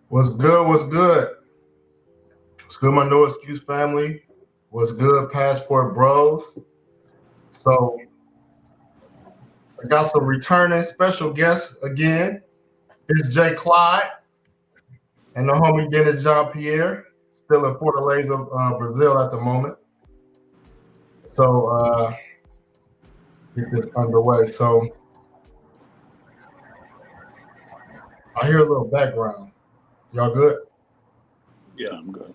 What's good? What's good? What's good, my no excuse family? What's good, passport bros? So I got some returning special guests again. It's Jay Clyde and the homie Dennis Jean Pierre, still in Fortaleza, Brazil at the moment. So get this underway. So I hear a little background. Y'all good? Yeah. I'm good.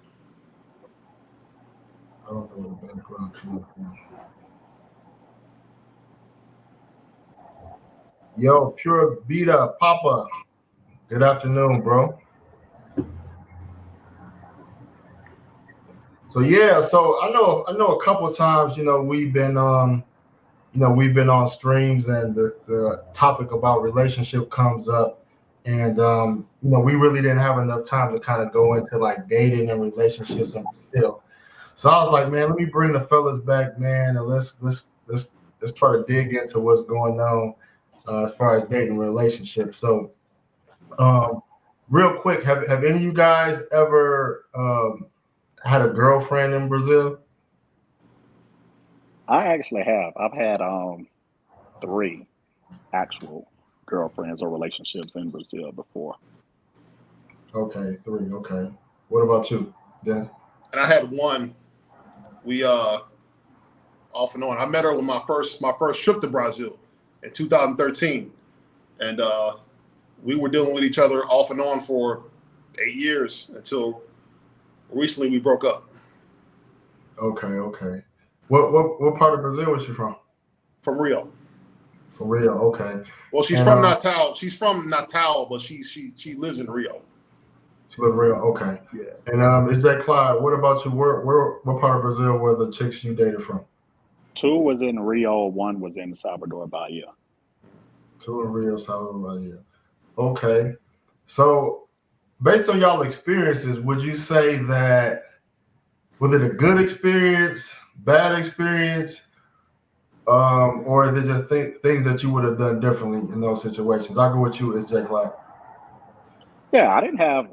I don't know where the background coming from. Yo, Pure Vita Papa. Good afternoon, bro. So yeah, so I know a couple of times, we've been on streams and the topic about relationship comes up and we really didn't have enough time to kind of go into like dating and relationships and still. So I was like, man, let me bring the fellas back, man, and let's try to dig into what's going on as far as dating and relationships. So um real quick, have any of you guys ever had a girlfriend in Brazil? I actually have. I've had three actual girlfriends or relationships in Brazil before. Okay, three. Okay. What about you, Dennis? And I had one. We off and on. I met her on my first trip to Brazil in 2013, and we were dealing with each other off and on for 8 years until recently we broke up. Okay, okay. What part of Brazil was she from? From Rio. From Rio. Okay. Well, she's And from Natal. She's from Natal, but she lives in Rio. she lived Rio. Okay. Yeah. And is that Clyde? What about you? Where what part of Brazil were the chicks you dated from? Two was in Rio, one was in Salvador Bahia. Two in Rio, South Rio. Okay. So based on y'all experiences, would you say that was it a good experience, bad experience, or is it just things that you would have done differently in those situations? I'll go with you as Jay Clyde. Yeah, I didn't have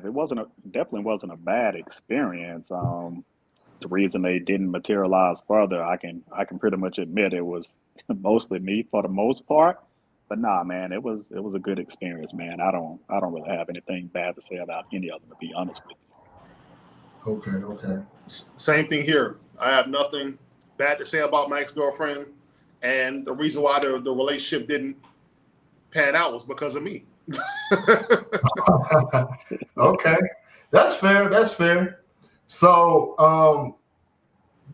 it wasn't a definitely wasn't a bad experience. The reason they didn't materialize further, I can pretty much admit it was mostly me for the most part. But nah, man, it was a good experience, man. I don't really have anything bad to say about any of them, to be honest with Okay, okay. Same thing here. I have nothing bad to say about my ex-girlfriend, and the reason why the relationship didn't pan out was because of me. Okay, that's fair. That's fair. So,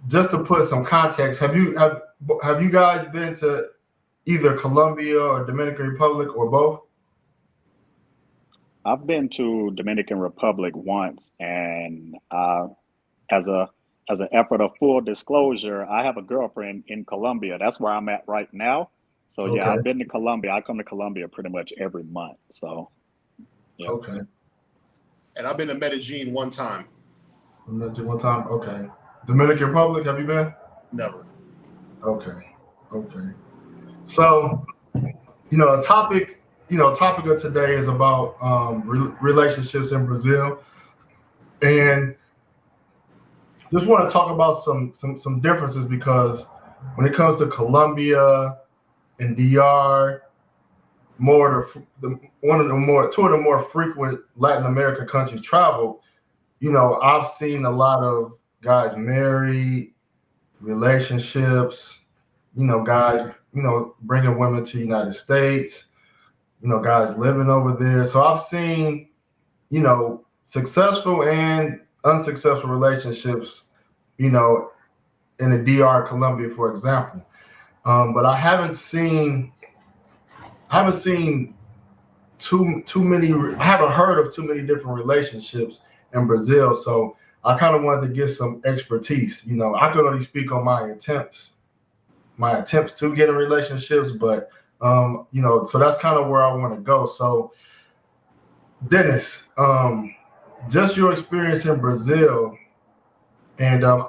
just to put some context, have you guys been to either Colombia or Dominican Republic or both? you. I've been to Dominican Republic once, and as a as an effort of full disclosure, I have a girlfriend in Colombia. That's where I'm at right now. So yeah, Okay, I've been to Colombia. I come to Colombia pretty much every month. So yeah. okay. And I've been to Medellin one time. I met you one time. Okay. Dominican Republic, have you been? Never. Okay, okay. So, a topic, topic of today is about relationships in Brazil, and just want to talk about some differences because when it comes to Colombia and DR, more the one of the more two of the more frequent Latin American countries travel. I've seen a lot of guys married, relationships. Guys, bringing women to the United States. Guys living over there. So I've seen, successful and unsuccessful relationships. You know, in the DR, Colombia, for example. But I haven't seen too many. I haven't heard of too many different relationships in Brazil. So I kind of wanted to get some expertise. I can only speak on my attempts to get in relationships, but so that's kind of where I want to go. So Dennis, just your experience in Brazil, and I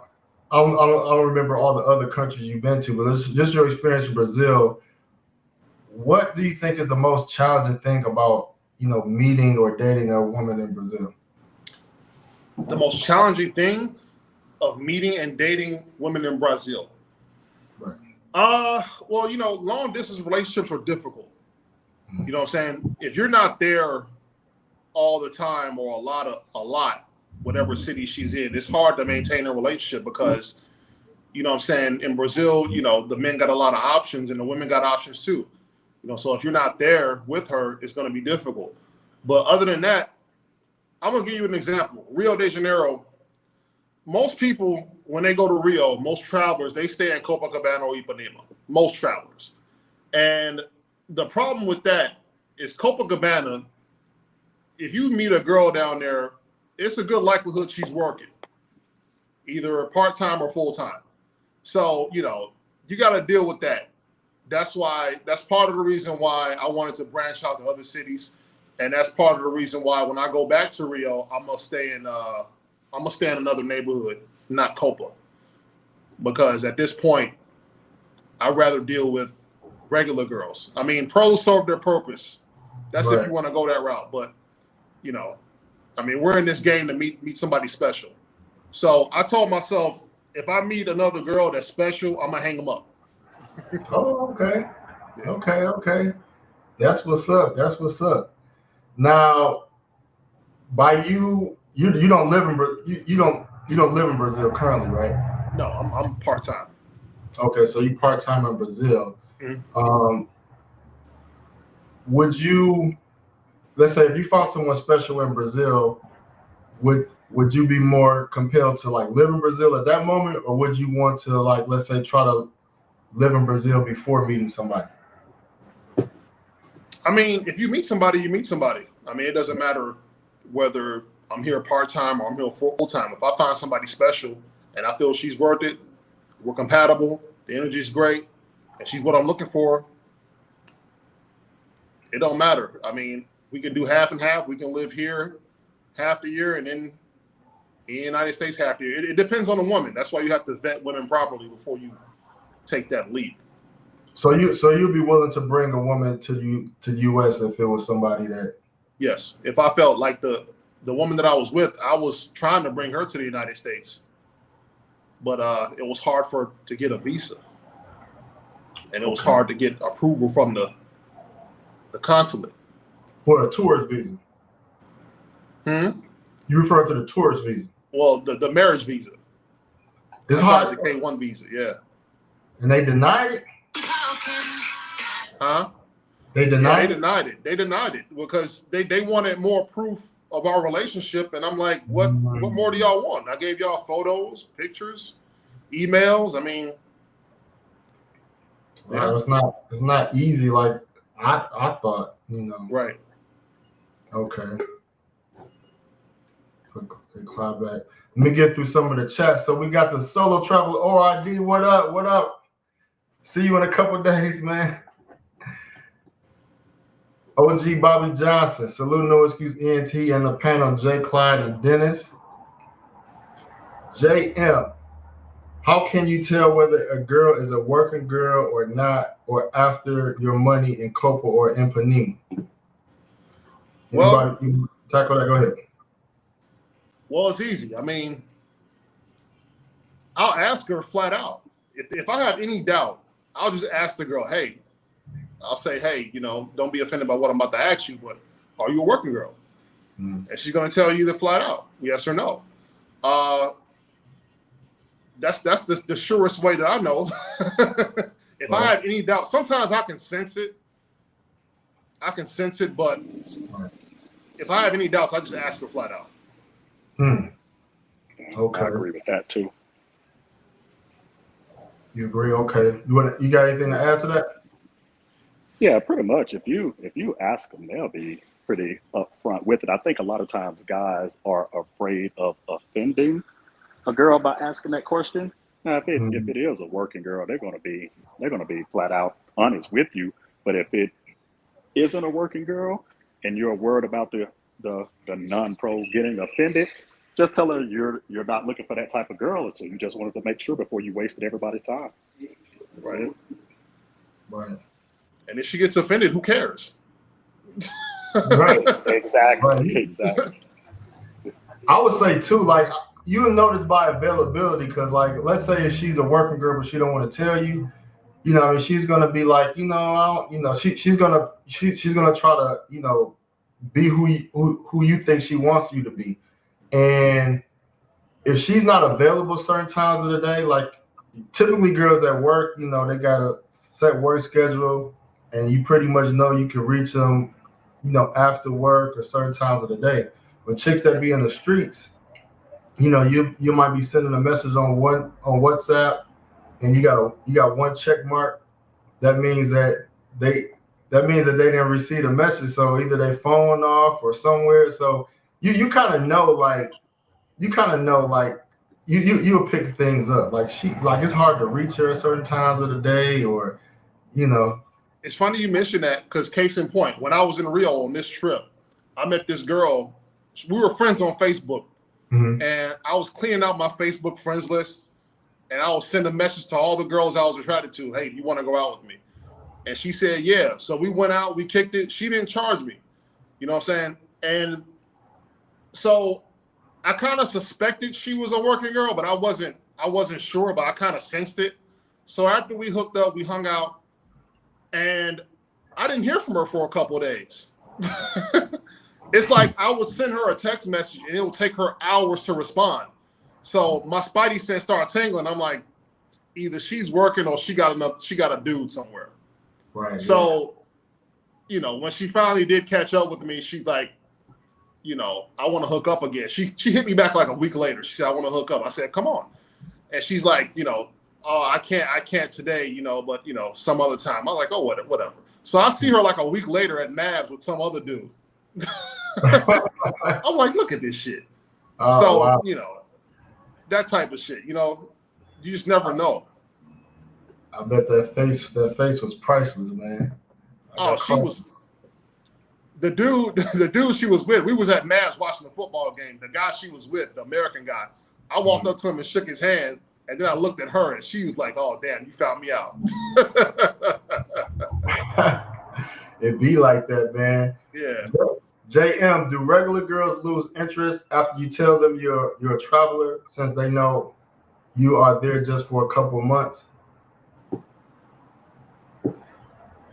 don't remember all the other countries you've been to, but just your experience in Brazil. What do you think is the most challenging thing about meeting or dating a woman in Brazil? The most challenging thing of meeting and dating women in Brazil. Right. Well, long distance relationships are difficult. You know what I'm saying? If you're not there all the time or a lot, whatever city she's in, it's hard to maintain a relationship because, you know what I'm saying, in Brazil, the men got a lot of options and the women got options too. So if you're not there with her, it's going to be difficult. But other than that, I'm going to give you an example. Rio de Janeiro, most people, when they go to Rio, most travelers, they stay in Copacabana or Ipanema, most travelers. And the problem with that is Copacabana, if you meet a girl down there, it's a good likelihood she's working, either part-time or full-time. So, you got to deal with that. That's part of the reason why I wanted to branch out to other cities. And that's part of the reason why when I go back to Rio, I'm gonna stay in another neighborhood, not Copa. Because at this point, I'd rather deal with regular girls. I mean, pros serve their purpose. That's Right. if you want to go that route. But, we're in this game to meet somebody special. So I told myself, if I meet another girl that's special, I'm gonna hang them up. Oh, okay. Okay. That's what's up. Now, by you don't live in you don't live in Brazil currently, right? No, I'm part-time. Okay, so you part-time in Brazil. Mhm. Would you, let's say, if you found someone special in Brazil, would you be more compelled to like live in Brazil at that moment, or would you want to, like, let's say, try to live in Brazil before meeting somebody? I mean, if you meet somebody, you meet somebody. I mean, it doesn't matter whether I'm here part-time or I'm here full-time. If I find somebody special and I feel she's worth it, we're compatible, the energy's great, and she's what I'm looking for, it don't matter. I mean, we can do half and half. We can live here half the year and then in the United States half the year. It depends on the woman. That's why you have to vet women properly before you take that leap. So you'd be willing to bring a woman to US if it was somebody that. Yes. If I felt like the woman that I was with, I was trying to bring her to the United States, but it was hard to get a visa, and it was hard to get approval from the consulate. For a tourist visa. You refer to the tourist visa? Well, the marriage visa. It's hard. hard. The K1 visa, yeah. And they denied it? Huh? They denied it? They denied it because they wanted more proof of our relationship. And I'm like, what more do y'all want? I gave y'all photos, pictures, emails. I mean, yeah. It's not easy like I thought, Right. Okay. Put cloud back. Let me get through some of the chat. So we got the solo travel ORD. What up? See you in a couple days, man. OG Bobby Johnson. Salute No Excuse ENT and the panel, Jay, Clyde, and Dennis. JM. How can you tell whether a girl is a working girl or not, or after your money in Copa or in Panema? Well, anybody tackle that? Go ahead. Well, it's easy. I mean, I'll ask her flat out. If I have any doubt, I'll just ask the girl, hey, I'll say, hey, don't be offended by what I'm about to ask you, but are you a working girl? And she's going to tell you the flat out, yes or no. That's the surest way that I know. If I have any doubt, sometimes I can sense it. But if I have any doubts, I just ask her flat out. Okay. I agree with that too. You agree? Okay. You got anything to add to that? Yeah, pretty much. If you ask them, they'll be pretty upfront with it. I think a lot of times guys are afraid of offending a girl by asking that question. Now, if it is a working girl, they're gonna be flat out honest with you. But if it isn't a working girl and you're worried about the non-pro getting offended, just tell her you're not looking for that type of girl. So you just wanted to make sure before you wasted everybody's time. Right. Right. And if she gets offended, who cares? Right. Exactly. Right. Exactly. I would say too, like you would notice by availability, because like let's say if she's a working girl but she don't want to tell you, what I mean, she's gonna be like, I don't, she's gonna try to, be who you think she wants you to be. And if she's not available certain times of the day, like typically girls that work, they got a set work schedule, and you pretty much know you can reach them, after work or certain times of the day. But chicks that be in the streets, you might be sending a message on WhatsApp, and you got one check mark. That means that they they didn't receive a message. So either they phone off or somewhere. So you kind of know, like you'll pick things up. Like it's hard to reach her at certain times of the day, or you know. It's funny you mentioned that because case in point, when I was in Rio on this trip, I met this girl. We were friends on Facebook, Mm-hmm. and I was cleaning out my Facebook friends list, and I was sending a message to all the girls I was attracted to. Hey, do you want to go out with me? And she said, yeah. So we went out, we kicked it. She didn't charge me. You know what I'm saying? And so I kind of suspected she was a working girl, but I wasn't sure, but I kind of sensed it. So after we hooked up, we hung out, and I didn't hear from her for a couple of days. It's like I would send her a text message and it would take her hours to respond. So my spidey sense started tingling. I'm like, either she's working or she got a dude somewhere. Right. So, when she finally did catch up with me, she's like, I want to hook up again. She hit me back like a week later. She said, I want to hook up. I said, come on. And she's like, oh, I can't today, but some other time. I'm like, oh, whatever. So I see her like a week later at Mavs with some other dude. I'm like, look at this shit. So, wow. that type of shit, you just never know. I bet that face was priceless, man. Oh, she was the dude she was with. We was at Mavs watching the football game. The guy she was with, the American guy, I walked up to him and shook his hand, and then I looked at her and she was like, oh, damn, you found me out. It be like that, man. Yeah. JM, do regular girls lose interest after you tell them you're a traveler, since they know you are there just for a couple of months?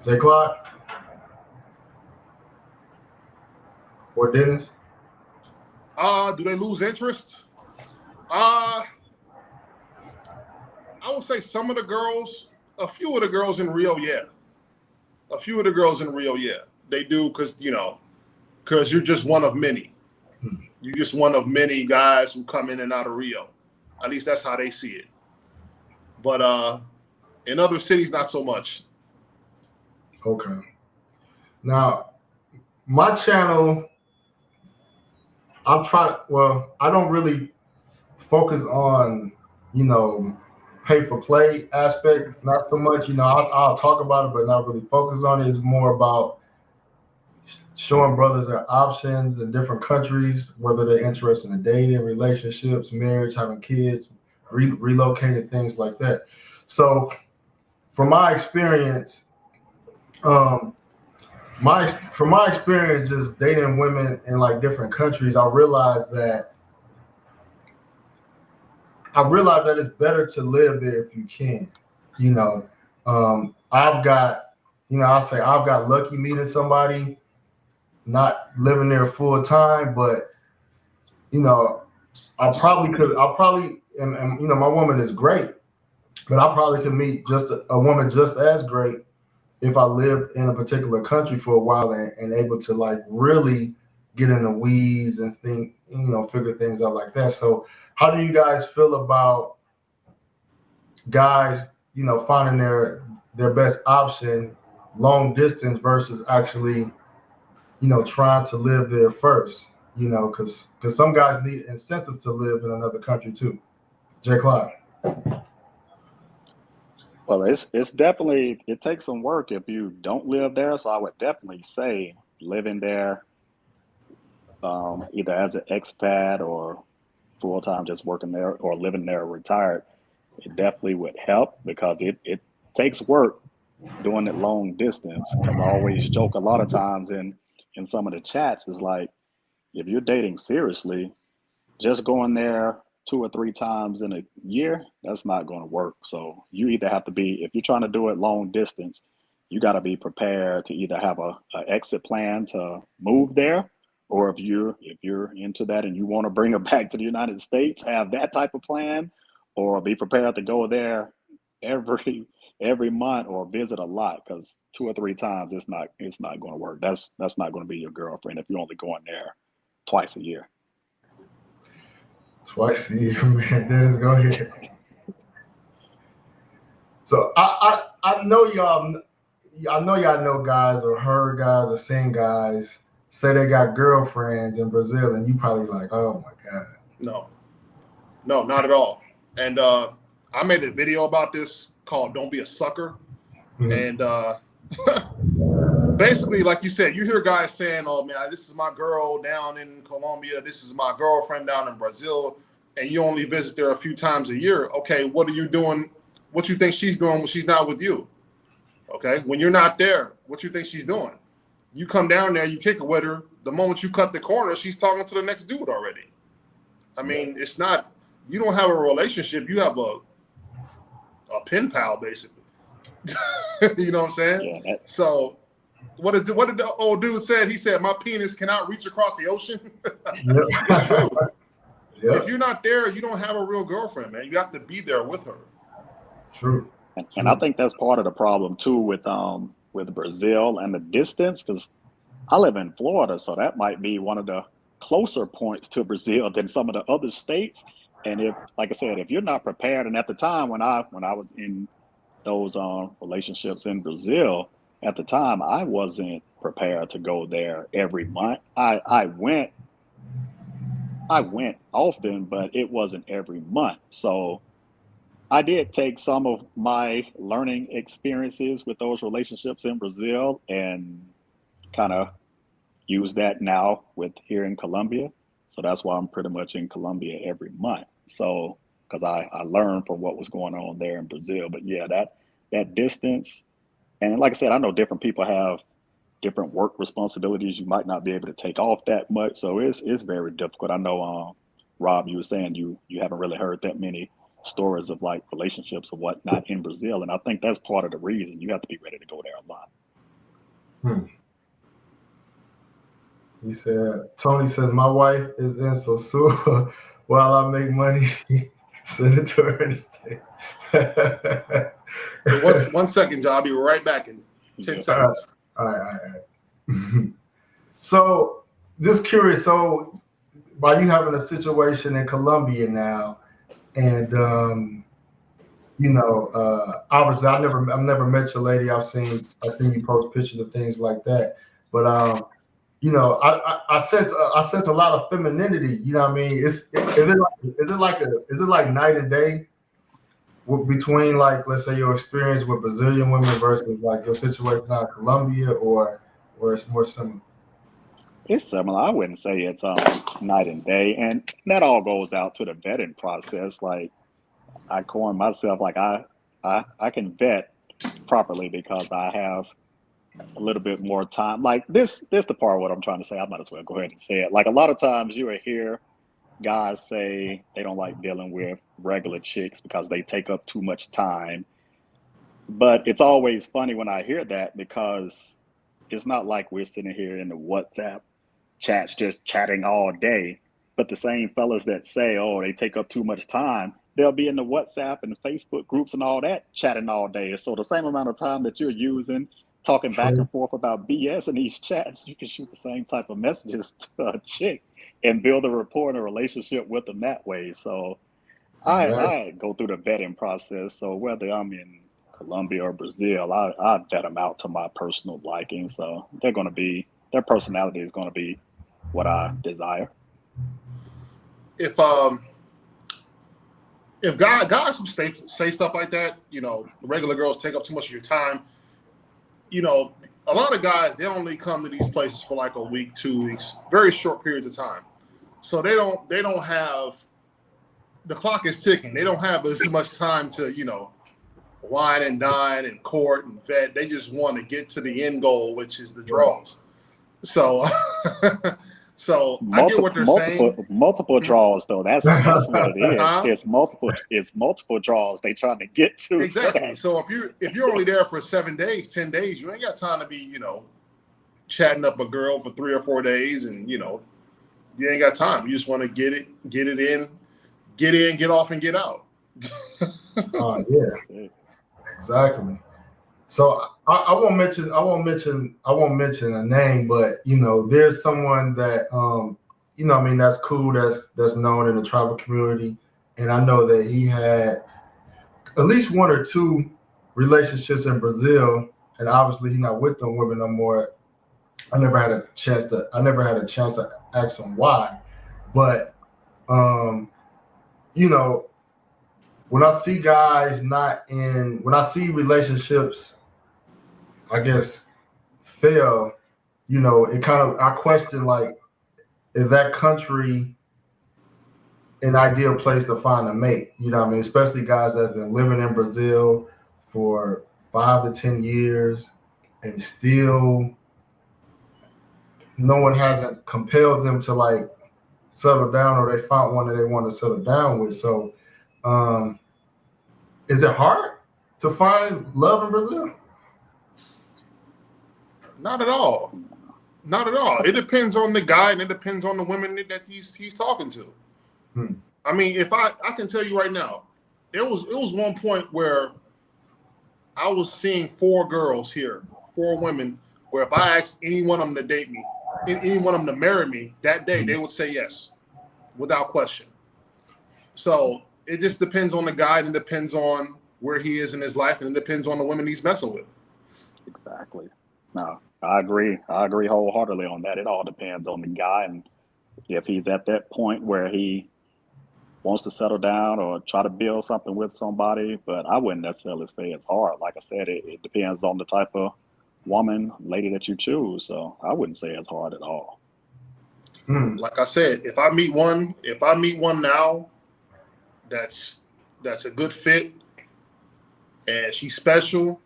J. Clyde? Or Dennis? Do they lose interest? I would say some of the girls, a few of the girls in Rio, yeah. A few of the girls in Rio, yeah. They do, because you're just one of many. You're just one of many guys who come in and out of Rio. At least that's how they see it. But in other cities, not so much. Okay. Now, my channel, I don't really focus on, pay for play aspect, not so much. I'll talk about it, but not really focus on it. It's more about showing brothers their options in different countries, whether they're interested in dating, relationships, marriage, having kids, relocating, things like that. So from my experience, from my experience just dating women in like different countries, I realized that it's better to live there if you can. I've got lucky meeting somebody, not living there full time, but I probably and my woman is great, but I probably could meet just a woman just as great if I lived in a particular country for a while and able to like really get in the weeds and think, figure things out like that. So how do you guys feel about guys, finding their best option long distance versus actually, trying to live there first, because some guys need incentive to live in another country too. Jay Clyde. Well, it's definitely, it takes some work if you don't live there. So I would definitely say living there, either as an expat or full time, just working there or living there retired, it definitely would help, because it takes work doing it long distance. Because I always joke a lot of times in in some of the chats is like, if you're dating seriously, just going there 2 or 3 times in a year, that's not going to work. So you either have to be, if you're trying to do it long distance, you got to be prepared to either have a exit plan to move there, or if you're into that and you want to bring her back to the United States, have that type of plan, or be prepared to go there every month or visit a lot, because 2 or 3 times it's not going to work. That's not going to be your girlfriend if you're only going there twice a year. Twice a year, man. Dennis, go ahead. So I know y'all. I know y'all know guys or heard guys or seen guys say they got girlfriends in Brazil, and you probably like, oh my god. No, not at all. And I made a video about this called "Don't Be a Sucker," and basically, like you said, you hear guys saying, "Oh man, this is my girl down in Colombia. This is my girlfriend down in Brazil," and you only visit there a few times a year. Okay, what are you doing? What you think she's doing when she's not with you? Okay, when you're not there, what you think she's doing? You come down there, you kick it with her. The moment you cut the corner, she's talking to the next dude already. I mean, it's not. You don't have a relationship. You have a pen pal, basically. You know what I'm saying? Yeah, So, what did the old dude said? He said, "My penis cannot reach across the ocean." It's true. Yep. If you're not there, you don't have a real girlfriend, man. You have to be there with her. True. and I think that's part of the problem too with Brazil and the distance, because I live in Florida, so that might be one of the closer points to Brazil than some of the other states. And if, like I said, if you're not prepared, and at the time when I was in those relationships in Brazil, at the time I wasn't prepared to go there every month. I went often, but it wasn't every month. So I did take some of my learning experiences with those relationships in Brazil and kind of use that now with here in Colombia. So that's why I'm pretty much in Colombia every month. So, because I learned from what was going on there in Brazil. But yeah, that distance, and like I said, I know different people have different work responsibilities. You might not be able to take off that much. So it's very difficult. I know, Rob, you were saying you haven't really heard that many stories of like relationships or whatnot in Brazil. And I think that's part of the reason you have to be ready to go there a lot. He said, Tony says, my wife is in Sosua while I make money. Send it to her in the States. Hey, one second, John. I'll be right back in 10 seconds. All right. So, just curious. So, by you having a situation in Colombia now, and obviously, I've never met your lady. I've seen you post pictures of things like that, but I sense a lot of femininity. You know what I mean? Is it like night and day between, like, let's say your experience with Brazilian women versus like your situation out in Colombia, or it's more similar? It's similar. I wouldn't say it's night and day, and that all goes out to the vetting process. Like I coin myself, like I can vet properly because I have a little bit more time. Like this the part of what I'm trying to say. I might as well go ahead and say it. Like a lot of times you will hear guys say they don't like dealing with regular chicks because they take up too much time. But it's always funny when I hear that, because it's not like we're sitting here in the WhatsApp chats just chatting all day. But the same fellas that say, oh, they take up too much time, they'll be in the WhatsApp and Facebook groups and all that chatting all day. So the same amount of time that you're using talking back and forth about BS in these chats, you can shoot the same type of messages to a chick and build a rapport and a relationship with them that way. So I go through the vetting process. So whether I'm in Colombia or Brazil, I vet them out to my personal liking. So their personality is going to be what I desire. If guys who say stuff like that, the regular girls take up too much of your time. A lot of guys, they only come to these places for like a week, 2 weeks, very short periods of time. So they don't have, the clock is ticking. They don't have as much time to, wine and dine and court and vet. They just want to get to the end goal, which is the draws. So, so I get what they're saying. Multiple draws though. That's what it is. Huh? It's multiple draws they trying to get to. Exactly. So if you're only there for 7 days, 10 days, you ain't got time to be, chatting up a girl for 3 or 4 days, and you ain't got time. You just want to get in, get off, and get out. Yeah, exactly. So I won't mention a name, but there's someone that that's cool, that's known in the travel community, and I know that he had at least 1 or 2 relationships in Brazil, and obviously he's not with them women no more. I never had a chance to ask him why, but when I see when I see relationships, I guess, fail, it I question, like, is that country an ideal place to find a mate? You know what I mean? Especially guys that have been living in Brazil for 5 to 10 years and still no one hasn't compelled them to, like, settle down, or they found one that they want to settle down with. So, is it hard to find love in Brazil? Not at all. Not at all. It depends on the guy, and it depends on the women that he's talking to. I mean, if I can tell you right now, it was one point where I was seeing 4 girls here, 4 women, where if I asked any one of them to date me, any one of them to marry me that day, they would say yes, without question. So it just depends on the guy, and it depends on where he is in his life, and it depends on the women he's messing with. Exactly. No, I agree. I agree wholeheartedly on that. It all depends on the guy, and if he's at that point where he wants to settle down or try to build something with somebody. But I wouldn't necessarily say it's hard. Like I said, it depends on the type of woman, lady that you choose. So I wouldn't say it's hard at all. Like I said, if I meet one now that's a good fit and she's special,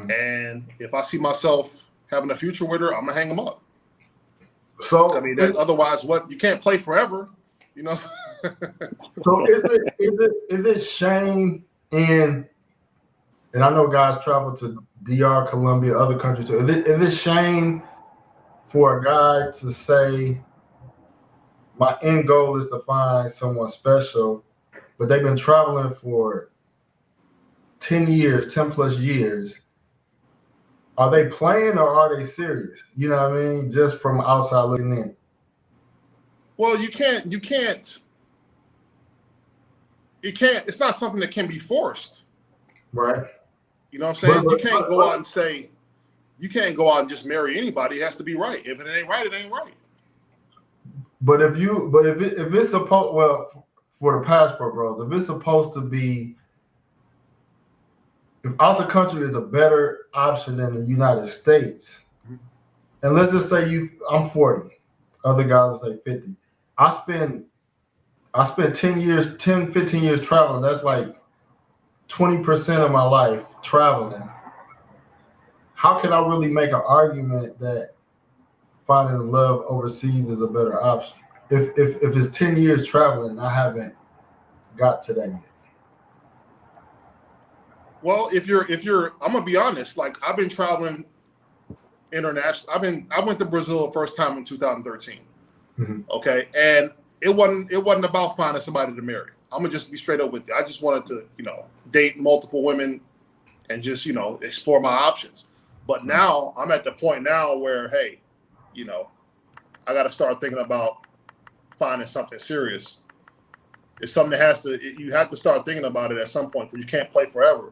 and if I see myself having a future with her, I'm gonna hang them up. So I mean, otherwise, you can't play forever, So is it shame in? And I know guys travel to DR, Colombia, other countries too. Is it shame for a guy to say, my end goal is to find someone special, but they've been traveling for 10 plus years? Are they playing, or are they serious? You know what I mean? Just from outside looking in. Well, you can't. It's not something that can be forced. Right. You know what I'm saying? You can't go out and say, you can't go out and just marry anybody. It has to be right. If it ain't right, it ain't right. But if it's supposed, well, for the passport bros, if it's supposed to be, if out the country is a better option than the United States, and let's just say I'm 40, other guys say 50. I spent 15 years traveling. That's like 20% of my life traveling. How can I really make an argument that finding love overseas is a better option? If it's 10 years traveling, I haven't got to that yet. Well, if you're, I'm gonna be honest. Like, I've been traveling international. I went to Brazil the first time in 2013. Okay, and it wasn't about finding somebody to marry. I'm gonna just be straight up with you. I just wanted to, date multiple women and just, explore my options. But now I'm at the point now where, hey, I got to start thinking about finding something serious. It's something that you have to start thinking about it at some point, because you can't play forever.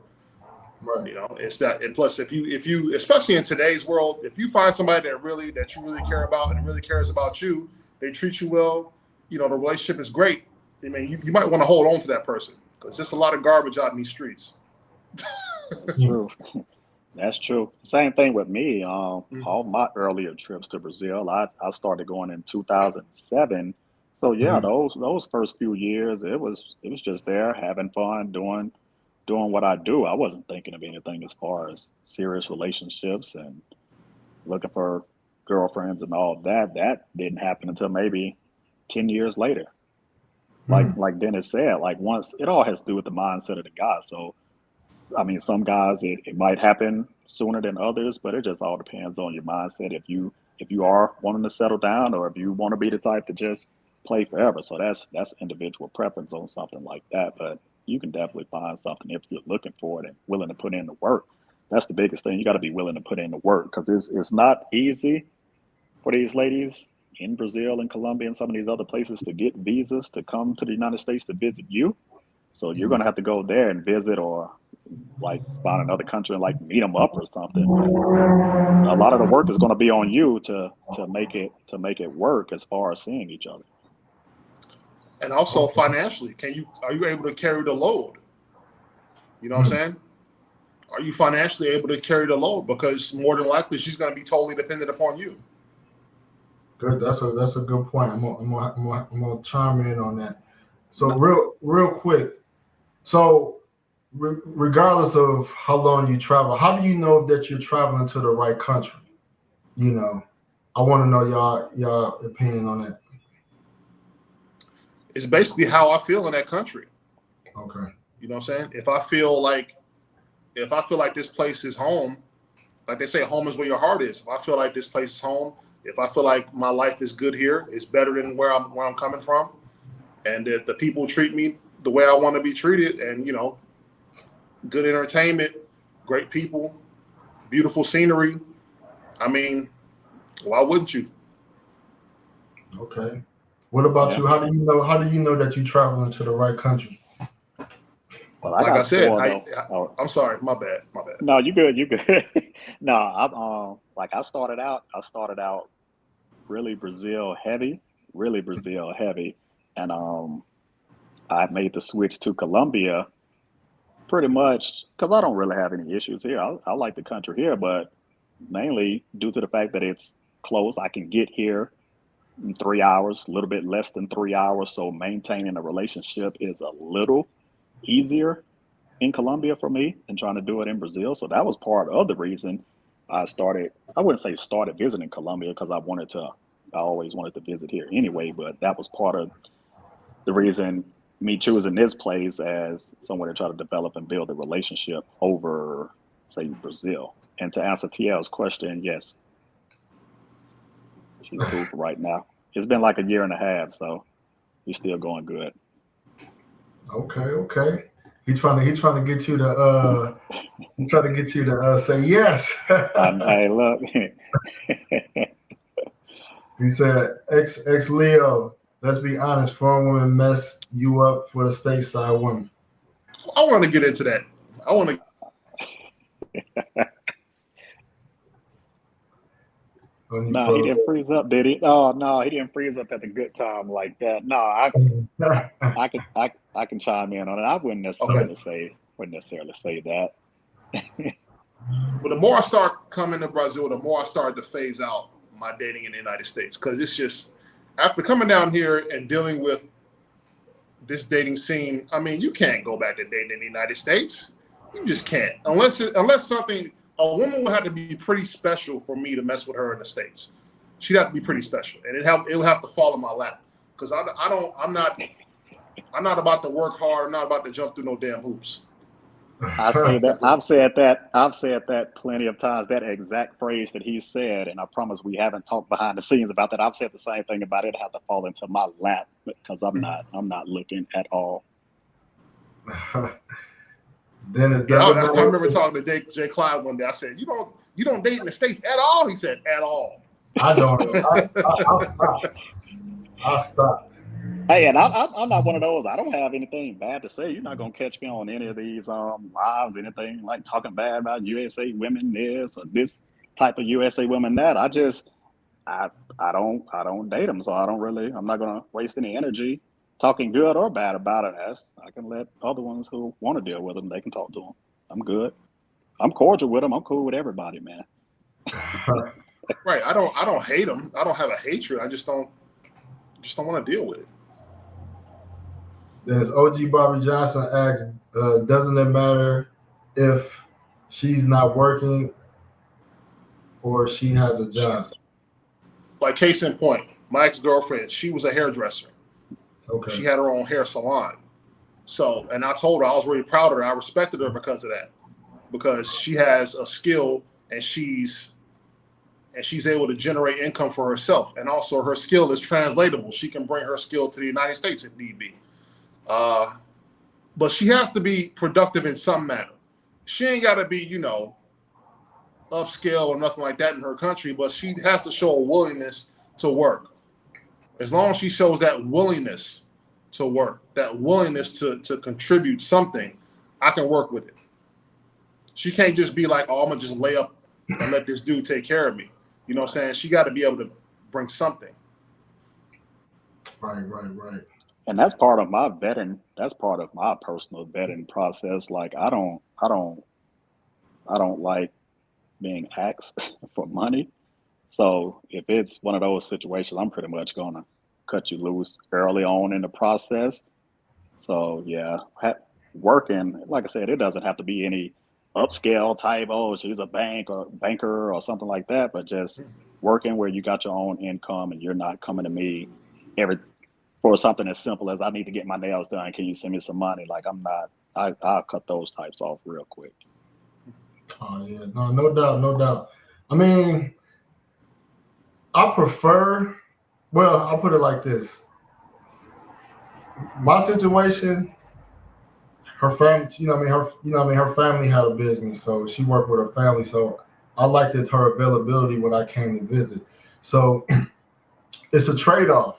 Right. It's that. And plus, if you, especially in today's world, if you find somebody that you really care about and really cares about you, they treat you well, the relationship is great. I mean, you might want to hold on to that person, because there's a lot of garbage out in these streets. That's true. That's true. Same thing with me. All my earlier trips to Brazil, I started going in 2007. So yeah, those first few years, it was just there having fun, doing what I do. I wasn't thinking of anything as far as serious relationships and looking for girlfriends and all that. That didn't happen until maybe 10 years later. Like Dennis said, like once it all has to do with the mindset of the guy. So I mean, some guys it might happen sooner than others, but it just all depends on your mindset. If you are wanting to settle down, or if you want to be the type to just play forever. So that's individual preference on something like that. But you can definitely find something if you're looking for it and willing to put in the work. That's the biggest thing. You got to be willing to put in the work, because it's not easy for these ladies in Brazil and Colombia and some of these other places to get visas to come to the United States to visit you. So you're going to have to go there and visit, or like find another country and like meet them up or something. A lot of the work is going to be on you to make it work as far as seeing each other. And also financially, are you able to carry the load? You know what I'm saying? Are you financially able to carry the load? Because more than likely she's going to be totally dependent upon you. Good. That's a good point. I'm gonna chime in on that. So real quick. So regardless of how long you travel, how do you know that you're traveling to the right country? You know, I want to know y'all opinion on that. It's basically how I feel in that country. Okay. You know what I'm saying? If I feel like this place is home, like they say, home is where your heart is. If I feel like this place is home, if I feel like my life is good here, it's better than where I'm coming from, and if the people treat me the way I want to be treated, and you know, good entertainment, great people, beautiful scenery, I mean, why wouldn't you? Okay. What about you? How do you know that you're traveling to the right country? Well, like I said, I'm sorry, my bad. No, you good. No, I'm like I started out really Brazil heavy, and I made the switch to Colombia pretty much because I don't really have any issues here. I like the country here, but mainly due to the fact that it's close. I can get here in 3 hours, a little bit less than 3 hours. So maintaining a relationship is a little easier in Colombia for me than trying to do it in Brazil. So that was part of the reason I wouldn't say started visiting Colombia, because I always wanted to visit here anyway, but that was part of the reason me choosing this place as somewhere to try to develop and build a relationship over, say, Brazil. And to answer TL's question, yes, she's cool for right now. It's been like a year and a half, so we're still going good. Okay. He's trying to get you to say yes. Hey, look. He said, ex Leo, let's be honest, foreign women mess you up for the stateside woman. I want to get into that. No, he didn't freeze up, did he? Oh no, he didn't freeze up at the good time like that. No, I can chime in on it. I wouldn't necessarily say that. But the more I start coming to Brazil, the more I start to phase out my dating in the United States, because it's just, after coming down here and dealing with this dating scene, I mean, you can't go back to dating in the United States. You just can't, unless something. A woman would have to be pretty special for me to mess with her in the States. She'd have to be pretty special, and it'll have to fall in my lap, because I'm not about to work hard. I'm not about to jump through no damn hoops. I say that. I've said that plenty of times. That exact phrase that he said, and I promise we haven't talked behind the scenes about that. I've said the same thing about it. Have to fall into my lap, because I'm not looking at all. Dennis, I remember talking to Jay Clyde one day. I said, "You don't date in the States at all." He said, "At all." I don't. I stopped. Hey, and I'm not one of those. I don't have anything bad to say. You're not gonna catch me on any of these lives, anything like talking bad about USA women this or this type of USA women that. I don't date them, so I'm not gonna waste any energy talking good or bad about it. I can let other ones who want to deal with them, they can talk to them. I'm good. I'm cordial with them. I'm cool with everybody, man. Right. I don't hate them. I don't have a hatred. I just don't want to deal with it. Then as OG Bobby Johnson asks, doesn't it matter if she's not working or she has a job? like case in point, my ex-girlfriend, she was a hairdresser. Okay. She had her own hair salon. So, and I told her I was really proud of her. I respected her because of that, because she has a skill and she's able to generate income for herself. And also her skill is translatable. She can bring her skill to the United States if need be. But she has to be productive in some manner. She ain't got to be, upscale or nothing like that in her country, but she has to show a willingness to work. As long as she shows that willingness to work, that willingness to contribute something, I can work with it. She can't just be like, oh, I'm going to just lay up and let this dude take care of me. You know what I'm saying? She got to be able to bring something. Right. And that's part of my vetting. That's part of my personal vetting process. Like I don't like being asked for money. So if it's one of those situations, I'm pretty much gonna cut you loose early on in the process. So yeah, working, like I said, it doesn't have to be any upscale type. Oh, she's a banker or something like that. But just working where you got your own income and you're not coming to me for something as simple as I need to get my nails done. Can you send me some money? Like I'll cut those types off real quick. Oh yeah, no doubt. I mean, I'll put it like this. My situation, her family, her family had a business, so she worked with her family. So I liked her availability when I came to visit. So it's a trade-off.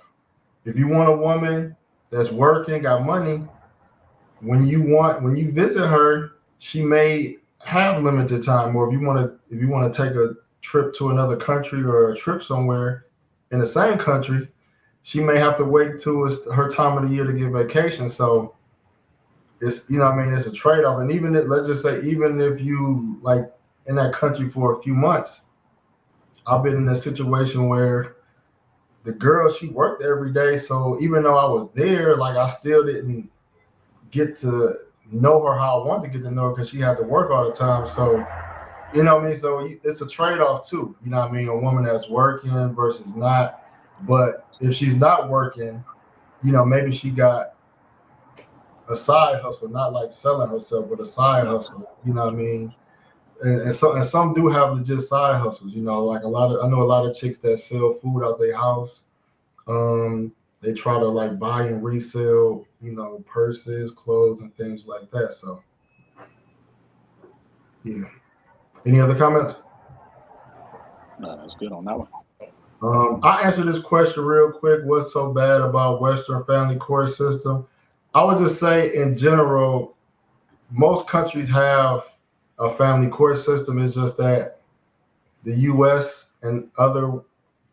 If you want a woman that's working, got money, when you visit her, she may have limited time. Or if you want to take a trip to another country or a trip somewhere in the same country, she may have to wait till it's her time of the year to get vacation. So it's it's a trade-off. And let's just say, even if you like in that country for a few months, I've been in a situation where the girl, she worked every day. So even though I was there, like I still didn't get to know her how I wanted to get to know her because she had to work all the time. So, So it's a trade-off too. A woman that's working versus not. But if she's not working, maybe she got a side hustle, not like selling herself, but a side hustle. And some do have legit side hustles. Like I know a lot of chicks that sell food out their house. They try to like buy and resell, purses, clothes, and things like that. So, yeah. Any other comments? No, that's good on that one. I answer this question real quick. What's so bad about Western family court system? I would just say, in general, most countries have a family court system. It's just that the U.S. and other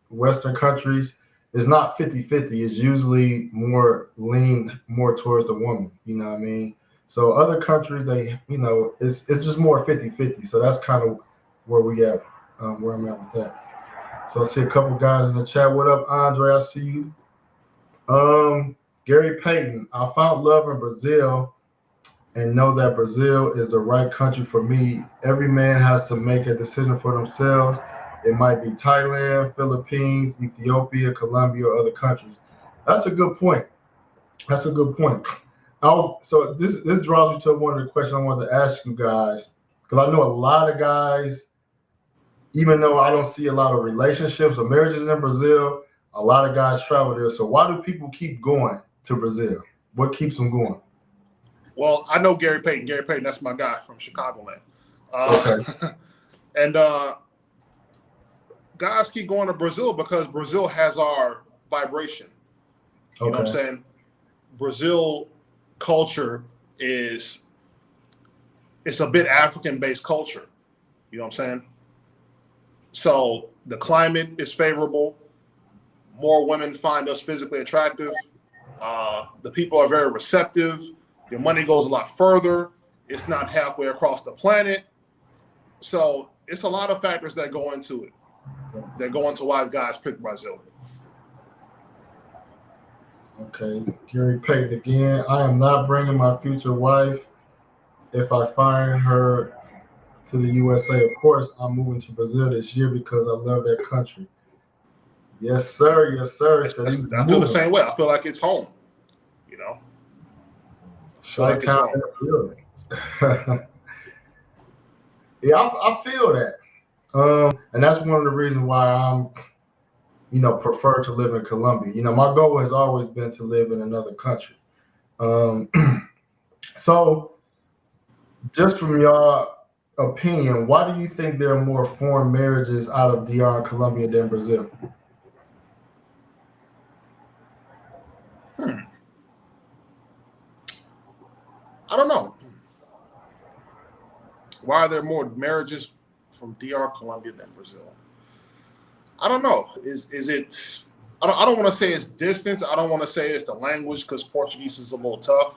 Western countries is not 50-50. It's usually more lean more towards the woman. You know what I mean? So other countries, it's just more 50-50. So that's kind of where where I'm at with that. So I see a couple guys in the chat. What up, Andre? I see you. Gary Payton, I found love in Brazil and know that Brazil is the right country for me. Every man has to make a decision for themselves. It might be Thailand, Philippines, Ethiopia, Colombia, or other countries. That's a good point. So this draws me to one of the questions I wanted to ask you guys, because I know a lot of guys, even though I don't see a lot of relationships or marriages in Brazil, a lot of guys travel there. So why do people keep going to Brazil? What keeps them going? Well, I know Gary Payton. Gary Payton, that's my guy from Chicagoland. Okay. And guys keep going to Brazil because Brazil has our vibration. You know what I'm saying? Brazil culture it's a bit African-based culture. You know what I'm saying? So the climate is favorable. More women find us physically attractive. The people are very receptive. Your money goes a lot further. It's not halfway across the planet. So it's a lot of factors that go into it, that go into why guys pick Brazil. Okay, Gary Payton again. I am not bringing my future wife. If I find her to the USA, of course, I'm moving to Brazil this year because I love that country. Yes, sir. Yes, sir. So I feel the same way. I feel like it's home. You know, I feel like it's home. Yeah, I feel that. And that's one of the reasons why I'm, prefer to live in Colombia. My goal has always been to live in another country. So, just from your opinion, why do you think there are more foreign marriages out of DR and Colombia than Brazil? I don't know. Why are there more marriages from DR Colombia than Brazil? I don't know. Is it? I don't want to say it's distance. I don't want to say it's the language because Portuguese is a little tough.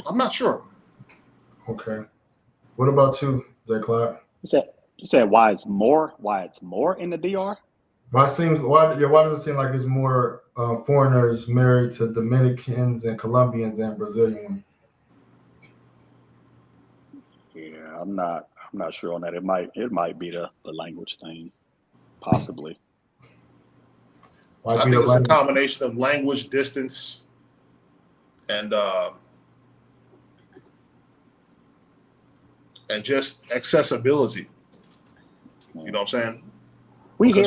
I'm not sure. Okay. What about you, Jay Clark? You said why it's more in the DR? Why does it seem like it's more foreigners married to Dominicans and Colombians than Brazilian? Yeah, I'm not sure on that. It might be the language thing, possibly. I think it's a combination of language, distance, and just accessibility. You know what I'm saying?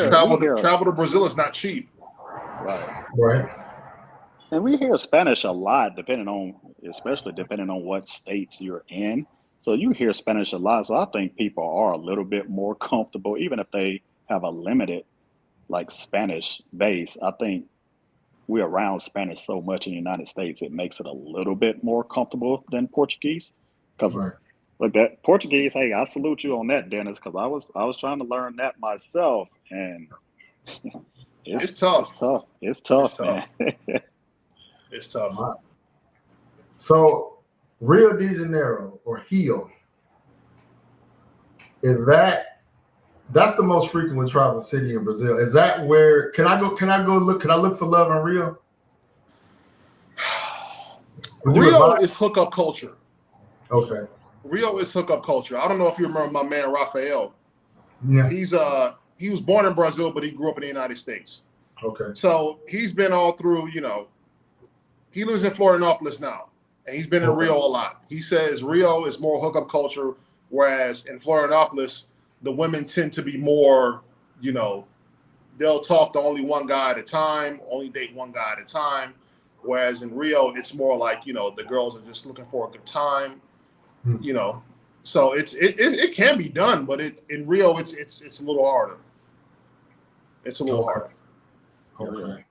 Travel to Brazil is not cheap. Right. And we hear Spanish a lot, especially depending on what states you're in. So you hear Spanish a lot. So I think people are a little bit more comfortable, even if they have a limited Spanish base. I think we're around Spanish so much in the United States, it makes it a little bit more comfortable than Portuguese. Because look, that Portuguese, hey, I salute you on that, Dennis, because I was trying to learn that myself, and it's tough. It's tough, man. It's tough. Wow. So, Rio de Janeiro or Rio, that's the most frequently traveled city in Brazil? Is that where can I look for love in Rio? Rio is hookup culture. Okay. Rio is hookup culture. I don't know if you remember my man Rafael. Yeah. He was born in Brazil, but he grew up in the United States. Okay. So he's been all through, he lives in Florianopolis now, and he's been in Rio a lot. He says Rio is more hookup culture, whereas in Florianopolis, the women tend to be more, they'll talk to only one guy at a time, only date one guy at a time. Whereas in Rio, it's more like, the girls are just looking for a good time, So it can be done, but in Rio, it's a little harder. It's a little harder. Okay.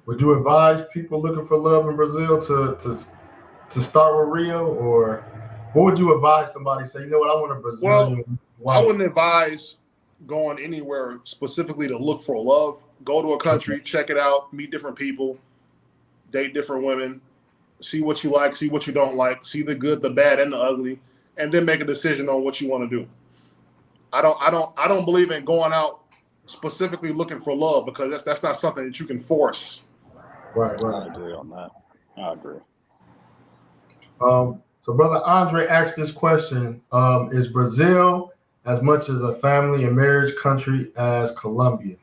Would you advise people looking for love in Brazil to start with Rio, or what would you advise somebody say, I want a Brazilian wife? I wouldn't advise going anywhere specifically to look for love. Go to a country, check it out, meet different people, date different women, see what you like, see what you don't like, see the good, the bad, and the ugly, and then make a decision on what you want to do. I don't believe in going out specifically looking for love, because that's not something that you can force. Right. I agree on that. I agree. So Brother Andre asked this question: is Brazil as much as a family and marriage country as Colombia?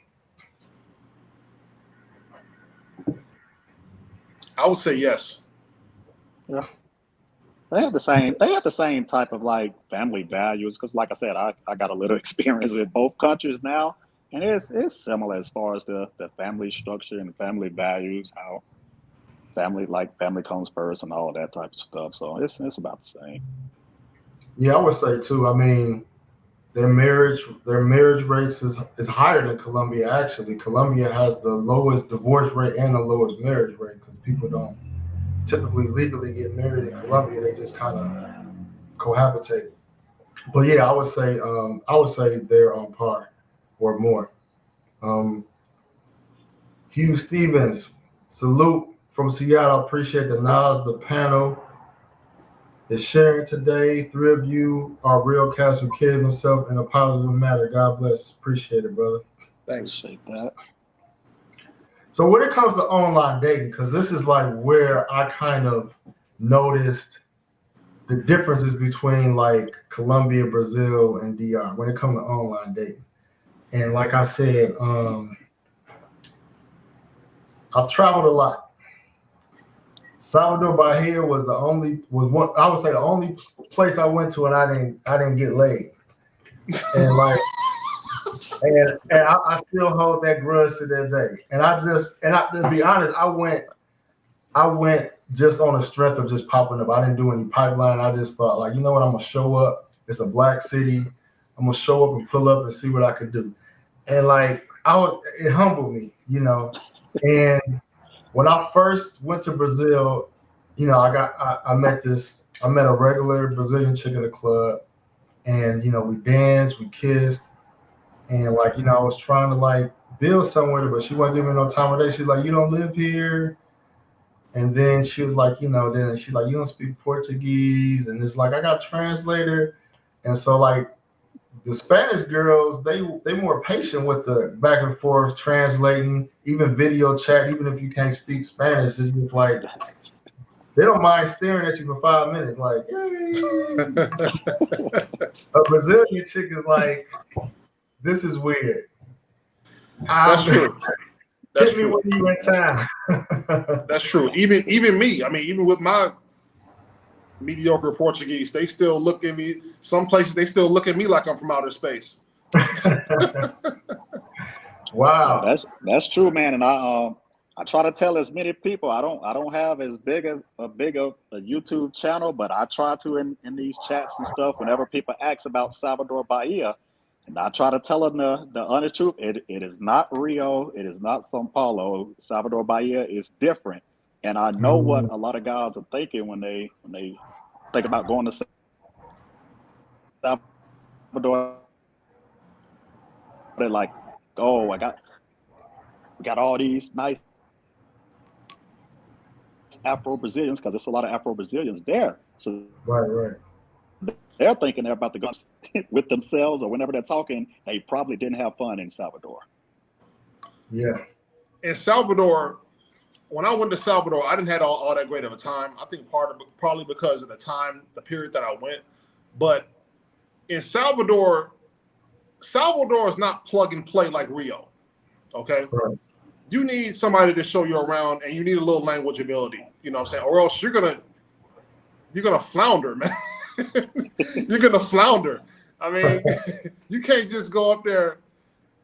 I would say yes. Yeah. They have the same type of family values, because like I said, I got a little experience with both countries now, and it's similar as far as the family structure and family values, how family comes first and all of that type of stuff. So it's about the same. Yeah, I would say too. I mean, their marriage rates is higher than Colombia. Actually, Colombia has the lowest divorce rate and the lowest marriage rate, because people don't typically legally get married in Colombia. They just kind of cohabitate. But yeah, I would say they're on par or more. Hugh Stevens, salute from Seattle. Appreciate the knowledge the panel is sharing today. 3 of you are real cats who carry themselves in a positive manner. God bless. Appreciate it, brother. Thanks. Appreciate that. So when it comes to online dating, because this is where I kind of noticed the differences between like Colombia, Brazil, and DR when it comes to online dating. And like I said, I've traveled a lot. Salvador Bahia was one I would say the only place I went to and I didn't get laid. And like and I still hold that grudge to this day. To be honest, I went just on the strength of just popping up. I didn't do any pipeline. I just thought like, you know what, I'm gonna show up. It's a black city. I'm gonna show up and pull up and see what I could do. And like it humbled me, you know. And when I first went to Brazil, you know, I met a regular Brazilian chick in the club, and you know, we danced, we kissed, and like, you know, I was trying to like build somewhere, but she wasn't giving me no time of day. She's like, you don't live here. And then she was like, you know, then she's like, you don't speak Portuguese, and it's like I got a translator, and so like the Spanish girls, they more patient with the back and forth translating, even video chat, even if you can't speak Spanish. It's just like they don't mind staring at you for 5 minutes, like, yay. A Brazilian chick is like, this is weird. That's true. That's Hit me true. when you in town. That's true. Even me. I mean, even with my mediocre Portuguese, they still look at me. Some places they still look at me like I'm from outer space. Wow. That's true, man. And I try to tell as many people I don't have as big a YouTube channel, but I try to in these chats and stuff whenever people ask about Salvador Bahia, and I try to tell them the honest truth. It is not Rio, it is not Sao Paulo. Salvador Bahia is different, and I know what a lot of guys are thinking when they think about going to Salvador. They're like, oh, we got all these nice Afro Brazilians, because there's a lot of Afro Brazilians there. So right. they're thinking they're about to go with themselves, or whenever they're talking, they probably didn't have fun in Salvador. Yeah. In Salvador, when I went to Salvador, I didn't have all that great of a time. I think probably because of the period that I went. But in Salvador is not plug and play like Rio. Okay. Right. You need somebody to show you around, and you need a little language ability. You know what I'm saying? Or else you're gonna flounder, man. You're gonna flounder. I mean, you can't just go up there.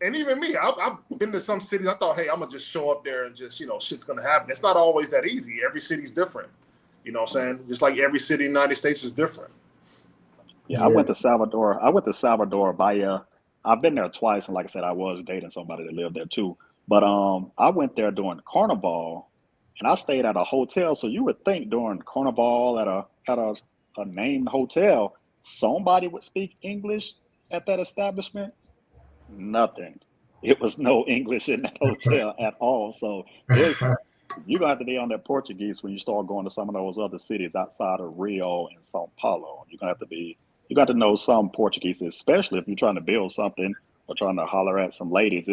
And even me, I've been to some cities. I thought, hey, I'm gonna just show up there and just, you know, shit's gonna happen. It's not always that easy. Every city's different. You know what I'm saying? Just like every city in the United States is different. Yeah, I went to Salvador Bahia. I've been there twice, and like I said, I was dating somebody that lived there too. But I went there during Carnival, and I stayed at a hotel. So you would think during Carnival at a named hotel, somebody would speak English at that establishment. Nothing. It was no English in that hotel at all. So you're gonna have to be on that Portuguese when you start going to some of those other cities outside of Rio and Sao Paulo. You got to know some Portuguese, especially if you're trying to build something or trying to holler at some ladies.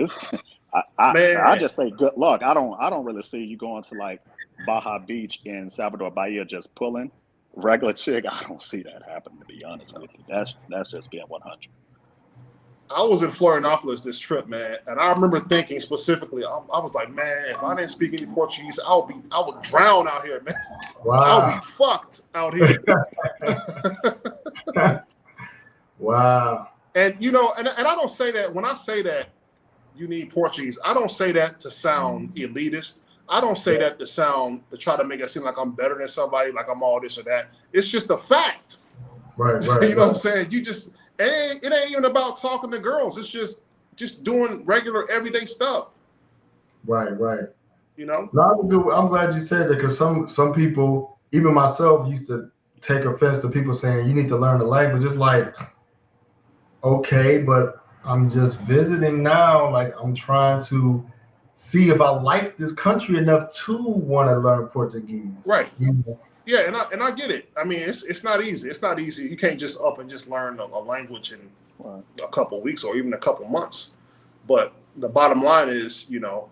I just say good luck. I don't really see you going to like Baja Beach in Salvador Bahia just pulling regular chick. I don't see that happening, to be honest with you. That's just being 100. I was in Florianopolis this trip, man, and I remember thinking specifically, I was like, man, if I didn't speak any Portuguese, I would drown out here, man. Wow. I would be fucked out here. Wow. And you know, and I don't say that when I say that you need Portuguese, I don't say that to sound elitist. I don't say that to try to make it seem like I'm better than somebody, like I'm all this or that. It's just a fact. Right. You know what I'm saying? It ain't even about talking to girls. It's just doing regular everyday stuff. Right. You know? No, I'm glad you said that, because some people, even myself, used to take offense to people saying you need to learn the language. It's like, okay, but I'm just visiting now. Like, I'm trying to see if I like this country enough to want to learn Portuguese. Right. You know? Yeah, and I get it. I mean, it's not easy. It's not easy. You can't just up and just learn a language in a couple of weeks or even a couple of months. But the bottom line is, you know,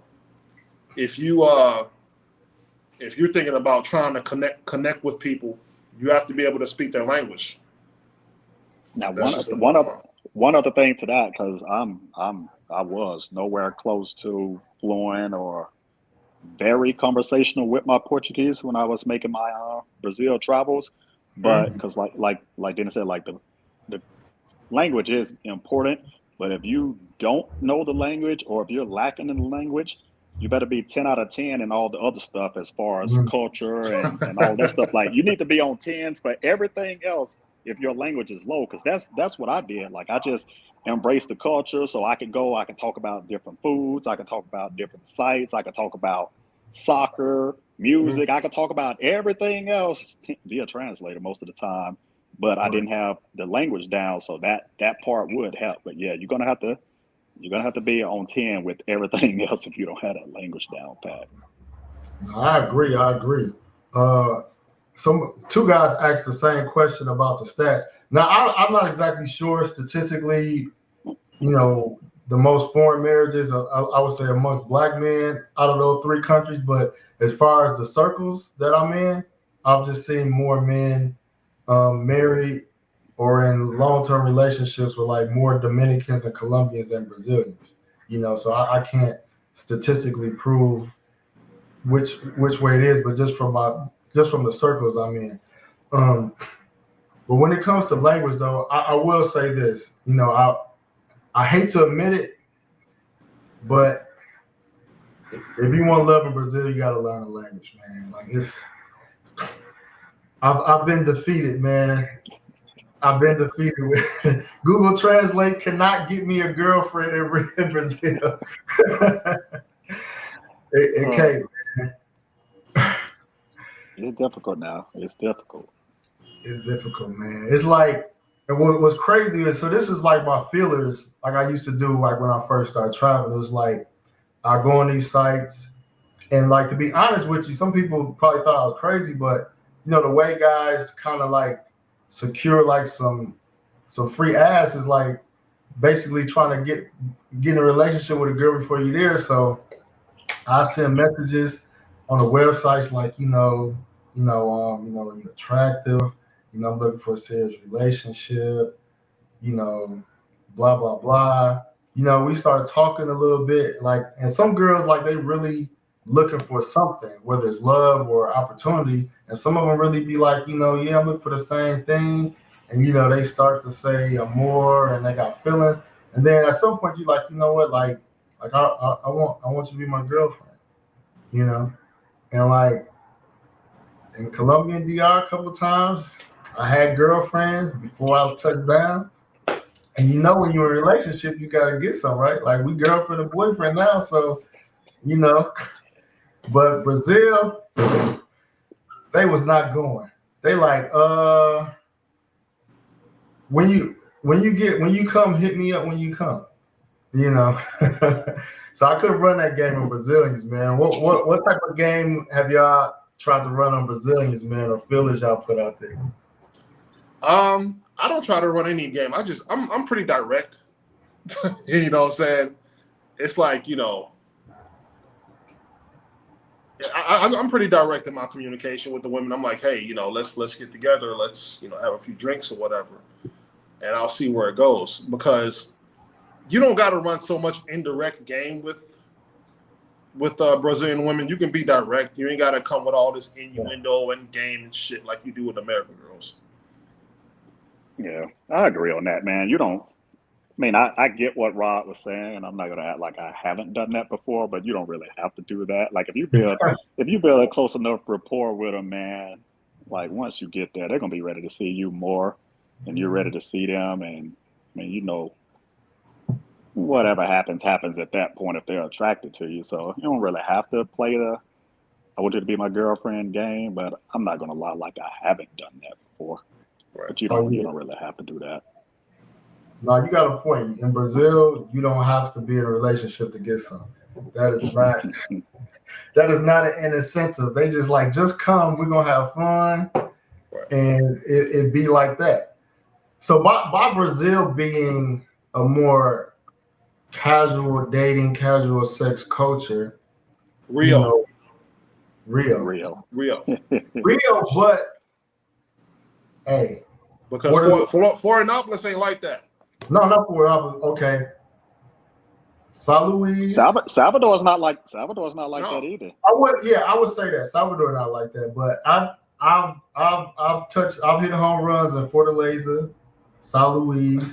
if you're thinking about trying to connect with people, Mm-hmm. You have to be able to speak their language. Now, That's just one other thing to that, because I was nowhere close to fluent or very conversational with my Portuguese when I was making my Brazil travels, but Mhm. because like Dennis said, like the language is important, but if you don't know the language or if you're lacking in the language, you better be 10 out of 10 and all the other stuff as far as Mhm. culture and all that stuff. Like you need to be on 10s for everything else if your language is low, because that's what I did. Like I just embraced the culture so I can talk about different foods, I can talk about different sites, I can talk about soccer, Mhm. music, I can talk about everything else via translator most of the time, but I Right. didn't have the language down, so that part would help. But yeah, you're gonna have to be on 10 with everything else if you don't have that language down pat. No, I agree. I agree. Uh, two guys asked the same question about the stats. Now, I'm not exactly sure statistically. The most foreign marriages, I would say, amongst black men out of those three countries. But as far as the circles that I'm in, I've just seen more men married or in long-term relationships with like more Dominicans and Colombians and Brazilians. So I can't statistically prove which way it is, but just from the circles I'm in. Um, but when it comes to language, though, I will say this. I hate to admit it, but if you want to love in Brazil, you got to learn the language, man. Like I've been defeated, man. I've been defeated with Google Translate cannot get me a girlfriend in Brazil. it Uh, can't. it's difficult now. It's difficult. It's difficult, man. It's like, and what's crazy is, so this is like my feelers, like I used to do, like when I first started traveling. It was like I go on these sites, and like to be honest with you, some people probably thought I was crazy, but the way guys kind of like secure like some free ass is like basically trying to get in a relationship with a girl before you're there. So I send messages on the websites like, you're attractive, I'm looking for a serious relationship, you know, blah blah blah. We started talking a little bit, like, and some girls like they really looking for something, whether it's love or opportunity, and some of them really be like, yeah, I'm looking for the same thing, and they start to say more, and they got feelings, and then at some point you like, you know what, like I want you to be my girlfriend, you know, and like in Colombia and DR a couple of times, I had girlfriends before I touched down. And when you're in a relationship, you gotta get some, right? Like we girlfriend and boyfriend now, so you know. But Brazil, they was not going. They like, when you come, hit me up when you come, you know. So I couldn't run that game on Brazilians, man. What type of game have y'all tried to run on Brazilians, man, or fillers y'all put out there? I don't try to run any game. I'm pretty direct. You know what I'm saying? It's like, I'm pretty direct in my communication with the women. I'm like, hey, let's get together. Let's, have a few drinks or whatever, and I'll see where it goes. Because you don't got to run so much indirect game with Brazilian women. You can be direct. You ain't got to come with all this innuendo and game and shit like you do with American girls. Yeah, I agree on that, man. You don't. I mean, I get what Rod was saying, and I'm not gonna act like I haven't done that before, but you don't really have to do that. Like if you build a close enough rapport with them, man, like once you get there, they're gonna be ready to see you more, and you're ready to see them, and I mean, whatever happens at that point if they're attracted to you. So you don't really have to play the "I want you to be my girlfriend" game, but I'm not gonna lie, like I haven't done that before. Right. But you Oh don't yeah. really have to do that. No, you got a point. In Brazil, you don't have to be in a relationship to get some. That is not that is not an incentive. They just come, we're gonna have fun, Right. and it be like that. So by Brazil being a more casual dating, casual sex culture, you Rio. know, real. Real. Rio. Real, but Hey, Because Florianopolis ain't like that. no, not Florianopolis. Okay, San Luis. Salvador's not like No. that either. I would say that Salvador not like that, but I've hit home runs in Fortaleza, San Luis,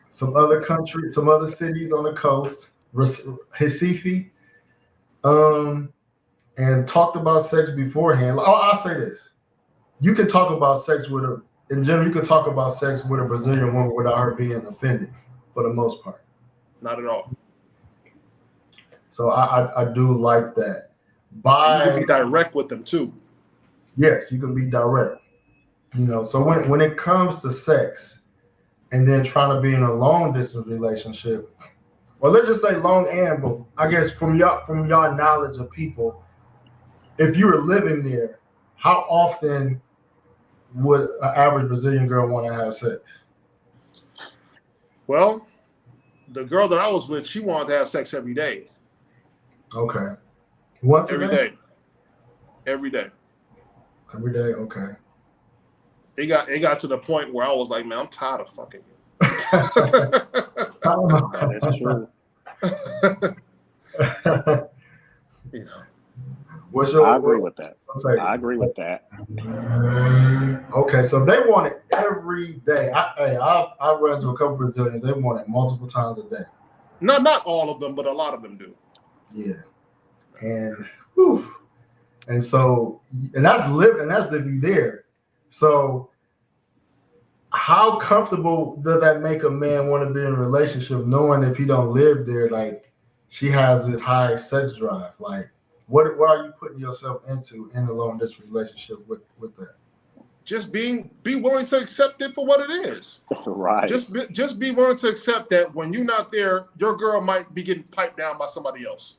some other countries, some other cities on the coast, Recife, and talked about sex beforehand. Oh, I'll say this: you can talk about sex with a, in general, you can talk about sex with a Brazilian woman without her being offended, for the most part. Not at all. So I do like that. And you can be direct with them too. Yes, you can be direct. You know, so when it comes to sex and then trying to be in a long distance relationship, or let's just say long and both, I guess from your knowledge of people, if you were living there, how often would an average Brazilian girl want to have sex? Well, the girl that I was with, she wanted to have sex every day. Okay. Once Every a day? day. Every day. Every day, okay. It got to the point where I was like, man, I'm tired of fucking you. That is true. You know. I agree with that. I agree with that. Okay, so they want it every day. I run into a couple Brazilians. They want it multiple times a day. Not all of them, but a lot of them do. Yeah, and whew. And so that's if you there. So how comfortable does that make a man want to be in a relationship, knowing if he don't live there, like she has this high sex drive? Like, what are you putting yourself into in a long distance relationship with that? Just be willing to accept it for what it is. Right. Just be willing to accept that when you're not there, your girl might be getting piped down by somebody else.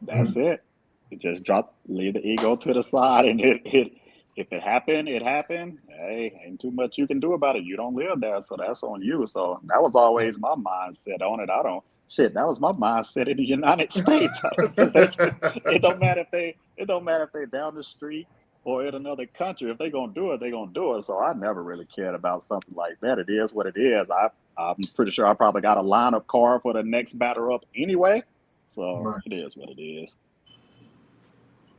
That's it. You just leave the ego to the side, and if it happened, it happened. Hey, ain't too much you can do about it. You don't live there, so that's on you. So that was always my mindset on it. That was my mindset in the United States. It don't matter if they down the street or in another country. If they gonna do it, they gonna do it. So I never really cared about something like that. It is what it is. I'm pretty sure I probably got a lineup card for the next batter up anyway. So right. It is what it is.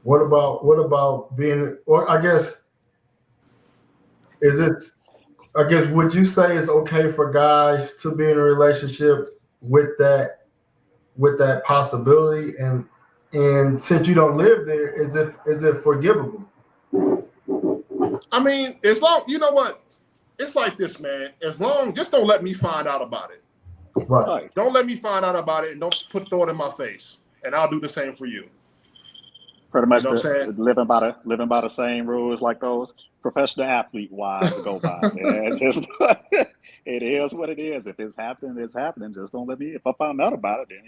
What about being, or I guess would you say it's okay for guys to be in a relationship with that possibility, and since you don't live there, is it forgivable? I mean, as long, you know what, it's like this, man. As long, just don't let me find out about it. Right. Don't let me find out about it, and don't throw it in my face, and I'll do the same for you. Pretty much, you know living by the same rules like those professional athlete wives go by. Man, just it is what it is. If it's happening, it's happening. Just don't let me. If I find out about it, then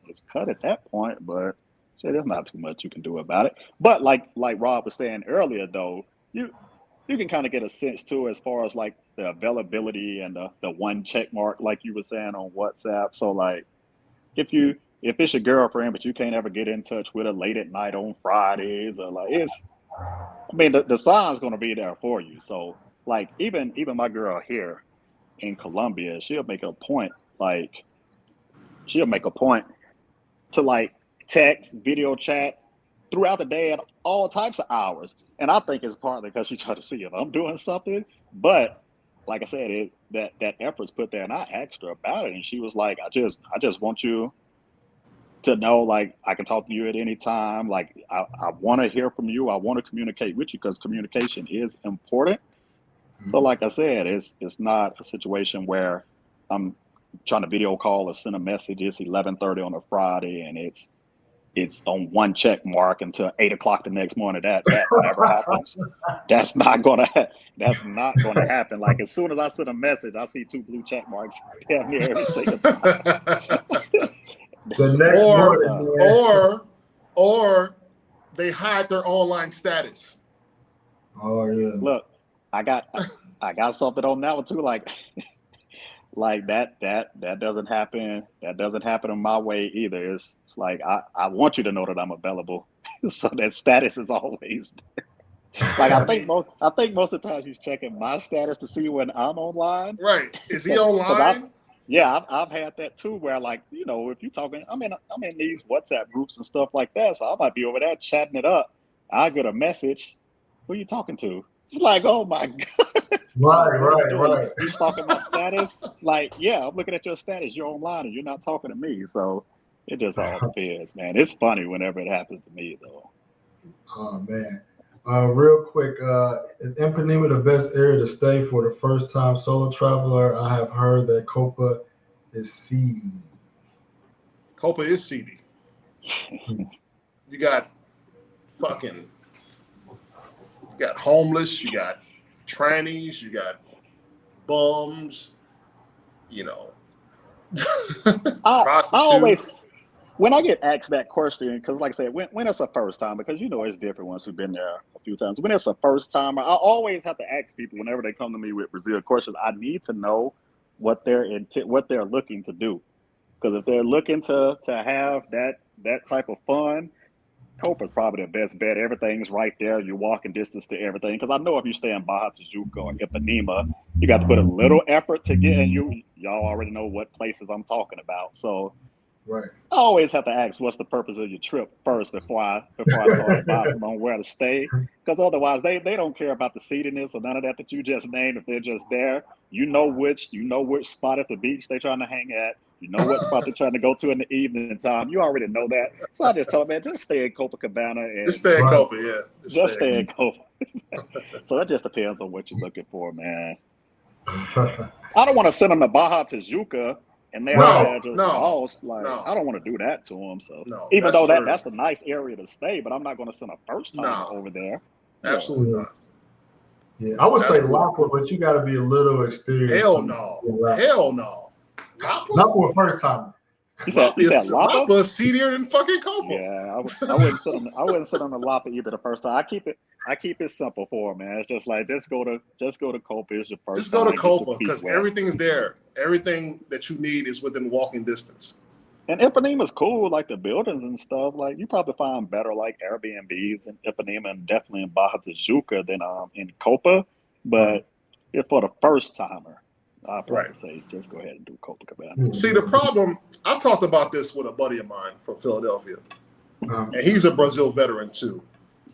it's cut at that point. But shit, there's not too much you can do about it. But like Rob was saying earlier, though, you can kind of get a sense too, as far as like the availability and the one check mark, like you were saying on WhatsApp. So like, if it's your girlfriend, but you can't ever get in touch with her late at night on Fridays, or like the sign's going to be there for you. So like even my girl here in Colombia, she'll make a point to like text, video chat throughout the day at all types of hours. And I think it's partly because she tried to see if I'm doing something. But like I said, that effort's put there, and I asked her about it, and she was like, I just want you to know, like, I can talk to you at any time. Like, I want to hear from you. I want to communicate with you because communication is important. Mm-hmm. So like I said, it's not a situation where I'm trying to video call or send a message. It's 11:30 on a Friday, and it's on one check mark until 8:00 the next morning. That never happens. That's not gonna happen. Like, as soon as I send a message, I see 2 blue check marks damn near every single time. Or they hide their online status. Oh yeah. Look, I got something on that one too. Like that doesn't happen. That doesn't happen in my way either. It's like I want you to know that I'm available, so that status is always there. Like I mean, I think most of the time he's checking my status to see when I'm online. right? Is he Cause I online? yeah, I've had that too where like, you know, if you're talking I'm in these WhatsApp groups and stuff like that. So I might be over there chatting it up. I get a message. Who you talking to? It's like, oh my God. Like, Right, what are you right, doing? right. You stalking my status? Like, yeah, I'm looking at your status. You're online and you're not talking to me. So it just all depends, man. It's funny whenever it happens to me though. Oh man. Real quick, is Ipanema the best area to stay for the first time solo traveler? I have heard that Copa is seedy. Copa is seedy. You got fucking, you got homeless, you got trannies, you got bums, you know, I always prostitutes. when I get asked that question, because like I said, when it's a first time, because you know it's different once you've been there a few times. When it's a first timer, I always have to ask people whenever they come to me with Brazil questions. I need to know what their intent, what they're looking to do. Because if they're looking to have that type of fun, Copa's probably the best bet. Everything's right there. You're walking distance to everything. Because I know if you stay in Baja Tijuca or Ipanema, you got to put a little effort to get. And y'all already know what places I'm talking about. So Right. I always have to ask, what's the purpose of your trip first before I start advising on where to stay. Because otherwise, they don't care about the seatiness or none of that you just named. If they're just there, you know which spot at the beach they're trying to hang at. You know what spot they're trying to go to in the evening time. You already know that. So I just tell them, man, just stay in Copacabana Just and stay at Right. Copa, yeah. Just just stay. stay in Copa. So that just depends on what you're looking for, man. I don't want to send them to Baja Tijuca and they're over No, there just no, lost. Like no, I don't want to do that to them. So no. even That's though for that's a nice area to stay, but I'm not going to send a first timer no, over there. Yeah, absolutely not. Yeah, I would say Absolutely. Lapa, but you got to be a little experienced Hell to no. do Lapa. Hell no. Lapa? Not for a first time. you said Lapa? Lapa is seedier than fucking Copa. Yeah, I wouldn't sit on the Lapa either the first time. I keep it simple for 'em, man. It's just like just go to Copa. It's your first Just go time. to Get your Copa feet because wet. everything's there. Everything that you need is within walking distance. And Ipanema's cool, like the buildings and stuff. Like you probably find better like Airbnbs in Ipanema and definitely in Baja Tijuca than in Copa. Right. But if for the first timer, I'd Right. probably say just go ahead and do Copacabana. Yeah, See, the problem, I talked about this with a buddy of mine from Philadelphia, yeah. and he's a Brazil veteran too.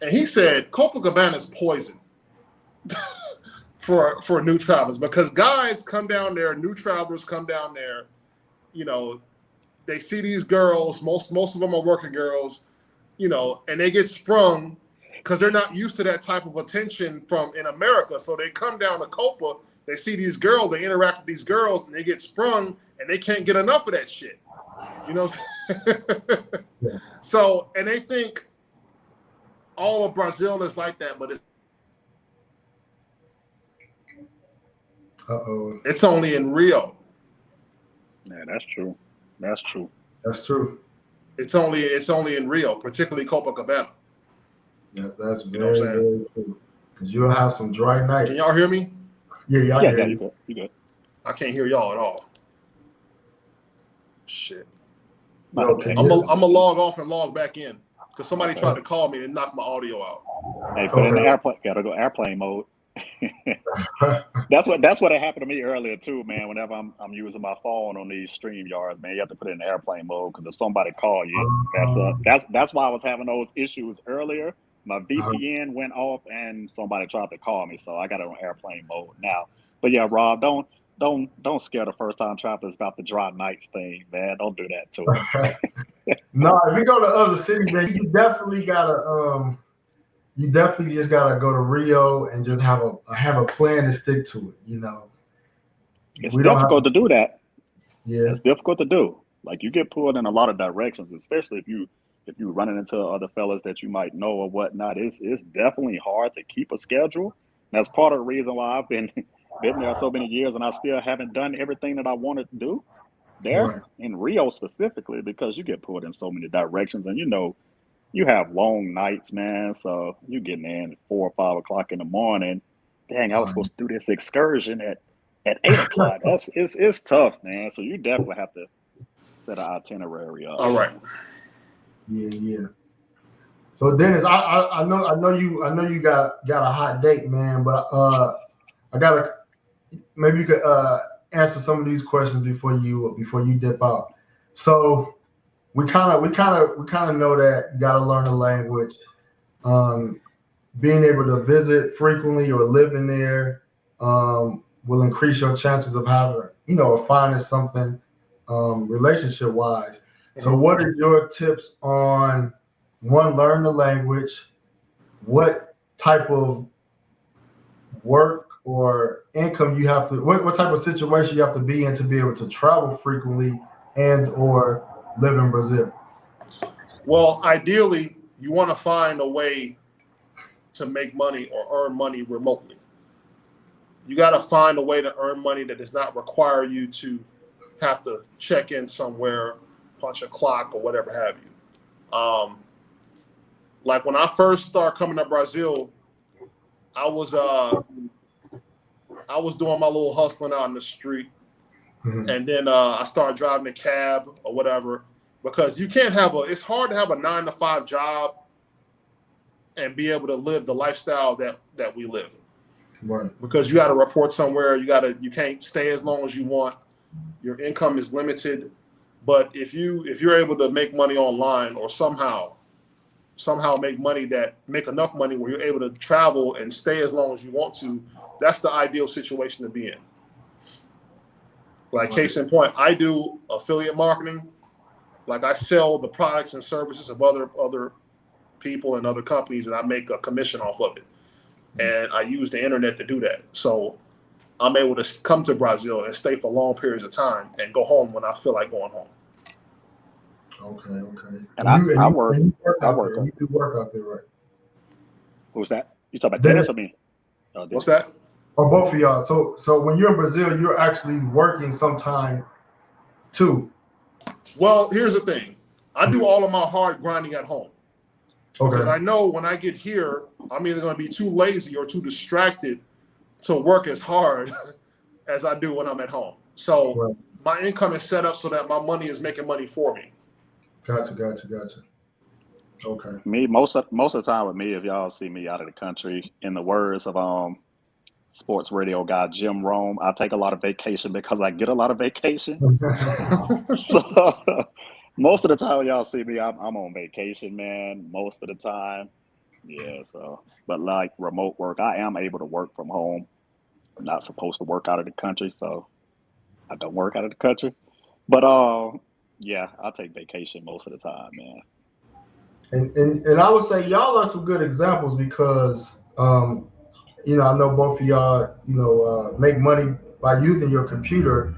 And he said Copacabana is poison for new travelers because guys come down there, new travelers come down there, you know, they see these girls, most of them are working girls, you know, and they get sprung because they're not used to that type of attention from in America. So they come down to Copa, they see these girls, they interact with these girls, and they get sprung, and they can't get enough of that shit. You know what I'm saying? Yeah. So, and they think all of Brazil is like that, but Uh-oh. it's only in Rio. Yeah, that's true. That's true. That's true. It's only in Rio, particularly Copacabana. Yeah, that's You know what I'm very, saying? very true. Because you'll have some dry nights. Can y'all hear me? Yeah, y'all Yeah, hear yeah, you. you good. I can't hear y'all at all. Shit. Yo, can I'm you? gonna log off and log back in because somebody Okay. tried to call me and knock my audio out. Hey, put it in the Okay. airplane. Gotta go airplane mode. That's what happened to me earlier too, man. Whenever I'm using my phone on these stream yards, man, you have to put it in airplane mode because if somebody call you, that's why I was having those issues earlier. My VPN went off and somebody tried to call me, so I got it on airplane mode now. But yeah, Rob, don't scare the first time travelers about the dry nights thing, man. Don't do that to them. No, if you go to other cities, man, you definitely just gotta go to Rio and just have a plan to stick to it. You know, It's we don't have. difficult to do that. Yeah, It's difficult to do. Like you get pulled in a lot of directions, especially if you running into other fellas that you might know or whatnot. It's definitely hard to keep a schedule. And that's part of the reason why I've been there so many years and I still haven't done everything that I wanted to do there right. in Rio specifically because you get pulled in so many directions and you have long nights, man. So you getting in at 4 or 5 o'clock in the morning. Dang, I was supposed to do this excursion at 8 o'clock. It's tough, man. So you definitely have to set an itinerary up. All right. Yeah, yeah. So Dennis, I know you got a hot date, man, but I gotta maybe you could answer some of these questions before you dip out. So we kind of know that you got to learn the language. Um, Being able to visit frequently or living there will increase your chances of having, of finding something relationship wise. So, Mhm. what are your tips on one, learn the language? What type of work or income you have to, what type of situation you have to be in to be able to travel frequently and or live in Brazil? Well, ideally, you want to find a way to make money or earn money remotely. You got to find a way to earn money that does not require you to have to check in somewhere, punch a clock, or whatever have you. Like when I first started coming to Brazil, I was uh, I was doing my little hustling out in the street, Mhm. and then I started driving a cab or whatever because you can't have a. It's hard to have a 9 to 5 job and be able to live the lifestyle that we live Right. because you got to report somewhere. You can't stay as long as you want. Your income is limited, but if you're able to make money online or somehow make enough money where you're able to travel and stay as long as you want to, that's the ideal situation to be in. Like Right. case in point, I do affiliate marketing. Like I sell the products and services of other people and other companies, and I make a commission off of it. And I use the internet to do that. So I'm able to come to Brazil and stay for long periods of time and go home when I feel like going home. Okay. Okay. And I work. And you work I out work. there. You do work out there, right? Who's that? You talking about Dennis, Dennis or me? What's Dennis. that? or both of y'all. So when you're in Brazil, you're actually working sometime too. Well, here's the thing. I do all of my hard grinding at home because Okay. I know when I get here, I'm either going to be too lazy or too distracted to work as hard as I do when I'm at home. So Right. my income is set up so that my money is making money for me. Gotcha. Okay. Me most of the time with me, if y'all see me out of the country, in the words of sports radio guy Jim Rome, I take a lot of vacation because I get a lot of vacation. So most of the time y'all see me, I'm on vacation, man. Most of the time, yeah. So, but like remote work, I am able to work from home. I'm not supposed to work out of the country, so I don't work out of the country. But yeah, I take vacation most of the time, man. And I would say y'all are some good examples because I know both of y'all make money by using your computer,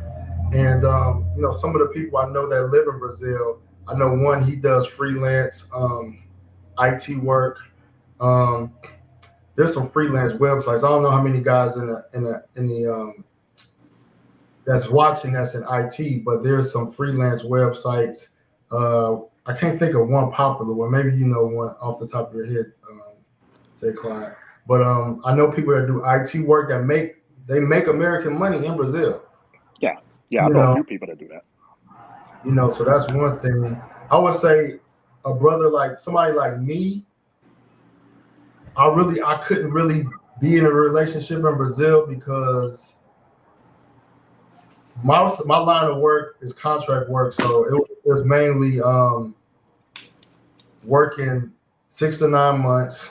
and some of the people I know that live in Brazil, I know one, he does freelance IT work. Um, there's some freelance websites. I don't know how many guys in the that's watching that's in IT, but there's some freelance websites. I can't think of one popular one. Maybe you know one off the top of your head, Jay Clyde. But I know people that do IT work that make American money in Brazil. Yeah, yeah. I You know a know, few people that do that. so that's one thing. I would say a brother like somebody like me, I couldn't really be in a relationship in Brazil because my line of work is contract work, so it was mainly working 6 to 9 months.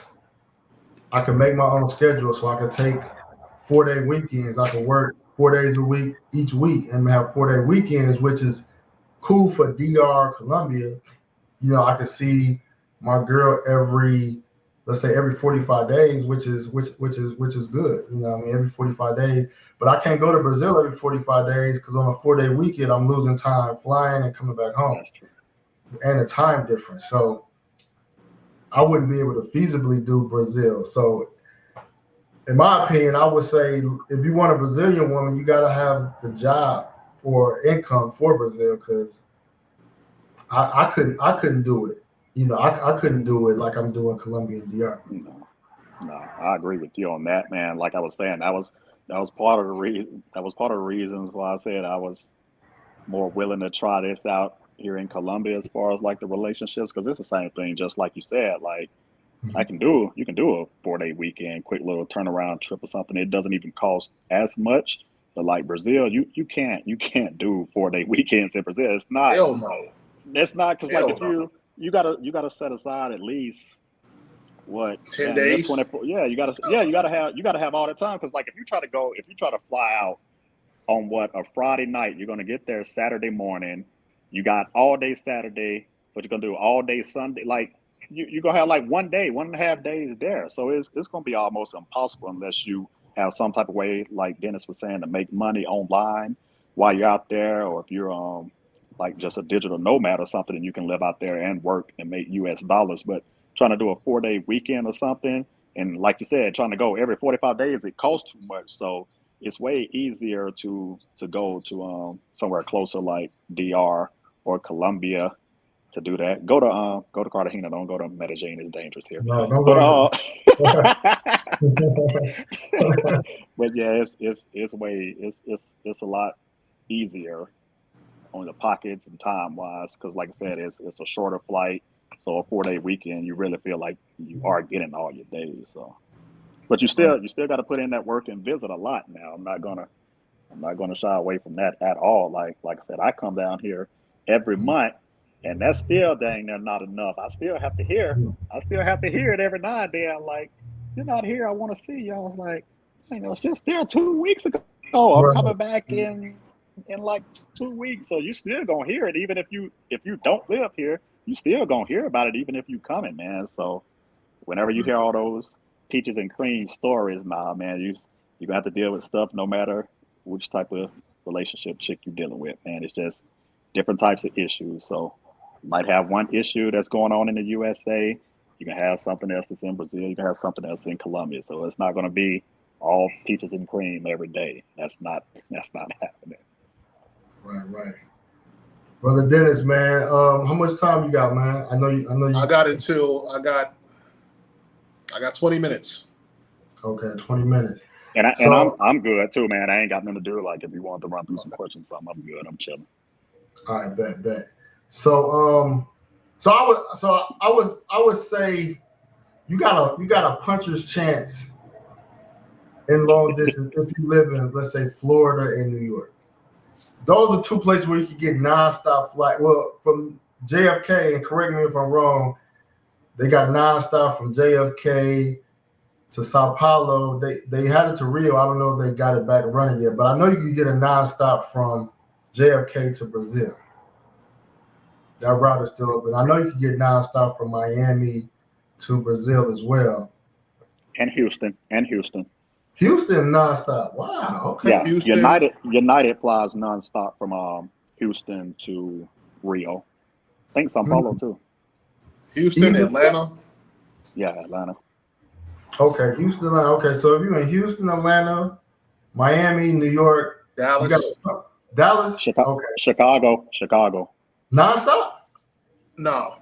I could make my own schedule, so I could take 4 day weekends. I could work 4 days a week each week and have 4 day weekends, which is cool for DR Colombia. I could see my girl let's say every 45 days, which is good. I mean, every 45 days. But I can't go to Brazil every 45 days because on a 4 day weekend, I'm losing time flying and coming back home That's true. and the time difference. So I wouldn't be able to feasibly do Brazil. So in my opinion, I would say if you want a Brazilian woman, you got to have the job or income for Brazil because I couldn't do it. I couldn't do it like I'm doing Colombia and DR. No, no, I agree with you on that, man. Like I was saying, that was part of the reason. That was part of the reasons why I said I was more willing to try this out here in Colombia as far as like the relationships, because it's the same thing, just like you said. Like Mhm. you can do a 4 day weekend, quick little turnaround trip or something. It doesn't even cost as much. But like Brazil, you can't do 4 day weekends in Brazil. Hell no. It's not because like Hell if no. you gotta set aside at least what 10 damn near days. 24. You gotta have all the time because like if you try to fly out on what a Friday night, you're gonna get there Saturday morning. You got all day Saturday, but you're gonna do all day Sunday. Like you're gonna have like 1 day, 1.5 days there. So it's gonna be almost impossible unless you have some type of way, like Dennis was saying, to make money online while you're out there, or if you're like just a digital nomad or something, and you can live out there and work and make US dollars. But trying to do a 4 day weekend or something, and like you said, trying to go every 45 days, it costs too much. So it's way easier to go to somewhere closer like DR or Colombia to do that. Go to Cartagena. Don't go to Medellin. It's dangerous here. No, don't But go to. but yeah, it's a lot easier on the pockets and time wise because like I said, it's a shorter flight. So a 4 day weekend, you really feel like you are getting all your days. So, but Right. you still got to put in that work and visit a lot. Now, I'm not gonna shy away from that at all. Like I said, I come down here every month, and that's still dang near not enough. I still have to hear it every now and then. Like, you're not here. I want to see you. I was like, it's just there 2 weeks ago. I'm Right. coming back in like 2 weeks. So you still gonna hear it, even if you don't live here. You still gonna hear about it, even if you coming, man. So whenever you hear all those peaches and cream stories, nah, man, you got to deal with stuff no matter which type of relationship chick you're dealing with, man. It's just different types of issues. So you might have one issue that's going on in the USA. You can have something else that's in Brazil. You can have something else in Colombia. So it's not going to be all peaches and cream every day. That's not happening. Right. Right. Brother Dennis, man, how much time you got, man? I know I you. got until I got 20 minutes. Okay, 20 minutes. And I'm So, I'm good too, man. I ain't got nothing to do. Like if you want to run through some questions, something, I'm good. I'm chilling. all right, bet. So, I would say you got a puncher's chance in long distance if you live in, let's say, Florida and New York. Those are two places where you can get nonstop flight. Well, from JFK, and correct me if I'm wrong, they got nonstop from JFK to Sao Paulo. They had it to Rio. I don't know if they got it back running yet, but I know you can get a nonstop from JFK to Brazil. That route is still open. I know you can get nonstop from Miami to Brazil as well. And Houston. Houston nonstop. Wow. Okay. Yeah, Houston, United flies nonstop from Houston to Rio. I think Sao Paulo Mhm. too. Houston, Even Atlanta, Yeah, Atlanta, okay, Houston, Atlanta. Okay, so if you're in Houston, Atlanta, Miami, New York, you got Dallas. Dallas. Okay, Chicago nonstop. No,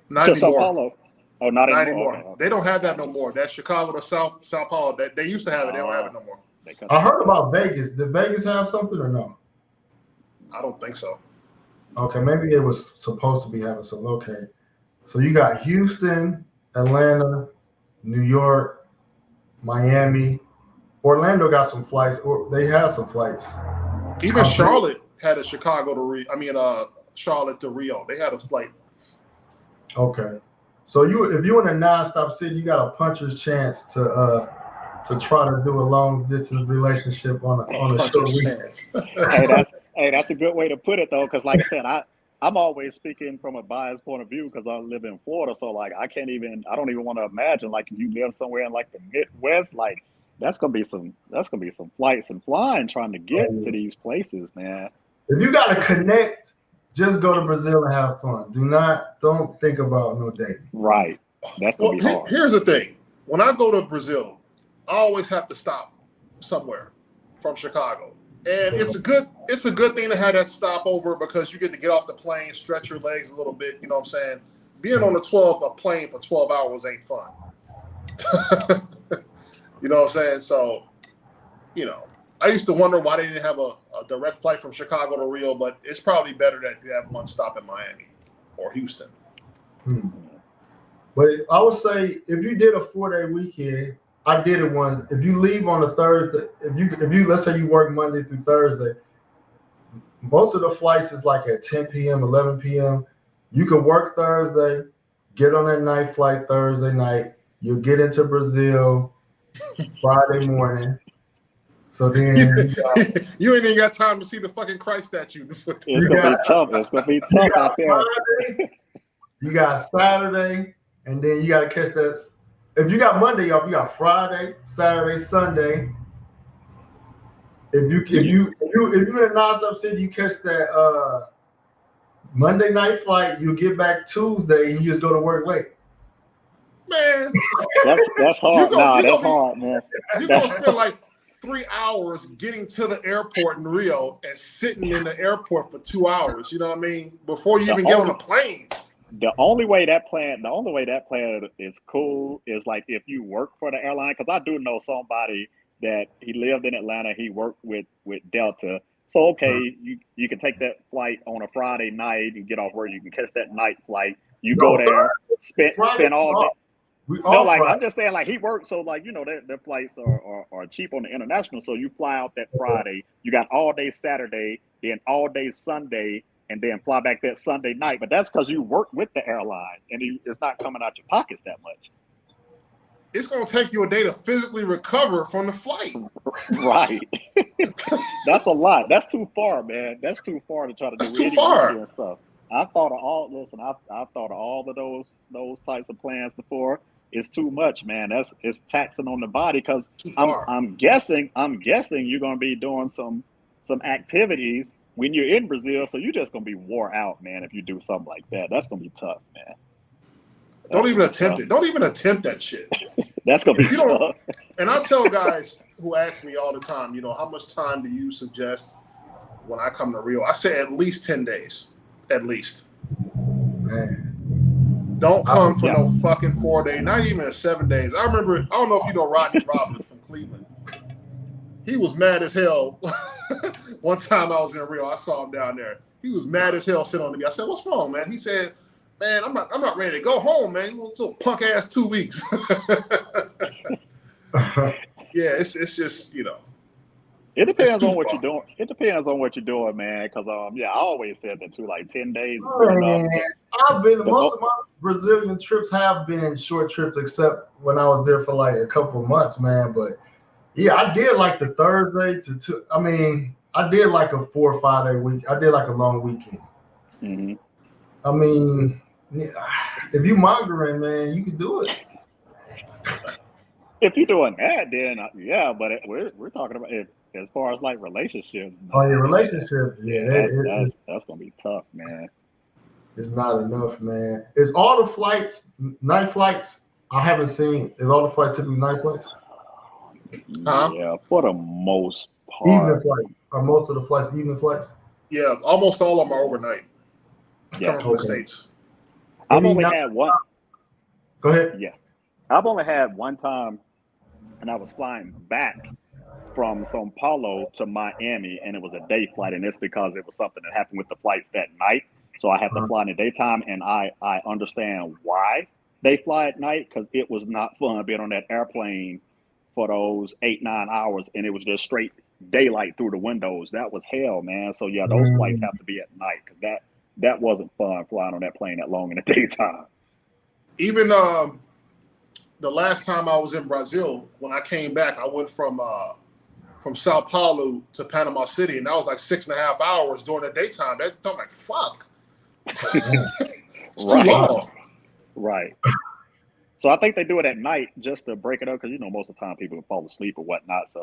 not to Sao anymore. Paulo. Oh, not Not anymore. Okay, anymore. They don't have that no gotcha. more. That's Chicago to Sao Paulo. They used to have it. They don't have it Oh, no more. they cut I that heard off. about Vegas. Did Vegas have something or no? I don't think so. Okay, maybe it was supposed to be having some. Okay, so you got Houston, Atlanta, New York, Miami. Orlando got some flights, or they have some flights. Even I think. Charlotte had a Chicago to Rio. I mean, Charlotte to Rio. They had a flight. Okay, so if you're in a nonstop city, you got a puncher's chance to try to do a long distance relationship on a short Puncher's week. chance. That's a good way to put it though, because like I said, I'm always speaking from a biased point of view because I live in Florida, so like I don't even want to imagine like if you live somewhere in like the Midwest, like that's gonna be some flights and flying trying to get to these places, man. If you got to connect, just go to Brazil and have fun. Don't think about no dating. Right, that's gonna Well, be hard. here's the thing. When I go to Brazil, I always have to stop somewhere from Chicago. And it's a good thing to have that stopover because you get to get off the plane, stretch your legs a little bit, you know what I'm saying? Being on a plane for 12 hours ain't fun. You know what I'm saying? So, you know, I used to wonder why they didn't have a direct flight from Chicago to Rio, but it's probably better that you have one stop in Miami or Houston. But I would say if you did a 4-day weekend, I did it once. If you leave on a Thursday, if you let's say you work Monday through Thursday, most of the flights is like at 10 p.m., 11 p.m. You can work Thursday, get on that night flight Thursday night. You'll get into Brazil Friday morning. So then you ain't even got time to see the fucking Christ statue. It's gonna be tough. It's gonna be tough out there. Friday, you got Saturday, and then you got to catch that. If you got Monday off, you got Friday, Saturday, Sunday. If you're in a nonstop city, you catch that Monday night flight. You get back Tuesday, and you just go to work late. Man, that's hard. That's hard, man. You're gonna spend like 3 hours getting to the airport in Rio and sitting in the airport for 2 hours. You know what I mean? Before you even get on a plane. The only way that plan is cool is like if you work for the airline. Because I do know somebody that he lived in Atlanta. He worked with Delta. So okay, you can take that flight on a Friday night and get off work. You can catch that night flight. You go there, spend all day. No, like I'm just saying, like he worked, so like their flights are cheap on the international. So you fly out that Friday, you got all day Saturday, then all day Sunday, and then fly back that Sunday night. But that's because you work with the airline, and it's not coming out your pockets that much. It's gonna take you a day to physically recover from the flight. Right. That's a lot. That's too far, man. That's too far to try to do. That's too far. And stuff. I've thought of all. Listen, I've thought of all of those types of plans before. It's too much, man. It's taxing on the body because I'm guessing you're gonna be doing some activities when you're in Brazil, so you're just gonna be wore out, man. If you do something like that, that's gonna be tough, man. Don't even attempt it. Don't even attempt that shit. That's gonna be tough. And I tell guys who ask me all the time, how much time do you suggest when I come to Rio? I say at least 10 days, at least. Man. Don't come for no fucking 4 day, not even 7 days. I remember, I don't know if you know Rodney Roberts from Cleveland. He was mad as hell. One time I was in Rio, I saw him down there. He was mad as hell sitting on the beach. I said, "What's wrong, man?" He said, "Man, I'm not ready to go home, man. You want some punk ass 2 weeks." Yeah, it's just It depends on what you're doing. It depends on what you're doing, man. Because I always said that too. Like 10 days is good enough. Most of my Brazilian trips have been short trips, except when I was there for like a couple of months, man. But yeah, I did like the Thursday to two. I mean, I did like a 4 or 5 day week. I did like a long weekend. Mm-hmm. I mean, if you mongering, man, you can do it. If you're doing that, then yeah. But we're talking about as far as like relationships. Oh, your relationship, yeah, that's gonna be tough, man. It's not enough, man. Is all the flights night flights? I haven't seen. Is all the flights typically night flights? Huh? Yeah, for the most part. Evening flights. Are most of the flights evening flights? Yeah, almost all of them are overnight. Yeah, from the States. I've only had one. Go ahead. Yeah, I've only had one time, and I was flying back from Sao Paulo to Miami, and it was a day flight, and it's because it was something that happened with the flights that night. So I had to fly in the daytime, and I understand why they fly at night, because it was not fun being on that airplane for those 8-9 hours, and it was just straight daylight through the windows. That was hell, man. So yeah, those flights have to be at night, because that wasn't fun flying on that plane that long in the daytime. Even the last time I was in Brazil, when I came back, I went from Sao Paulo to Panama City, and that was like 6.5 hours during the daytime. I'm like, fuck. It's too long. Right. So I think they do it at night just to break it up, because most of the time people fall asleep or whatnot. So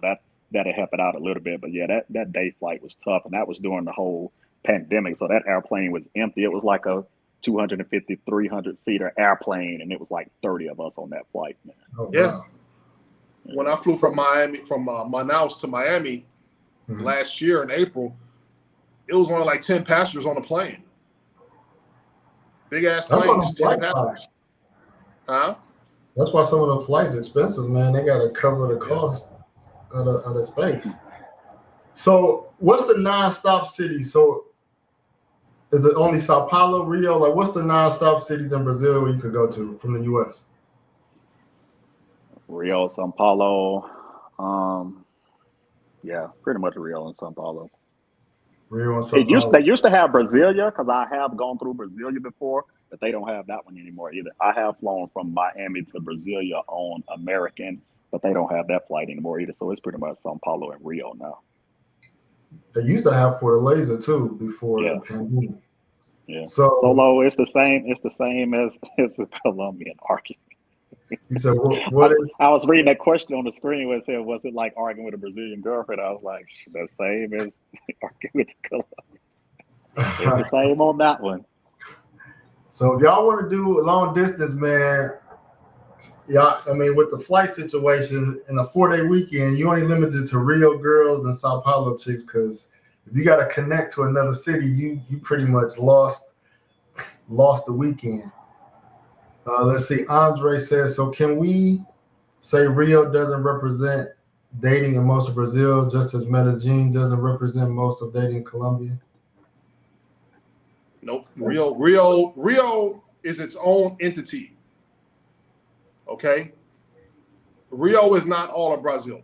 that'll help it out a little bit. But yeah, that day flight was tough, and that was during the whole pandemic. So that airplane was empty. It was like a 250, 300 seater airplane, and it was like 30 of us on that flight, man. Oh, Yeah. wow. When I flew from Manaus to Miami last year in April, it was only like 10 passengers on the plane. Big ass plane, just 10 passengers. Huh? That's why some of the flights are expensive, man. They got to cover the cost of the space. So what's the non-stop city? So is it only Sao Paulo, Rio? Like, what's the non-stop cities in Brazil you could go to from the U.S.? Rio, São Paulo. Yeah, pretty much Rio and São Paulo. Rio and Sao Paulo. They used to have Brasilia, because I have gone through Brasilia before, but they don't have that one anymore either. I have flown from Miami to Brasilia on American, but they don't have that flight anymore either. So it's pretty much São Paulo and Rio now. They used to have for the laser too before Yeah. the pandemic. Yeah. So Solo, it's the same as a Colombian argument. he said, "What is?" I was reading that question on the screen where it said, "Was it like arguing with a Brazilian girlfriend?" I was like, "The same as arguing with the Colombians." It's the same on that one. So if y'all want to do a long distance, man, yeah, I mean, with the flight situation in a 4-day weekend, you only limited to Rio girls and Sao Paulo chicks, because if you got to connect to another city, you pretty much lost the weekend. Let's see. Andre says, so can we say Rio doesn't represent dating in most of Brazil, just as Medellin doesn't represent most of dating in Colombia? Nope. Rio is its own entity. Okay. Rio is not all of Brazil.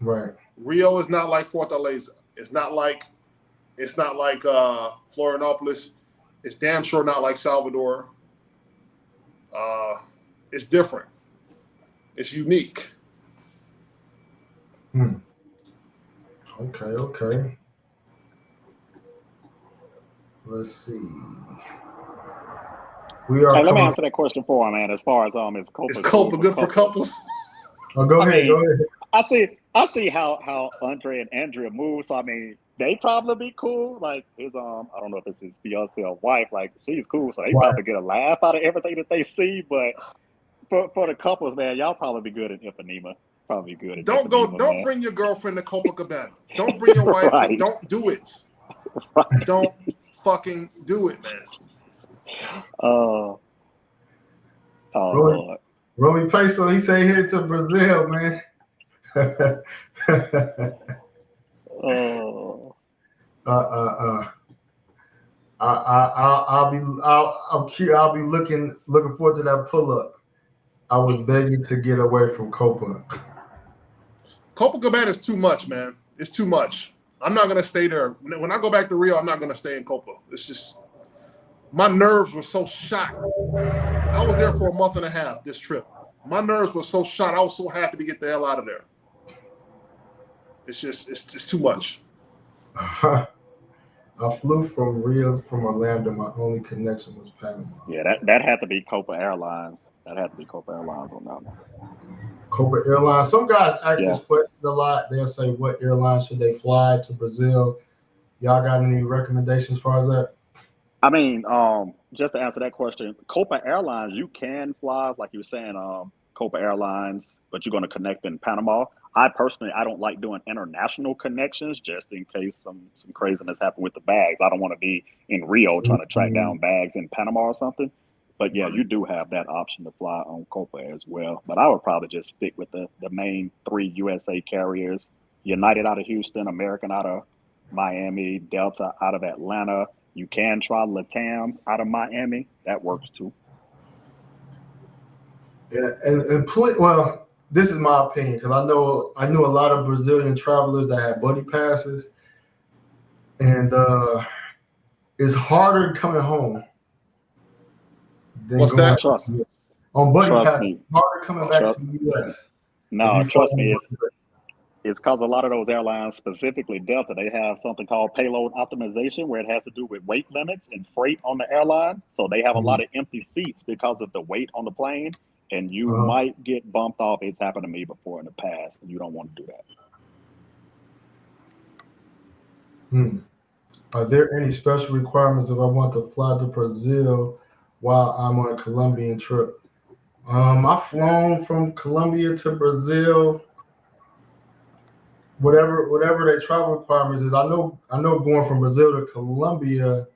Right. Rio is not like Fortaleza. It's not like Florianopolis. It's damn sure not like Salvador. It's different. It's unique. Okay. Let's see. Hey, let me answer that question for him, man. As far as is Copa good for couples? Oh, go ahead. I see how Andre and Andrea move. So I mean, they probably be cool. Like his I don't know if it's his fiance or wife. Like she's cool, so they probably get a laugh out of everything that they see. But for the couples, man, y'all probably be good in Ipanema. Probably good in Ipanema, Don't bring your girlfriend to Copacabana. Don't bring your wife. Right. Don't do it. Right. Don't fucking do it, man. Lord. Romy Peso, he say here to Brazil, man. I'll be looking forward to that pull up. I was begging to get away from Copa. Copacabana is too much, man. It's too much. I'm not gonna stay there. When I go back to Rio, I'm not gonna stay in Copa. It's just my nerves were so shot. I was there for a month and a half this trip. My nerves were so shot. I was so happy to get the hell out of there. It's just too much. I flew from Orlando. My only connection was Panama. Yeah, that had to be Copa Airlines. That had to be Copa Airlines on that one. Copa Airlines. Some guys ask this question a lot. They'll say, what airline should they fly to Brazil? Y'all got any recommendations as far as that? I mean, just to answer that question, Copa Airlines, you can fly, like you were saying, Copa Airlines, but you're going to connect in Panama. I don't like doing international connections just in case some craziness happened with the bags. I don't want to be in Rio trying to track down bags in Panama or something. But yeah, you do have that option to fly on Copa as well. But I would probably just stick with the main 3 USA carriers: United out of Houston, American out of Miami, Delta out of Atlanta. You can try LATAM out of Miami. That works too. Yeah, well, this is my opinion, because I knew a lot of Brazilian travelers that had buddy passes, and it's harder coming home. What's that? Trust me. On buddy passes, it's harder coming back to the U.S. No, trust me. It's because a lot of those airlines, specifically Delta, they have something called payload optimization, where it has to do with weight limits and freight on the airline. So they have a lot of empty seats because of the weight on the plane, and you might get bumped off. It's happened to me before in the past, and you don't want to do that. Are there any special requirements if I want to fly to Brazil while I'm on a Colombian trip? I've flown from Colombia to Brazil. Whatever their travel requirements is, I know going from Brazil to Colombia,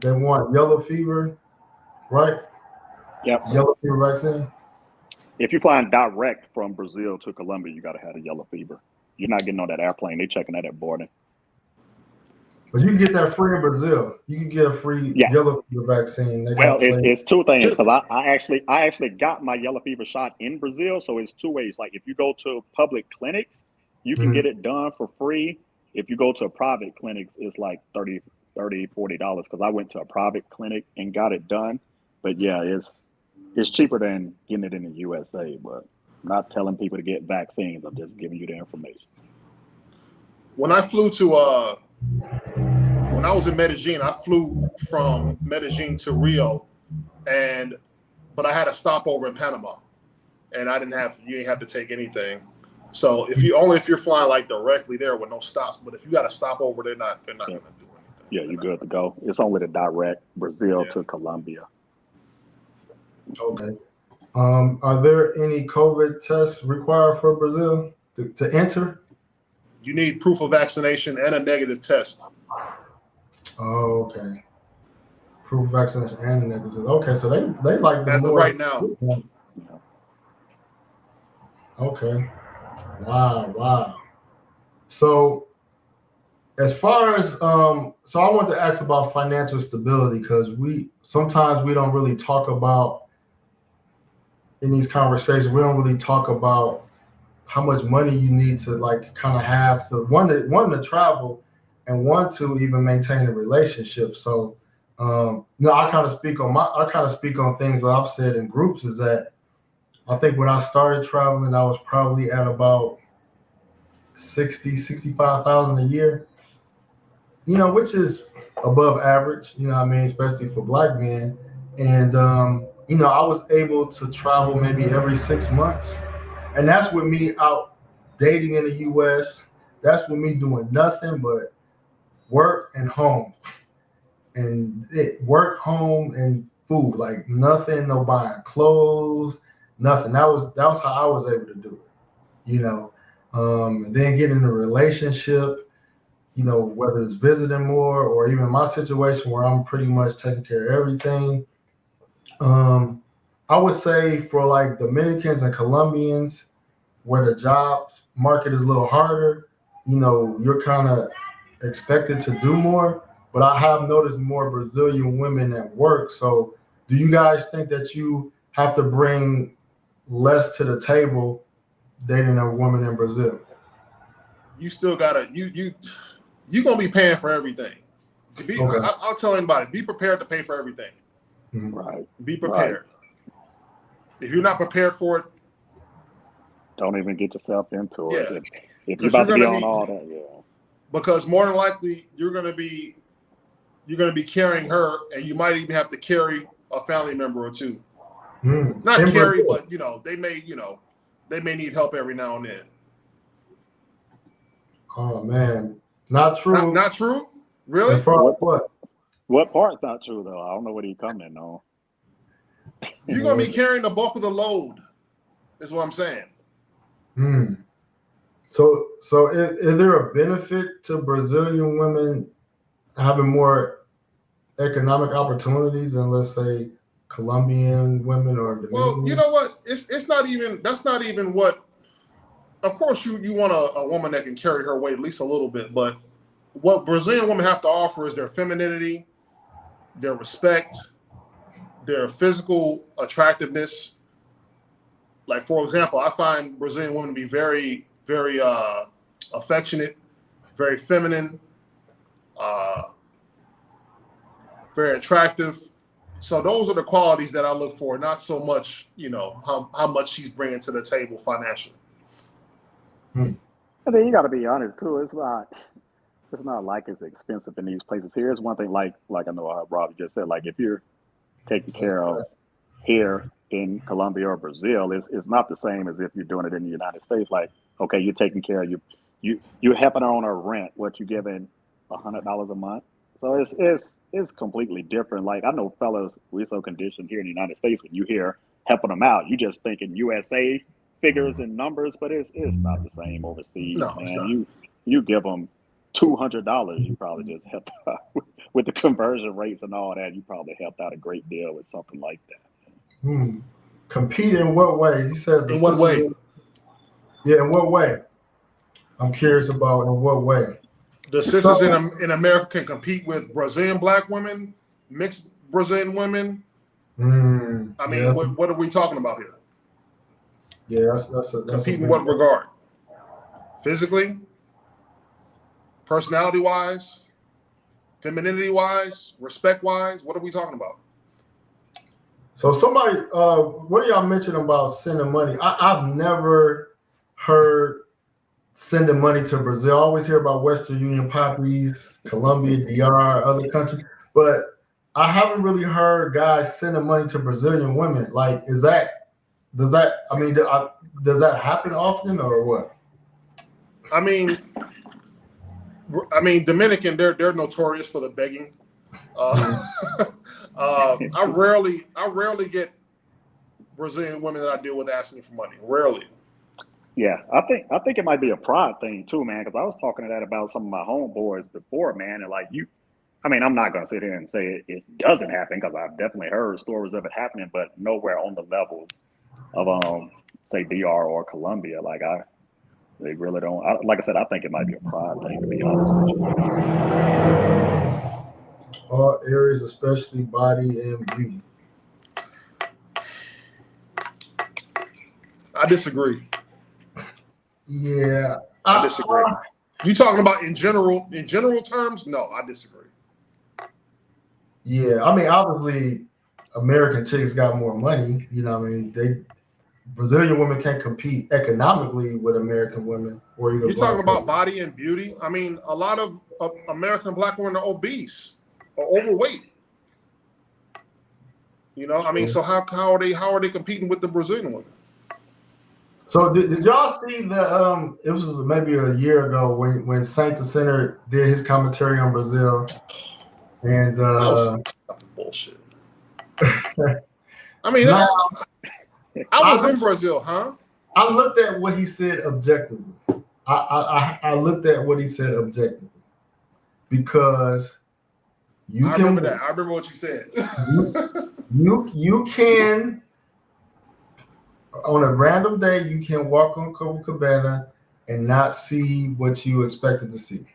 they want yellow fever, right? Yep. Yellow fever vaccine. If you're flying direct from Brazil to Colombia, you got to have a yellow fever. You're not getting on that airplane. They're checking that at boarding. But you can get that free in Brazil. You can get a free yellow fever vaccine. Well, it's two things because I actually got my yellow fever shot in Brazil. So it's two ways. Like if you go to public clinics, you can get it done for free. If you go to a private clinic, it's like $30, $40 because I went to a private clinic and got it done. But yeah, it's cheaper than getting it in the USA. But I'm not telling people to get vaccines. I'm just giving you the information. When I flew to when I was in Medellin, I flew from Medellin to Rio, but I had a stopover in Panama, and you didn't have to take anything. So if you're flying like directly there with no stops, but if you got a stopover, they're not going to do anything. Yeah, you're good to go. It's only the direct Brazil to Colombia. Okay. Are there any COVID tests required for Brazil to enter? You need proof of vaccination and a negative test. Oh, okay. Proof of vaccination and negative. Okay, so they like the as of right now. Okay. Wow. So as far as so I want to ask about financial stability because sometimes we don't really talk about in these conversations. We don't really talk about how much money you need to like kind of have to one to travel and one to even maintain a relationship. So I kind of speak on things that I've said in groups is that I think when I started traveling, I was probably at about 65,000 a year, which is above average, I mean, especially for Black men. And, I was able to travel maybe every 6 months. And that's with me out dating in the U.S. That's with me doing nothing but work and home. And work, home, and food, like nothing, no buying clothes, nothing. That was how I was able to do it, and then get in a relationship, whether it's visiting more or even my situation where I'm pretty much taking care of everything. I would say for like Dominicans and Colombians, where the jobs market is a little harder, you're kind of expected to do more. But I have noticed more Brazilian women at work. So do you guys think that you have to bring less to the table dating a woman in Brazil? You still gotta you're gonna be paying for everything. I'll tell anybody, be prepared to pay for everything. Mm-hmm. Right. Be prepared. Right. If you're not prepared for it, don't even get yourself into it. If you're about to be on all that, because more than likely you're gonna be carrying her, and you might even have to carry a family member or two. Not carry, but they may need help every now and then. Oh man, not true. Not true. Really? What part's not true though? I don't know what he's coming on. You're gonna be carrying the bulk of the load. Is what I'm saying. So is there a benefit to Brazilian women having more economic opportunities than, let's say, Colombian women or Dominican? Well, you know what? That's not even what. Of course, you want a woman that can carry her weight at least a little bit, but what Brazilian women have to offer is their femininity, their respect, their physical attractiveness. Like, for example, I find Brazilian women to be very, very affectionate, very feminine, very attractive. So those are the qualities that I look for, not so much, how much she's bringing to the table financially. And then you got to be honest too. It's not like it's expensive in these places. Here's one thing, like I know Rob just said, like if you're taking care of here in Colombia or Brazil, it's not the same as if you're doing it in the United States. Like, okay, you're taking care of you're helping her on her rent. What you giving $100 a month? So it's completely different. Like I know fellas, we're so conditioned here in the United States when you hear helping them out, you just thinking USA figures and numbers, but it's not the same overseas. No, man. It's not. You give them $200, you probably just helped out with the conversion rates and all that. You probably helped out a great deal with something like that. Compete in what way? He said. In what way? Yeah, in what way? I'm curious about in what way. The sisters in America can compete with Brazilian black women, mixed Brazilian women. I mean, yeah, what are we talking about here? Yeah, that's compete in what regard? Physically, personality wise, femininity wise, respect wise. What are we talking about? So somebody, what are y'all mentioning about sending money? I've never heard sending money to Brazil. I always hear about Western Union poppies, Colombia, DR, other countries, but I haven't really heard guys sending money to Brazilian women. Like, does that happen often or what? I mean, Dominican, they're notorious for the begging. I rarely get Brazilian women that I deal with asking me for money. Rarely. Yeah, I think it might be a pride thing too, man. Because I was talking to that about some of my homeboys before, man, and like I'm not gonna sit here and say it doesn't happen because I've definitely heard stories of it happening, but nowhere on the levels of say DR or Colombia. Like they really don't. Like I said, I think it might be a pride thing, to be honest with you. All areas, especially body and beauty. I disagree. Yeah, I disagree. You talking about in general terms? No, I disagree. Yeah, I mean, obviously, American chicks got more money. You know, what I mean, Brazilian women can't compete economically with American women. Or you're talking about body and beauty. I mean, a lot of American black women are obese or overweight. You know, I mean, so how are they competing with the Brazilian women? So did y'all see the it was maybe a year ago when Saint the Center did his commentary on Brazil, and that was bullshit. I mean, now, I was in Brazil, huh? I looked at what he said objectively. I looked at what he said objectively because I remember that. I remember what you said. you can. On a random day, you can walk on Copacabana and not see what you expected to see.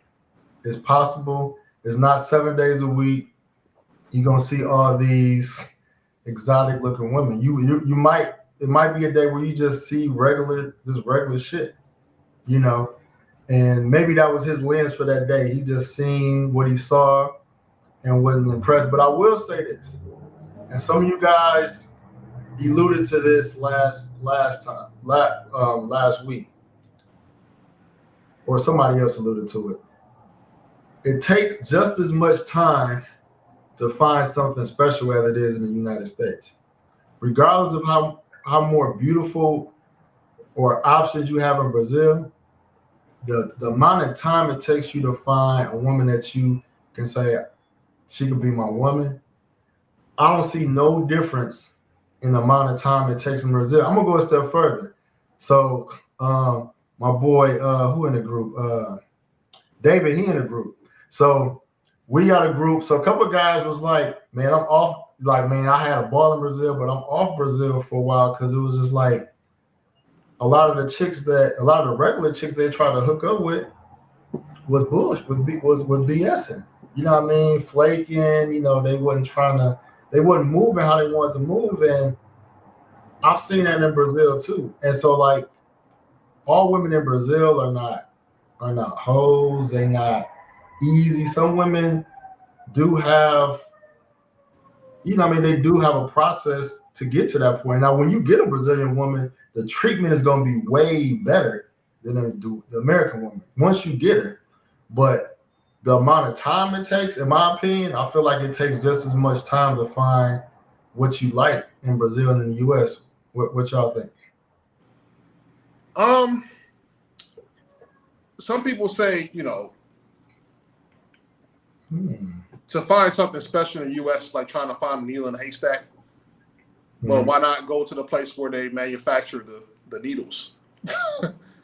It's possible. It's not 7 days a week. You're gonna see all these exotic looking women. You might, it might be a day where you just see regular shit, you know. And maybe that was his lens for that day. He just seen what he saw and wasn't impressed. But I will say this, and some of you guys alluded to this last week, or somebody else alluded to it. It takes just as much time to find something special as it is in the United States, regardless of how more beautiful or options you have in Brazil. The amount of time it takes you to find a woman that you can say she could be my woman, I don't see no difference in the amount of time it takes in Brazil. I'm gonna go a step further. So my boy, who in the group? David, he in the group. So we got a group. So a couple of guys was like, man, I'm off. Like, man, I had a ball in Brazil, but I'm off Brazil for a while because it was just like a lot of the regular chicks they try to hook up with was bullshit, was BSing. You know what I mean? Flaking. You know, they wasn't moving how they wanted to move, and I've seen that in Brazil too. And so, like, all women in Brazil are not hoes. They not easy. Some women do have, you know, I mean, they do have a process to get to that point. Now, when you get a Brazilian woman, the treatment is going to be way better than the American woman once you get her. But the amount of time it takes, in my opinion, I feel like it takes just as much time to find what you like in Brazil and in the U.S. What y'all think? Some people say, you know, to find something special in the U.S., like trying to find a needle in a haystack. Well, why not go to the place where they manufacture the needles?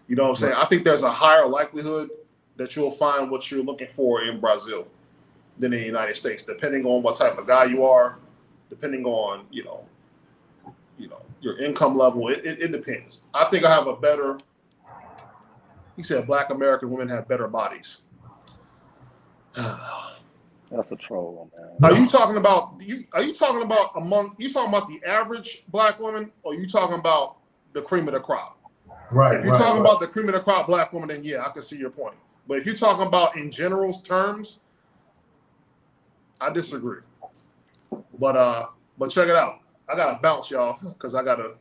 You know what I'm saying? I think there's a higher likelihood that you'll find what you're looking for in Brazil than in the United States, depending on what type of guy you are, depending on, you know, your income level. It depends. I think I have a better He said Black American women have better bodies. That's a troll, man. Are you talking about the average Black woman, or are you talking about the cream of the crop? Right. If you're talking about the cream of the crop Black woman, then yeah, I can see your point. But if you're talking about in general terms, I disagree. But check it out. I gotta bounce, y'all, because I got an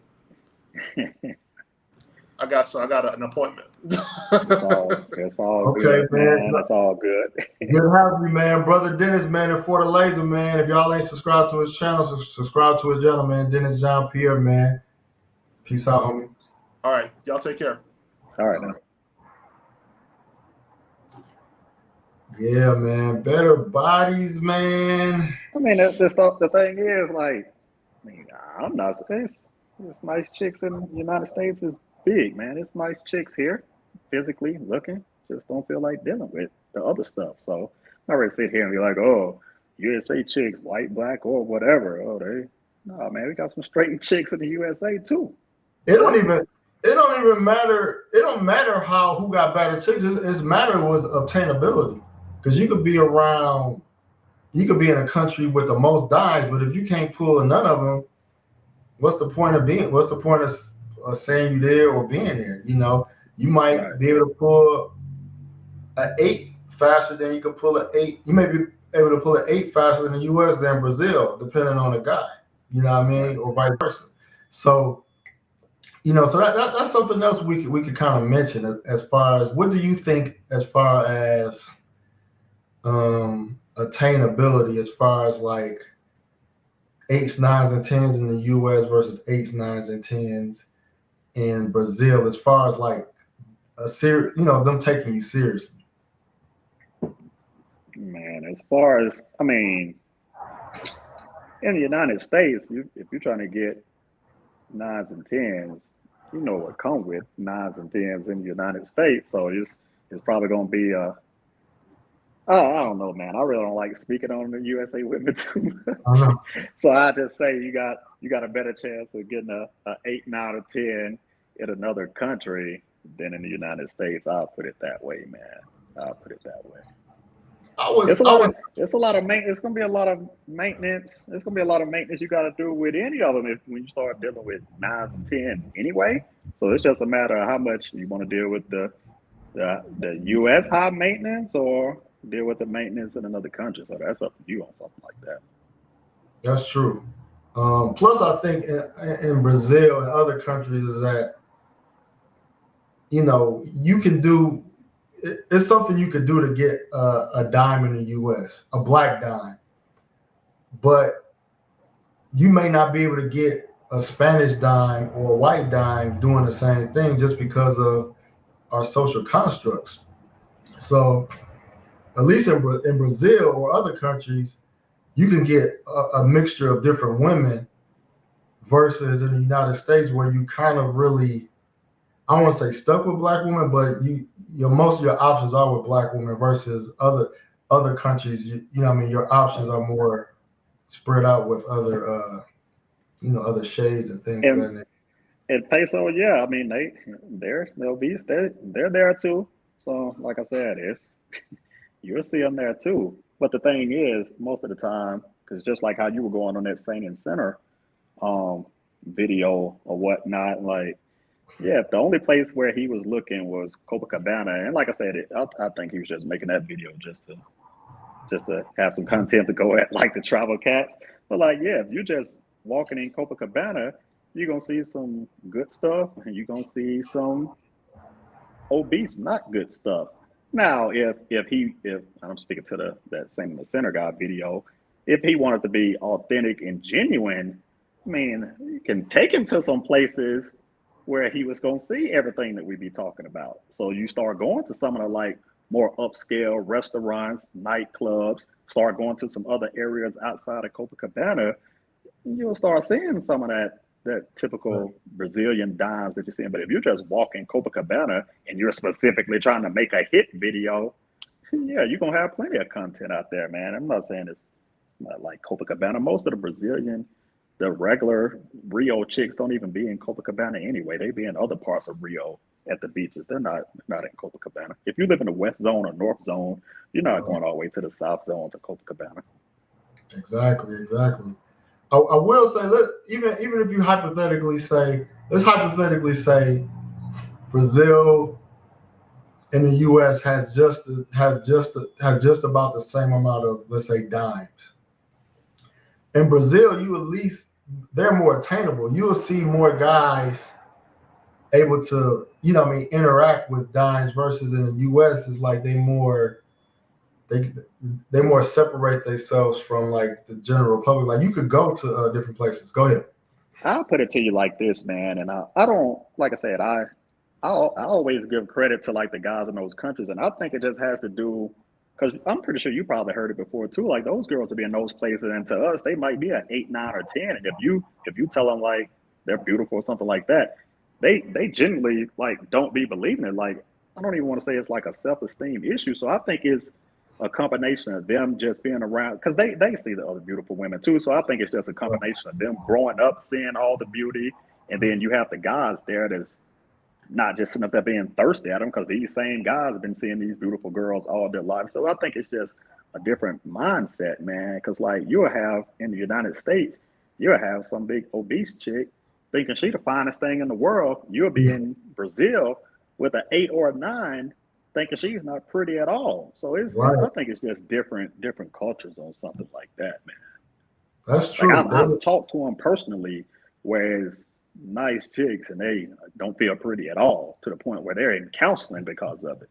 appointment. It's all Okay, good, man. It's all good. Good having you, man. Brother Dennis, man, and For the Laser, man. If y'all ain't subscribed to his channel, subscribe to his channel, man. Dennis John Pierre, man. Peace out, homie. All right, y'all take care. All right, man. Yeah, man. Better bodies, man. I mean, the thing is, like, I mean, I'm not. It's nice chicks in the United States is big, man. It's nice chicks here, physically looking. Just don't feel like dealing with the other stuff. So I'm not ready to sit here and be like, oh, USA chicks, white, black, or whatever. Oh, no, man, we got some straight chicks in the USA too. It don't even matter. It don't matter who got better chicks. It's matter was obtainability. Because you could be in a country with the most dimes, but if you can't pull none of them, what's the point of saying you there or being there? You know, you might be able to pull an 8 faster than you could pull an 8. You may be able to pull an 8 faster in the U.S. than Brazil, depending on the guy. You know what I mean, or vice versa. So, you know, so that's something else we could kind of mention as far as what do you think as far as attainability, as far as like 8s, 9s, and 10s in the U.S. versus 8s, 9s, and 10s in Brazil, as far as like them taking you seriously. Man, as far as, I mean, in the United States, if you're trying to get 9s and 10s, you know what come with 9s and 10s in the United States. So it's probably going to be I don't know, man. I really don't like speaking on the USA women too much. So I just say you got a better chance of getting a 8, 9, or 10 in another country than in the United States. I'll put it that way, man. I'll put it that way. It's gonna be a lot of maintenance. It's gonna be a lot of maintenance you got to do with any of them when you start dealing with 9s and 10s anyway. So it's just a matter of how much you want to deal with the U.S. high maintenance or deal with the maintenance in another country. So that's up to you on something like that. That's true. Plus, I think in Brazil and other countries is that, you know, you can do. It's something you could do to get a dime in the U.S., a black dime, but you may not be able to get a Spanish dime or a white dime doing the same thing just because of our social constructs. So, at least in Brazil or other countries, you can get a mixture of different women versus in the United States where you kind of really, I don't want to say stuck with black women, but most of your options are with black women versus other countries. You know what I mean? Your options are more spread out with other other shades and things. And peso, yeah, I mean they're there too. So like I said, you'll see them there too. But the thing is, most of the time, because just like how you were going on that Saint and Center video or whatnot, like, yeah, the only place where he was looking was Copacabana, and like I said, I think he was just making that video just to have some content to go at, like the travel cats. But like, yeah, if you're just walking in Copacabana, you're gonna see some good stuff, and you're gonna see some obese, not good stuff. Now, if I'm speaking to that Saint in the Center guy video, if he wanted to be authentic and genuine, I mean, you can take him to some places where he was going to see everything that we be talking about. So you start going to some of the like more upscale restaurants, nightclubs, start going to some other areas outside of Copacabana, you'll start seeing some of that typical Brazilian dimes that you're seeing. But if you're just walking Copacabana and you're specifically trying to make a hit video, yeah, you're going to have plenty of content out there, man. I'm not saying it's not like Copacabana. Most of the regular Rio chicks don't even be in Copacabana anyway. They be in other parts of Rio at the beaches. They're not in Copacabana. If you live in the West Zone or North Zone, you're not going all the way to the South Zone to Copacabana. Exactly. I will say, even if you let's hypothetically say Brazil and the U.S. has just about the same amount of, let's say, dimes. In Brazil, they're more attainable. You'll see more guys able to, interact with dimes versus in the U.S. is like they more separate themselves from like the general public. Like you could go to different places. Go ahead. I'll put it to you like this, man, and I don't, like I said, I always give credit to like the guys in those countries, and I think it just has to do because I'm pretty sure you probably heard it before too. Like those girls to be in those places, and to us, they might be an 8, 9, or 10. And if you tell them like they're beautiful or something like that, they genuinely like don't be believing it. Like I don't even want to say it's like a self-esteem issue. So I think it's a combination of them just being around because they see the other beautiful women too. So I think it's just a combination of them growing up, seeing all the beauty, and then you have the guys there that's not just sitting up there being thirsty at them because these same guys have been seeing these beautiful girls all their life. So I think it's just a different mindset, man. Because like you'll have in the United States, you'll have some big obese chick thinking she the finest thing in the world. You'll be in Brazil with an 8 or a 9 thinking she's not pretty at all. So I think it's just different cultures on something like that, man. That's true. Like I've talked to them personally, whereas nice chicks and they don't feel pretty at all to the point where they're in counseling because of it.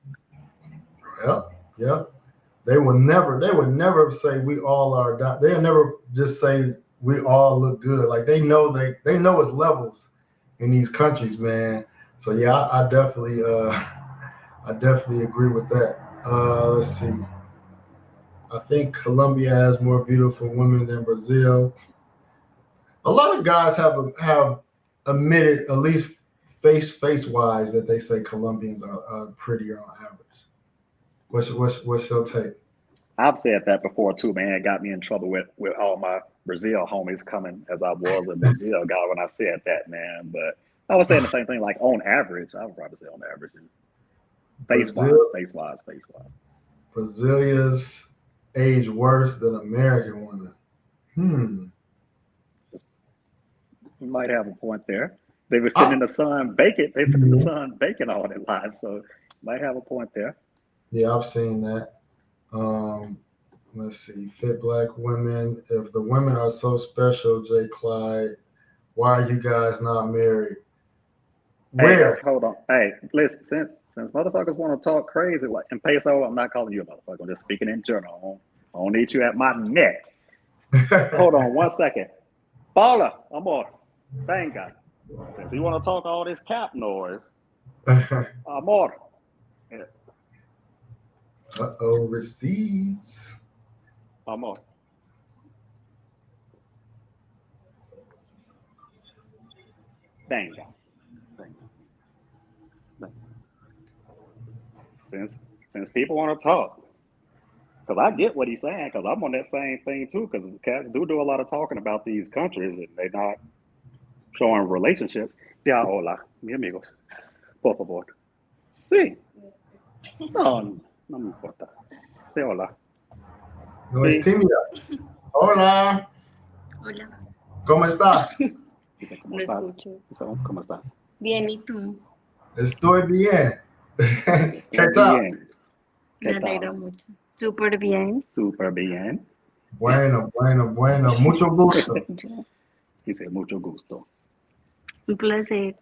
Yeah. They would never say we all are. They'll never just say we all look good. Like they know it's levels in these countries, man. So yeah, I definitely agree with that. Let's see. I think Colombia has more beautiful women than Brazil. A lot of guys have admitted, at least face wise, that they say Colombians are prettier on average. What's your take? I've said that before too, man. It got me in trouble with all my Brazil homies coming as I was a Brazil guy when I said that, man. But I was saying the same thing, like on average, I would probably say on average. Face wise. Brazilians age worse than American women. You might have a point there. They were sitting in the sun baking. They sit in the sun baking all their lives, so might have a point there. Yeah, I've seen that. Let's see. Fit black women. If the women are so special, Jay Clyde, why are you guys not married? Where? Hey, hold on. Hey, listen. Since motherfuckers want to talk crazy, like in peso, I'm not calling you a motherfucker. I'm just speaking in general. I don't need you at my neck. Hold on 1 second. Paula, amor. Venga. Since you want to talk all this cap noise, amor. Yeah. Receipts. Amor. Venga. Since people want to talk, because I get what he's saying, because I'm on that same thing too, because cats do a lot of talking about these countries and they're not showing relationships. Ya, hola, mi amigos. Por favor. Sí. No me importa. Sí, hola. No es tímida. Hola. Hola. ¿Cómo estás? Dice, ¿cómo Lo estás? escucho. Dice, ¿cómo estás? Bien, ¿y tú? Estoy bien. ¿Qué tal? Bien. Me alegro mucho. Súper bien. Súper bien. Bueno. Mucho gusto. Dice, mucho gusto. Un placer.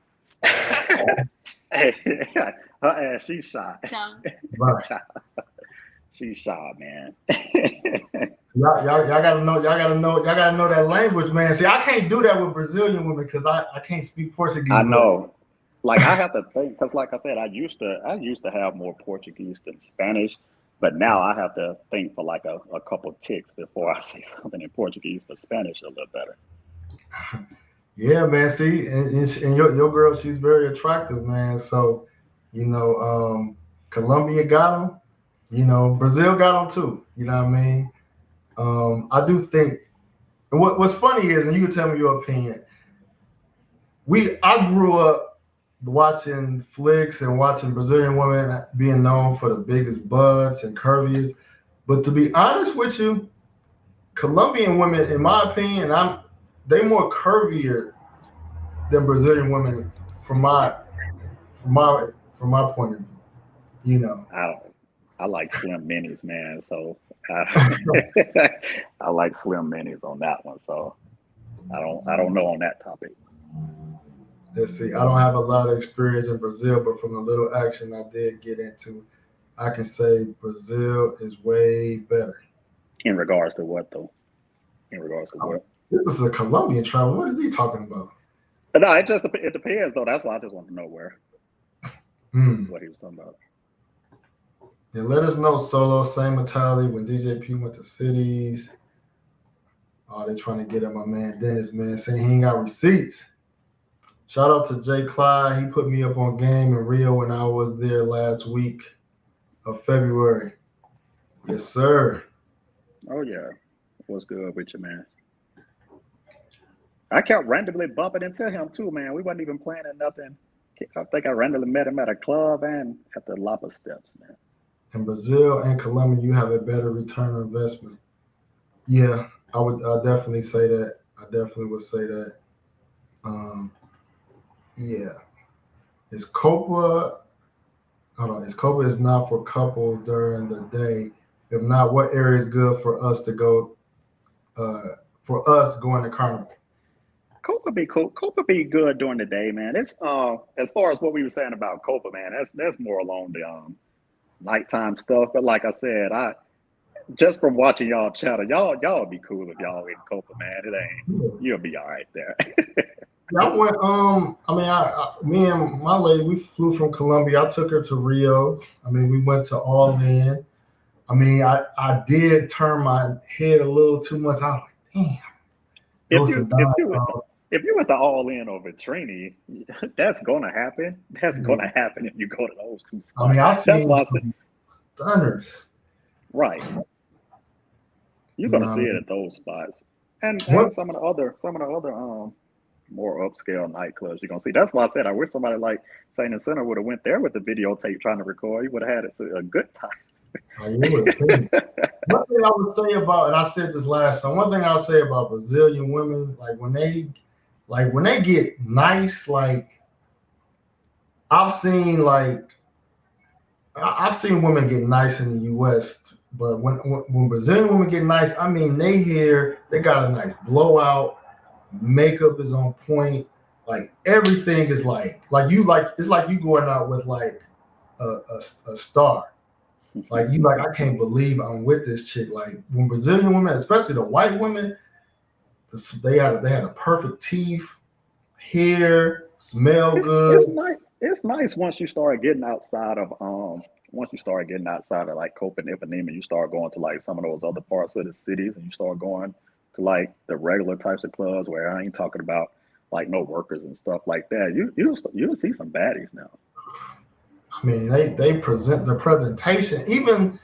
She's shy. Chao. She's shy, man. Y'all gotta know that language, man. See, I can't do that with Brazilian women because I can't speak Portuguese. I know. Like I have to think, because like I said, I used to have more Portuguese than Spanish, but now I have to think for like a couple ticks before I say something in Portuguese. But Spanish a little better. Yeah, man. See, and your girl, she's very attractive, man. So, Colombia got them. Brazil got them too. You know what I mean? I do think. And what's funny is, and you can tell me your opinion. I grew up watching flicks and watching Brazilian women being known for the biggest butts and curviest. But to be honest with you, Colombian women, in my opinion, they more curvier than Brazilian women from my point of view. You know, I like slim minis, man. So I like slim minis on that one. So I don't know on that topic. let's see. I don't have a lot of experience in Brazil, but from the little action I did get into, I can say Brazil is way better. In regards to what, though? In regards to what? This is a Colombian travel. What is he talking about? No, it depends, though. That's why I just want to know what he was talking about. Yeah, let us know, Solo. Same mentality when DJP went to cities. Oh, they're trying to get at my man Dennis, man, saying he ain't got receipts. Shout out to Jay Clyde. He put me up on game in Rio when I was there last week of February. Yes, sir. Oh, yeah. What's good with you, man? I kept randomly bumping into him, too, man. We wasn't even planning nothing. I think I randomly met him at a club and at the Lapa Steps, man. In Brazil and Colombia, you have a better return on investment. Yeah, I definitely say that. I definitely would say that. Yeah. Is Copa is not for couples during the day. If not, what area is good for us to go for us going to Carnival? Copa be cool. Copa be good during the day, man. It's as far as what we were saying about Copa, man, that's more along the nighttime stuff. But like I said, just from watching y'all chatter, y'all be cool if y'all in Copa, man. It ain't you'll be all right there. I went. Me and my lady, we flew from Colombia. I took her to Rio. I mean, we went to All In. I mean, I did turn my head a little too much. I was like, damn. If you went to All In over Trini, that's gonna happen. That's gonna happen if you go to those two spots. I mean, that's why I said stunners. Right. You're gonna see it at those spots, and some of the other more upscale nightclubs you're gonna see. That's why I said I wish somebody like Saint and Center would have went there with the videotape trying to record. You would have had a good time. One thing I would say about, and I said this last time, one thing I'll say about Brazilian women, like when they get nice, like I've seen women get nice in the US, but when Brazilian women get nice, I mean they got a nice blowout, makeup is on point, like everything is it's like you going out with like a star. Like I can't believe I'm with this chick. Like when Brazilian women, especially the white women, they had a perfect teeth, hair, smell good. It's nice once you start getting outside of like Copa and Ipanema, you start going to like some of those other parts of the cities, and you start going to like the regular types of clubs where I ain't talking about like no workers and stuff like that. You'll see some baddies now. I mean, they present the presentation, even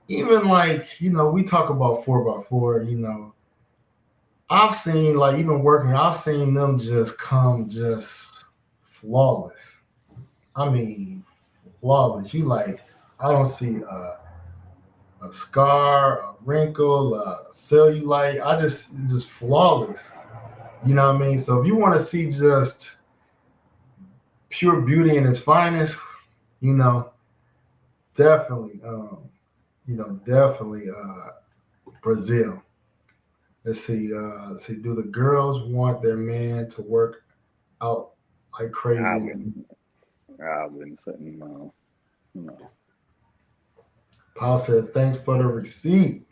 like, we talk about 4x4, I've seen like even working, I've seen them just come just flawless. I mean, flawless. I don't see a scar, a wrinkle, a cellulite. I just flawless. You know what I mean? So if you want to see just pure beauty in its finest, definitely, Brazil. Let's see. Do the girls want their man to work out like crazy? I wouldn't say no. Paul said, "Thanks for the receipt."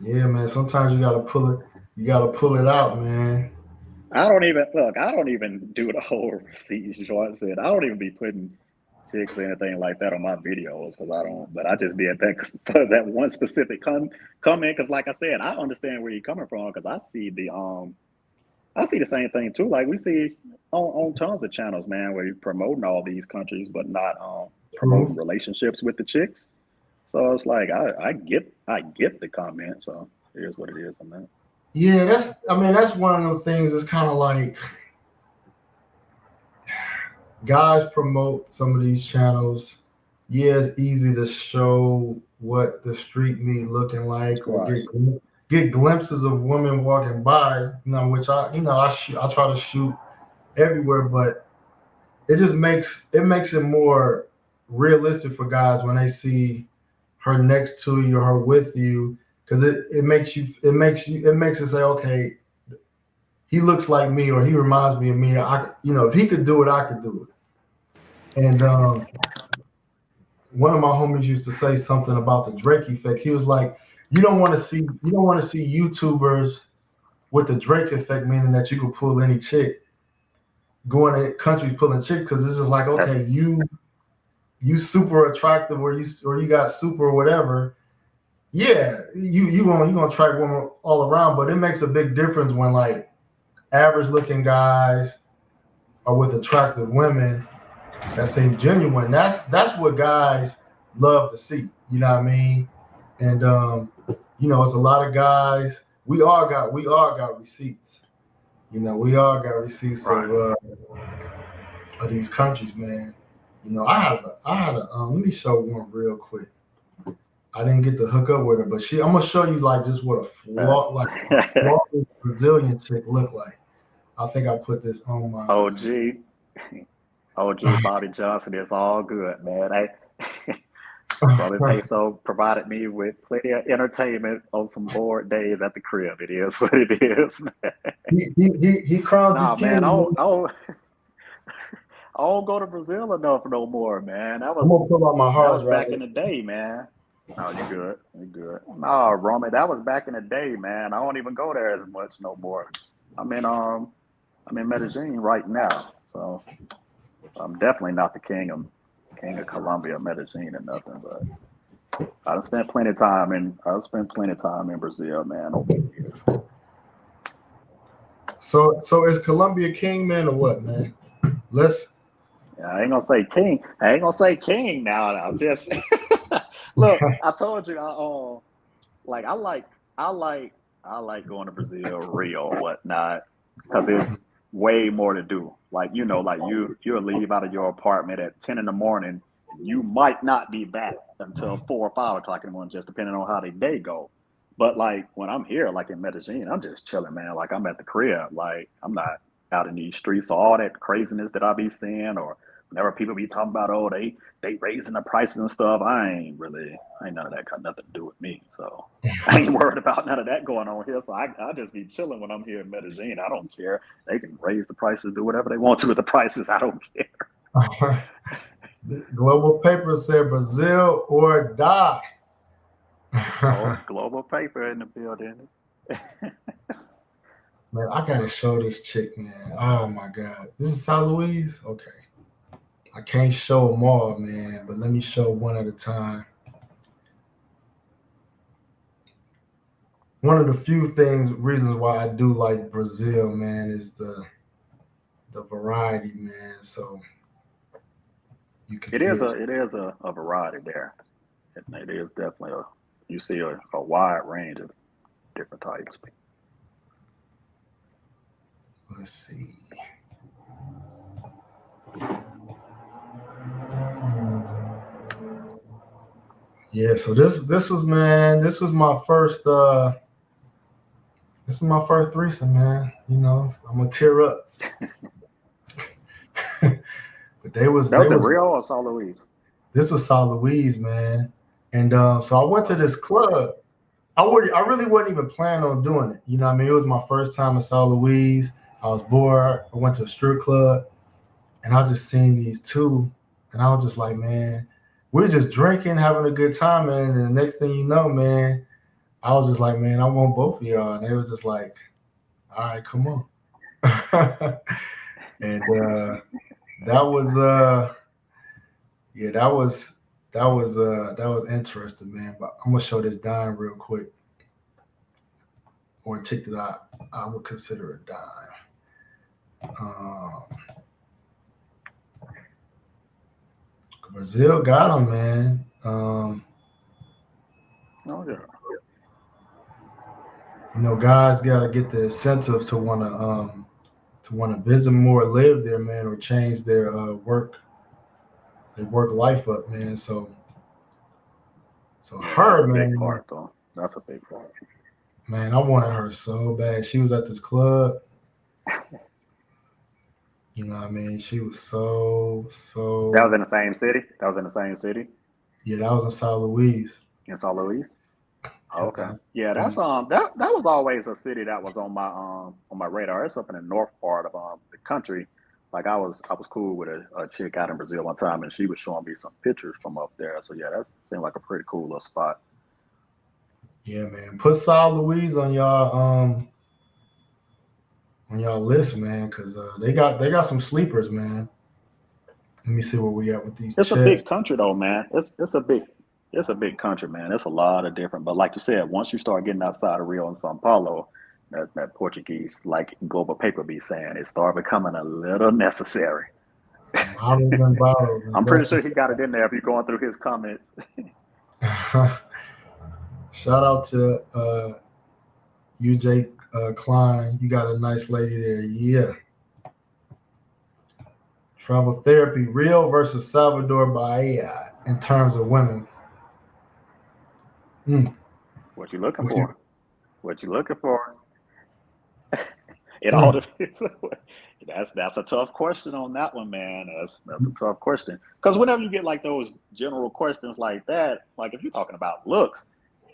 Yeah, man. Sometimes you gotta pull it. You gotta pull it out, man. I don't even do the whole receipt. Sean said, I don't even be putting chicks or anything like that on my videos because I don't. But I just did that for that one specific comment. Because, like I said, I understand where you're coming from because I see the same thing too. Like we see on tons of channels, man, where you're promoting all these countries, but not promoting relationships with the chicks. So it's like I get the comment. So here's what it is on that. Yeah, that's one of those things that's kind of like, guys promote some of these channels. Yeah, it's easy to show what the street meat looking like, or Right. get glimpses of women walking by. Which I try to shoot everywhere, but it makes it more realistic for guys when they see her next to you or her with you, because it makes it say, okay, he looks like me, or he reminds me of me. If he could do it, I could do it. And one of my homies used to say something about the Drake effect. He was like, you don't want to see YouTubers with the Drake effect, meaning that you can pull any chick, going to countries pulling chicks, because this is like, That's okay, you super attractive, or you got super whatever. Yeah, you gonna attract women all around, but it makes a big difference when like average looking guys are with attractive women that seem genuine. That's what guys love to see. You know what I mean? And it's a lot of guys. We all got receipts. We all got receipts right. of these countries, man. I had a let me show one real quick. I didn't get to hook up with her, but I'm gonna show you like just what a flawless Brazilian chick look like. I think I put this on my. OG, OG Bobby Johnson is all good, man. Brother Peso provided me with plenty of entertainment on some bored days at the crib. It is what it is, man. He crowned you Nah, man, king. I don't go to Brazil enough no more, man. I'm gonna pull out my That hard was drive. back in the day, man. No, you good. You good. No, Romy, that was back in the day, man. I don't even go there as much no more. I'm in Medellin right now, so I'm definitely not the king of Colombia, Medellin, or nothing. But I've spent plenty of time in Brazil, man, over the years. So is Colombia king, man, or what, man? Let's. Yeah, I ain't gonna say king. I ain't gonna say king now. I'm just look. I told you. Like I like going to Brazil, Rio, whatnot, because there's way more to do. Like like you'll leave out of your apartment at 10 in the morning, and you might not be back until 4 or 5 o'clock in the morning, just depending on how the day go. But like when I'm here, like in Medellin, I'm just chilling, man. Like I'm at the crib. Like I'm not out in these streets. So all that craziness that I be seeing, or whenever people be talking about, oh, they raising the prices and stuff, I ain't none of that got nothing to do with me. So I ain't worried about none of that going on here. So I just be chilling when I'm here in Medellin. I don't care. They can raise the prices, do whatever they want to with the prices. I don't care. Global paper said Brazil or die. Oh, global paper in the building. Man, I gotta show this chick, man. Oh my god, this is San Luis. Okay, I can't show them all, man, but let me show one at a time. One of the few reasons why I do like Brazil, man, is the variety, man. So you can It is get. a variety there. It is definitely you see a wide range of different types. Let's see. Yeah, so this was, man, this was my first threesome, man. I'm gonna tear up. But That was in Rio or San Luis? this was San Luis, man. And so I went to this club. I really wasn't even planning on doing it. You know what I mean? It was my first time in San Luis. I was bored. I went to a strip club, and I just seen these two, and I was just like, man, we're just drinking, having a good time, man. And the next thing you know, man, I was just like, man, I want both of y'all. And they was just like, all right, come on. And that was yeah, that was interesting, man. But I'm gonna show this dime real quick, or a chick that I would consider a dime. Brazil got him, man. Oh yeah. Guys got to get the incentive to to want to visit more, live there, man, or change their work life up, man. So Yeah, that's her, a big man, part, though. That's a big part. man, I wanted her so bad. She was at this club. You know what I mean? She was That was in the same city. That was in the same city yeah, that was in South Louise. in St. Louis. Yeah, Okay. Yeah, that's that was always a city that was on my radar. It's up in the north part of the country. Like I was cool with a chick out in Brazil one time, and she was showing me some pictures from up there. So yeah, that seemed like a pretty cool little spot. yeah, man. Put South Louise on y'all list, man, because they got some sleepers, man. Let me see where we at with these It's a checks. big country though, man. It's a big country, man. It's a lot of different. But like you said, once you start getting outside of Rio and Sao Paulo, that Portuguese, like Global Paper be saying, it started becoming a little necessary. Models and bottles, I'm pretty investment. sure he got it in there if you're going through his comments. Shout out to UJ Klein. You got a nice lady there. Yeah. Travel therapy, Rio versus Salvador Bahia in terms of women. Mm. What you looking What you, for? What you looking for? It all mm. depends. That's a tough question on that one, man. That's a tough question because whenever you get like those general questions like that, like if you're talking about looks,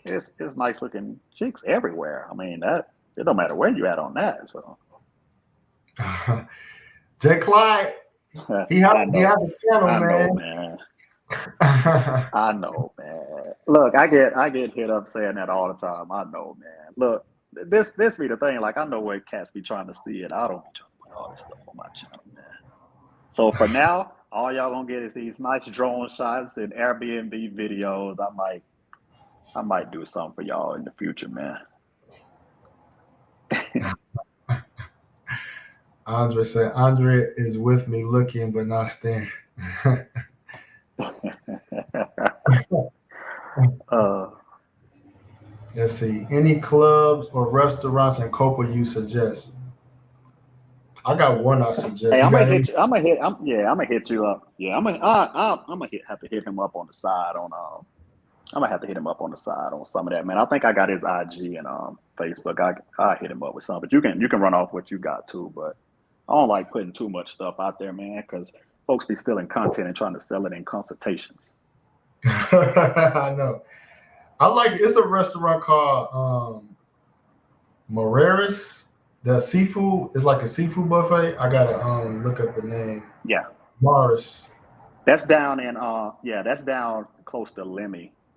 it's nice looking chicks everywhere. I mean that it don't matter where you at on that. So Jay Clyde, he I had know, the channel, I know, man. man. I know, man. Look, I get hit up saying that all the time. I know, man. Look, this be the thing. Like I know what cats be trying to see, and I don't be trying to put all this stuff on my channel, man. So for now, all y'all gonna get is these nice drone shots and Airbnb videos. I might do something for y'all in the future, man. Andre said, Andre is with me looking but not staring. uh, Let's see. Any clubs or restaurants in Copa you suggest? I got one I suggest. hey, You I'm gonna got any? hit you. I'm gonna hit you up. Yeah, I'm gonna have to hit him up on the side on I'm gonna have to hit him up on the side on some of that, man. I think I got his IG and Facebook. I hit him up with some, but you can run off what you got too. But I don't like putting too much stuff out there, man, because folks be stealing content and trying to sell it in consultations. I know. I like it's a restaurant called Moreras. The seafood is like a seafood buffet. I gotta look up the name. Yeah, Morris. that's down in that's down close to the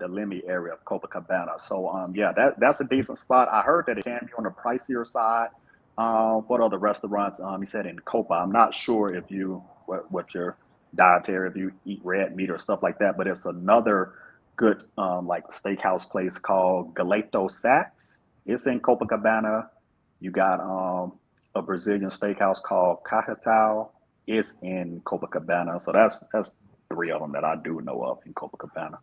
Lemmy area of Copacabana. So yeah, that's a decent spot. I heard that it can be on the pricier side. What other restaurants? He said in Copa. I'm not sure if you what your dietary if you eat red meat or stuff like that, but it's another good like steakhouse place called Galeto Sats. It's in Copacabana. You got a Brazilian steakhouse called Cacatau. It's in Copacabana. So that's three of them that I do know of in Copacabana.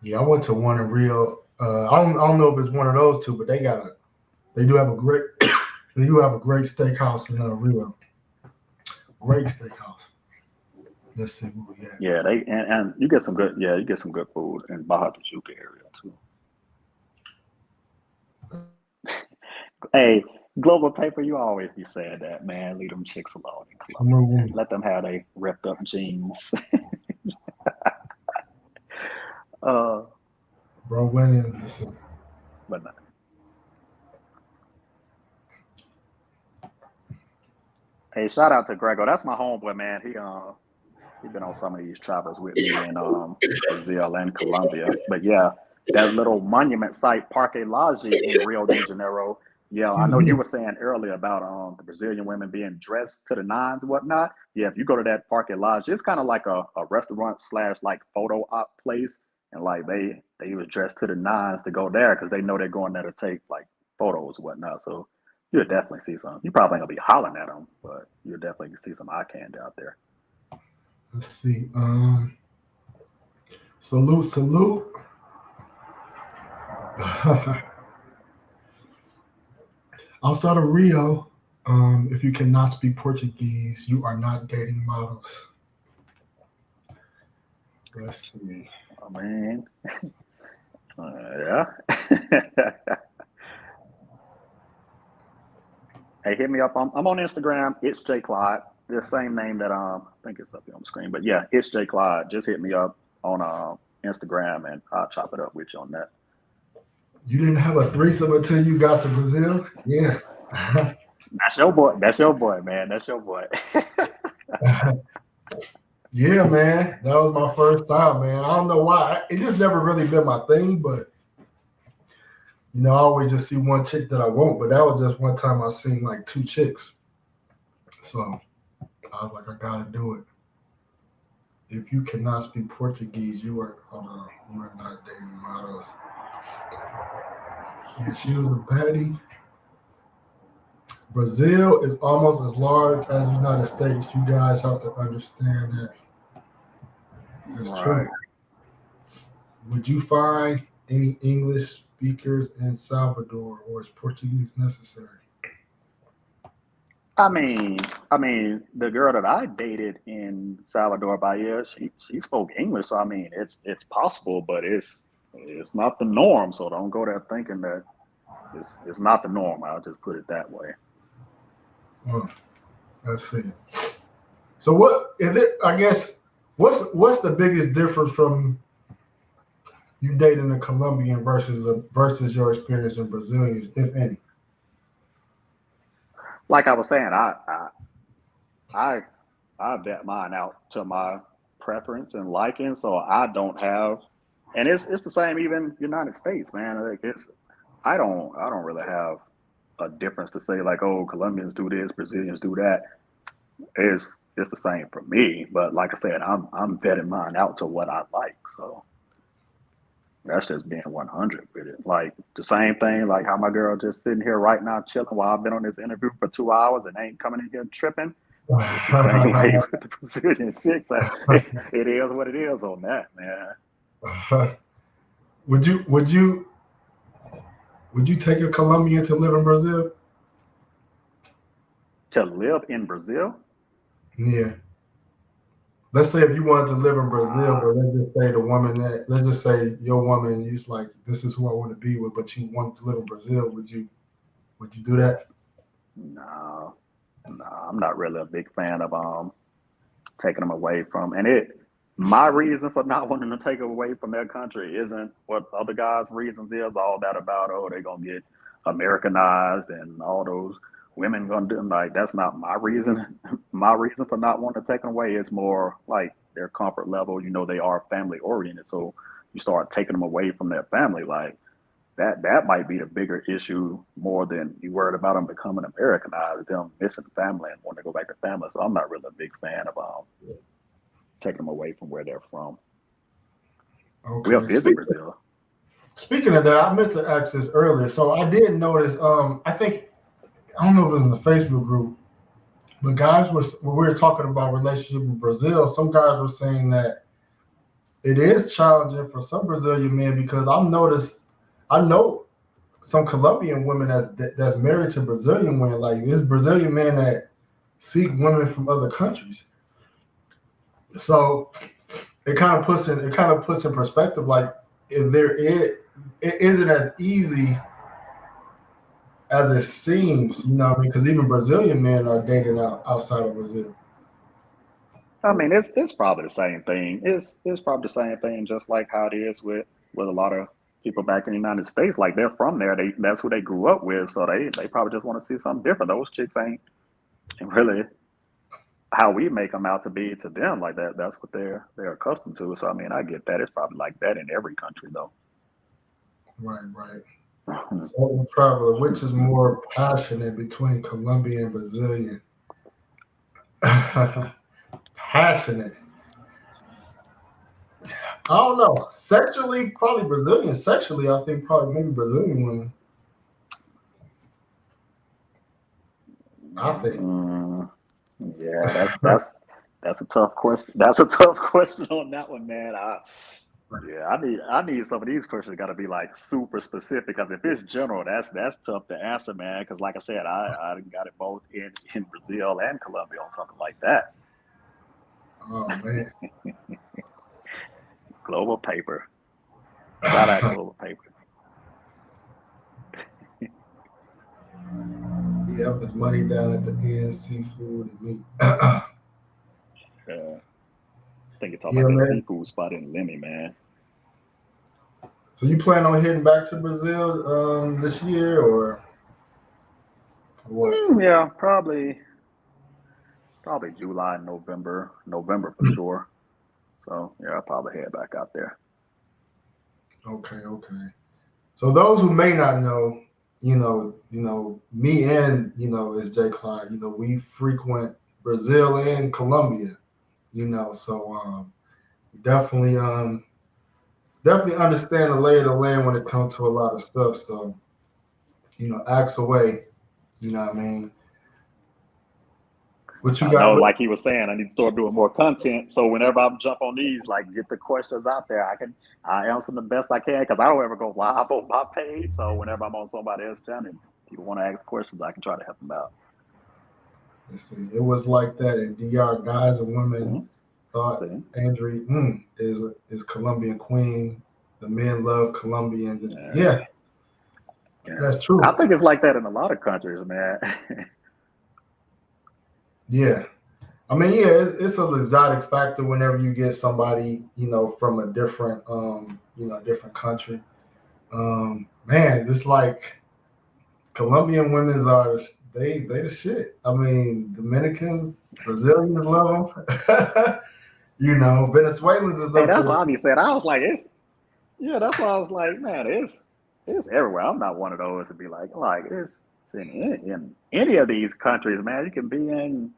Yeah, I went to one in Rio. I don't know if it's one of those two, but they do have a great they do have a great steakhouse in Rio. Great steakhouse. Let's see who we have. Yeah, and you get some good food in Baja Tijuca area too. Hey, Global Paper, you always be saying that, man. Leave them chicks alone in Colombia, man. Let them have they ripped up jeans. uh, Bro went in. Listen. but no. Hey, shout out to Grego. That's my homeboy, man. He been on some of these travels with me in Brazil and Colombia. But yeah, that little monument site, Parque Lage in Rio de Janeiro. Yeah, I know you were saying earlier about the Brazilian women being dressed to the nines and whatnot. Yeah, if you go to that Parque Lage, it's kind of like a restaurant slash like photo op place, and like they was dressed to the nines to go there because they know they're going there to take like photos and whatnot. So you'll definitely see some. You probably ain't gonna be hollering at them, but you'll definitely see some eye candy out there. Let's see. Salute. Outside of Rio, If you cannot speak Portuguese, you are not dating models. Let's see. Oh man. Yeah. Hey, hit me up. I'm on Instagram. It's J Clyde. The same name that I think it's up here on the screen. But yeah, it's J Clyde. Just hit me up on Instagram and I'll chop it up with you on that. You didn't have a threesome until you got to Brazil? Yeah. That's your boy. That's your boy, man. That's your boy. Yeah, man. That was my first time, man. I don't know why. It just never really been my thing, but you know, I always just see one chick that I want, but that was just one time I seen like two chicks. So I was like, I gotta do it. If you cannot speak Portuguese, you are not dating models. Yeah, she was a baddie. Brazil is almost as large as the United States. You guys have to understand that. That's true. Would you find any English speakers in Salvador, or is Portuguese necessary? I mean, the girl that I dated in Salvador Bahia, she spoke English. So I mean, it's possible, but it's not the norm. So don't go there thinking that it's not the norm. I'll just put it that way. Let's see. So what is it? I guess what's the biggest difference from you dating a Colombian versus your experience in Brazilians, if any? Like I was saying, I vet mine out to my preference and liking, so I don't have, and it's the same even United States, man. Like I don't really have a difference to say like, oh, Colombians do this, Brazilians do that. It's the same for me, but like I said, I'm vetting mine out to what I like, so that's just being 100 with it. Like the same thing, like how my girl just sitting here right now chilling while I've been on this interview for 2 hours and ain't coming in here tripping. It's the same way with the Brazilian chicks. It is what it is on that, man. Would you take a Colombian to live in Brazil? To live in Brazil? Yeah. Let's say if you wanted to live in Brazil, but let's just say your woman is like, this is who I want to be with, but you want to live in Brazil, would you do that? No, I'm not really a big fan of taking them away from, my reason for not wanting to take them away from their country isn't what other guys' reasons is, all that about, oh, they're gonna get Americanized and all those women gonna do, like, that's not my reason. My reason for not wanting to take them away is more like their comfort level. You know, they are family oriented, so you start taking them away from their family, like that might be the bigger issue more than you worried about them becoming Americanized, them missing family and wanting to go back to family. So I'm not really a big fan of taking them away from where they're from. Okay. We'll visit Brazil. Speaking of that, I meant to ask this earlier. So I did notice, I don't know if it was in the Facebook group, but when we were talking about relationship in Brazil, some guys were saying that it is challenging for some Brazilian men because I know some Colombian women that's married to Brazilian women. Like there's Brazilian men that seek women from other countries. So it kind of puts in perspective, like if it isn't as easy as it seems, you know what I mean? Because even Brazilian men are dating outside of Brazil. I mean, it's probably the same thing. It's probably the same thing, just like how it is with a lot of people back in the United States. Like they're from there, that's who they grew up with, so they probably just want to see something different. Those chicks ain't really how we make them out to be to them. Like that's what they're accustomed to. So I mean, I get that. It's probably like that in every country, though. Right. So traveler, which is more passionate between Colombian and Brazilian? Passionate. I don't know. Sexually, probably Brazilian. Sexually, I think probably maybe Brazilian women. I think. Yeah, that's a tough question. That's a tough question on that one, man. Yeah, I need some of these questions got to be like super specific because if it's general, that's tough to answer, man. Because like I said, I got it both in Brazil and Colombia on something like that. Oh man. Global paper, shout out global paper. Yeah, there's money down at the end, seafood and meat. I think you're talking Yeah, about that man. seafood spot in Lemmy, man. So you plan on heading back to Brazil this year or what? Yeah, probably July, November for sure. So yeah, I'll probably head back out there. Okay. So those who may not know, me and is Jay Klein. We frequent Brazil and Colombia. So definitely definitely understand the lay of the land when it comes to a lot of stuff. So ask away. You know what I mean? What you I got? know, like he was saying, I need to start doing more content. So whenever I jump on these, like get the questions out there, I answer them the best I can because I don't ever go live on my page. So whenever I'm on somebody else's channel, people want to ask questions, I can try to help them out. Let's see. It was like that in DR. Guys and women thought See? Andrew is Colombian queen. The men love Colombians. Yeah, that's true. I think it's like that in a lot of countries, man. Yeah. I mean, yeah, it's an exotic factor whenever you get somebody, from a different, different country. Man, it's like Colombian women's are they the shit. I mean, Dominicans, Brazilians love them. Venezuelans is Hey, up that's there. what I be saying. I was like, that's why I was like, man, it's everywhere. I'm not one of those to be like it's in any of these countries, man. You can be in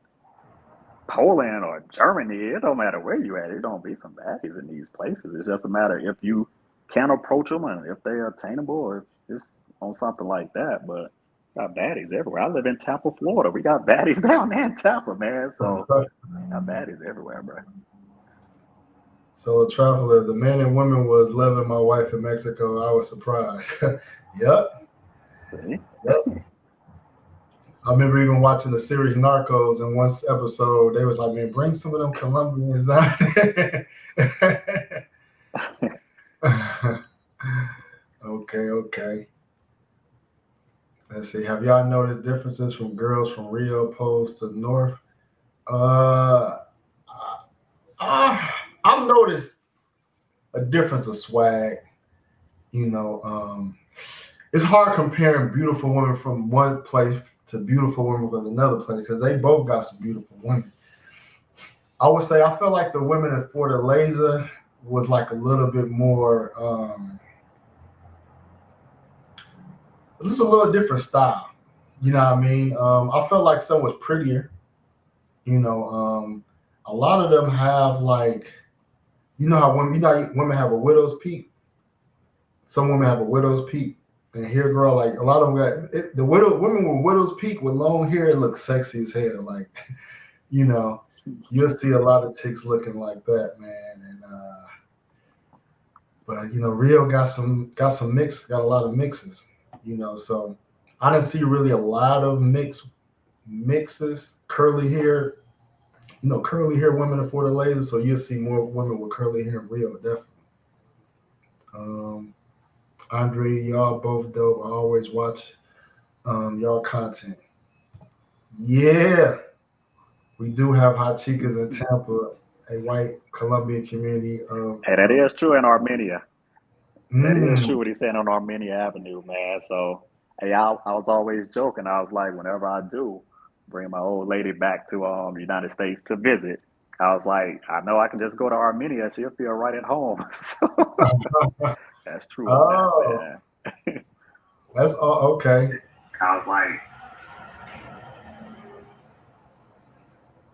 Poland or Germany. It don't matter where you at. It don't be some baddies in these places. It's just a matter if you can approach them and if they're attainable or if it's on something like that. But got baddies everywhere. I live in Tampa, Florida. We got baddies down there in Tampa, man. So got baddies everywhere, bro. So a traveler, the men and women was loving my wife in Mexico. I was surprised. Yep. See? Yep. I remember even watching the series Narcos, and one episode they was like, "Man, bring some of them Colombians down." Okay. Let's see. Have y'all noticed differences from girls from Rio Post to North? Uh, I've noticed a difference of swag. It's hard comparing beautiful women from one place to beautiful women from another place because they both got some beautiful women. I would say I feel like the women in Fortaleza was like a little bit more, just a little different style. You know what I mean? I felt like some was prettier. A lot of them have like, how women have a widow's peak. Some women have a widow's peak. And here, girl, like a lot of them women with widow's peak with long hair, it looks sexy as hell. Like, you'll see a lot of chicks looking like that, man. And but Rio got some mix, got a lot of mixes. So I didn't see really a lot of mixes, curly hair. Curly hair women in Fortaleza, so you'll see more women with curly hair in Rio, definitely. Andre, y'all both dope. I always watch y'all content. Yeah, we do have hot chicas in Tampa, a white Colombian community of. Hey, that is true in Armenia. That is true Mm, what he's saying on Armenia Avenue, man. So, hey, I was always joking. I was like, whenever I do bring my old lady back to United States to visit, I was like, I know I can just go to Armenia. She'll feel right at home. So that's true on that, oh, man. that's all okay. I was like,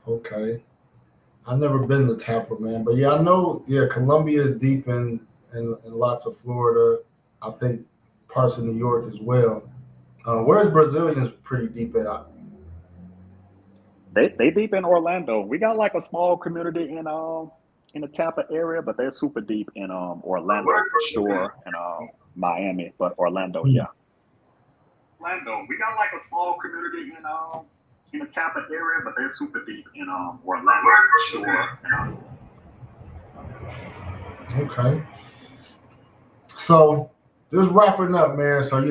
Okay. I've never been to Tampa, man, but yeah, I know. Yeah, Colombia is deep in lots of Florida. I think parts of New York as well. Whereas Brazilians pretty deep at. they deep in Orlando. We got like a small community in the Tampa area, but they're super deep in Orlando for sure, and Miami, but Orlando, yeah. Orlando, we got like a small community in the Tampa area, but they're super deep in Orlando for sure. Okay. So just wrapping up, man. So I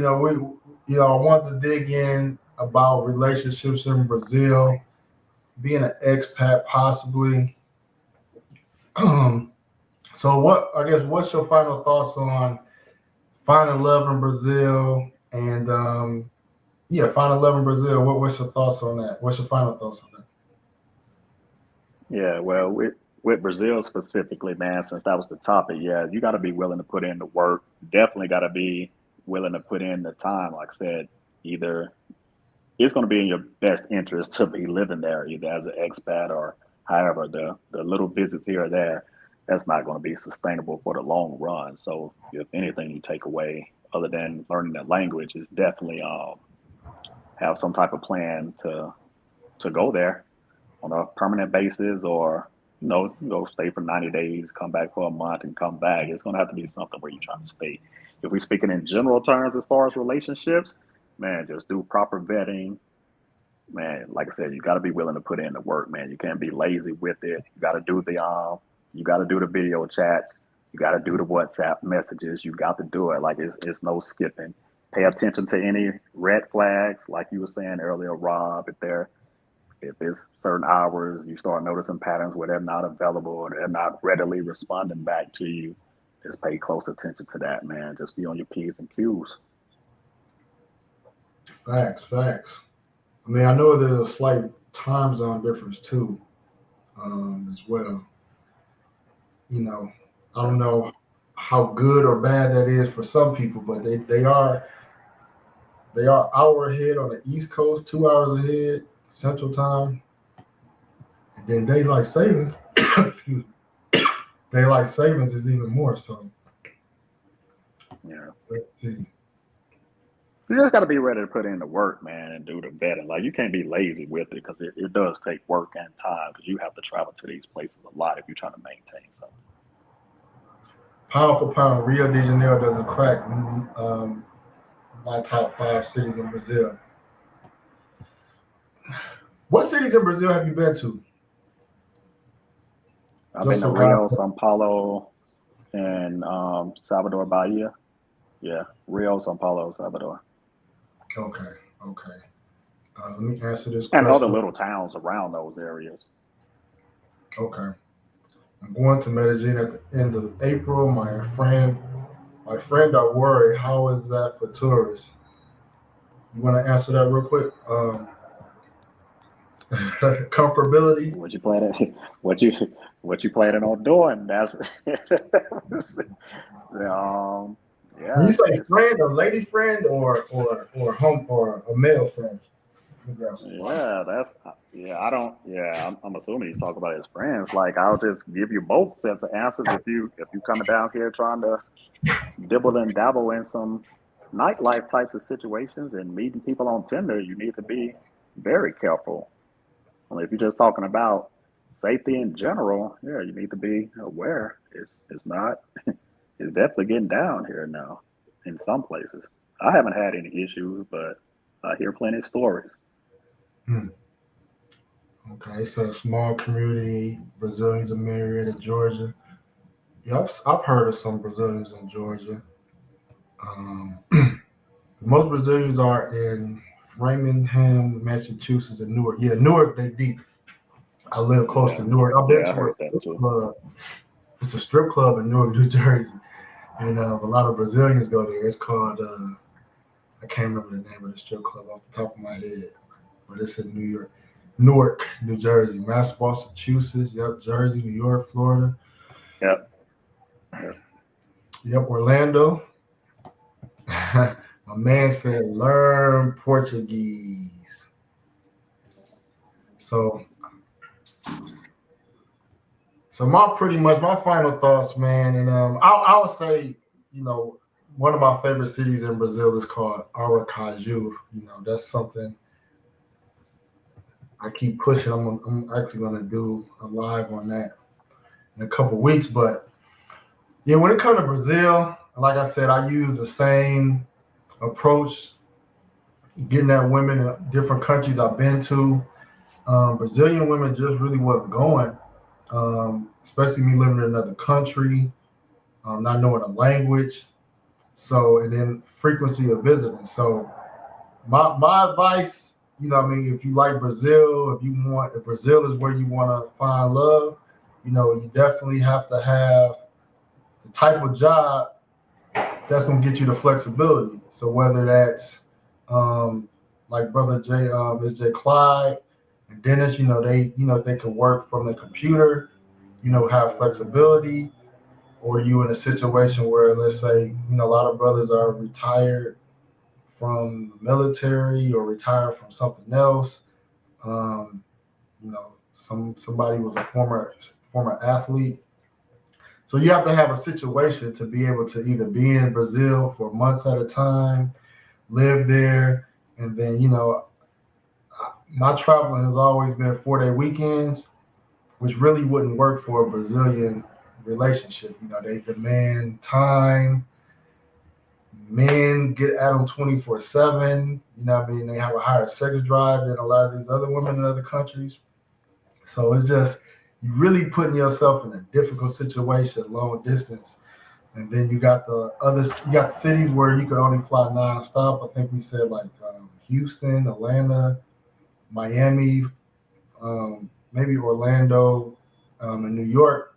want to dig in about relationships in Brazil, being an expat possibly. So what's your final thoughts on finding love in Brazil and finding love in Brazil? What's your thoughts on that? What's your final thoughts on that? Yeah, well, with Brazil specifically, man, since that was the topic, yeah, you got to be willing to put in the work. Definitely got to be willing to put in the time. Like I said, either it's going to be in your best interest to be living there, either as an expat or however the little visits here or there. That's not going to be sustainable for the long run. So, if anything you take away other than learning the language is definitely have some type of plan to go there on a permanent basis, or go stay for 90 days, come back for a month, and come back. It's going to have to be something where you're trying to stay. If we're speaking in general terms as far as relationships, man, just do proper vetting. Man, like I said, you got to be willing to put in the work, man. You can't be lazy with it. You got to do the video chats. You got to do the WhatsApp messages. You got to do it. Like it's no skipping. Pay attention to any red flags, like you were saying earlier, Rob. If it's certain hours, you start noticing patterns where they're not available or they're not readily responding back to you. Just pay close attention to that, man. Just be on your P's and Q's. Facts. I mean, I know there's a slight time zone difference too, as well. I don't know how good or bad that is for some people, but they are hour ahead on the East Coast, 2 hours ahead Central Time, and then daylight savings. excuse me, daylight savings is even more. So Yeah. let's see. You just got to be ready to put in the work, man, and do the vetting. Like, you can't be lazy with it because it does take work and time because you have to travel to these places a lot if you're trying to maintain something. Pound for pound, Rio de Janeiro doesn't crack my top 5 cities in Brazil. What cities in Brazil have you been to? I've been to Rio, São Paulo, and Salvador, Bahia. Yeah, Rio, São Paulo, Salvador. Okay. Let me answer this and question. other little towns around those areas. Okay. I'm going to Medellin at the end of April. My friend are worried. How is that for tourists? You want to answer that real quick? Comfortability. What you planning? What you planning on doing? That's yeah. When you say friend, a lady friend, or home or a male friend? I'm assuming he's talking about his friends. Like, I'll just give you both sets of answers. If you coming down here trying to dibble and dabble in some nightlife types of situations and meeting people on Tinder, you need to be very careful. I mean, if you're just talking about safety in general, yeah, you need to be aware. It's not. It's definitely getting down here now in some places. I haven't had any issues, but I hear plenty of stories. Okay, so a small community, Brazilians in Marietta, Georgia. Yeah, I've heard of some Brazilians in Georgia. Most Brazilians are in Framingham, Massachusetts, and Newark. Yeah, Newark, they deep. I live close to Newark. I've been to a strip club. It's a strip club in Newark, New Jersey, and a lot of Brazilians go there. It's called I can't remember the name of the strip club off the top of my head, but it's in Newark, New Jersey, Massachusetts, Jersey, New York, Florida. Yep, Orlando. My man said, learn Portuguese. So my final thoughts, man, and I would say, one of my favorite cities in Brazil is called Aracaju. That's something I keep pushing. I'm actually going to do a live on that in a couple weeks. But yeah, when it comes to Brazil, like I said, I use the same approach, getting at women in different countries I've been to. Brazilian women just really wasn't going, especially me living in another country, not knowing the language. So, and then frequency of visiting. So, my advice, I mean, if you like Brazil, if Brazil is where you want to find love, you definitely have to have the type of job that's going to get you the flexibility. So whether that's like brother Jay, Ms. J. Clyde and Dennis, they can work from the computer, have flexibility, or you in a situation where, let's say, a lot of brothers are retired from the military or retired from something else. Um, somebody was a former athlete. So you have to have a situation to be able to either be in Brazil for months at a time, live there, and then, my traveling has always been 4-day weekends, which really wouldn't work for a Brazilian relationship. They demand time. Men get at them 24/7. What I mean? They have a higher sex drive than a lot of these other women in other countries. So it's just, you really putting yourself in a difficult situation, long distance. And then you got cities where you could only fly nonstop. I think we said like Houston, Atlanta, Miami, maybe Orlando, and New York.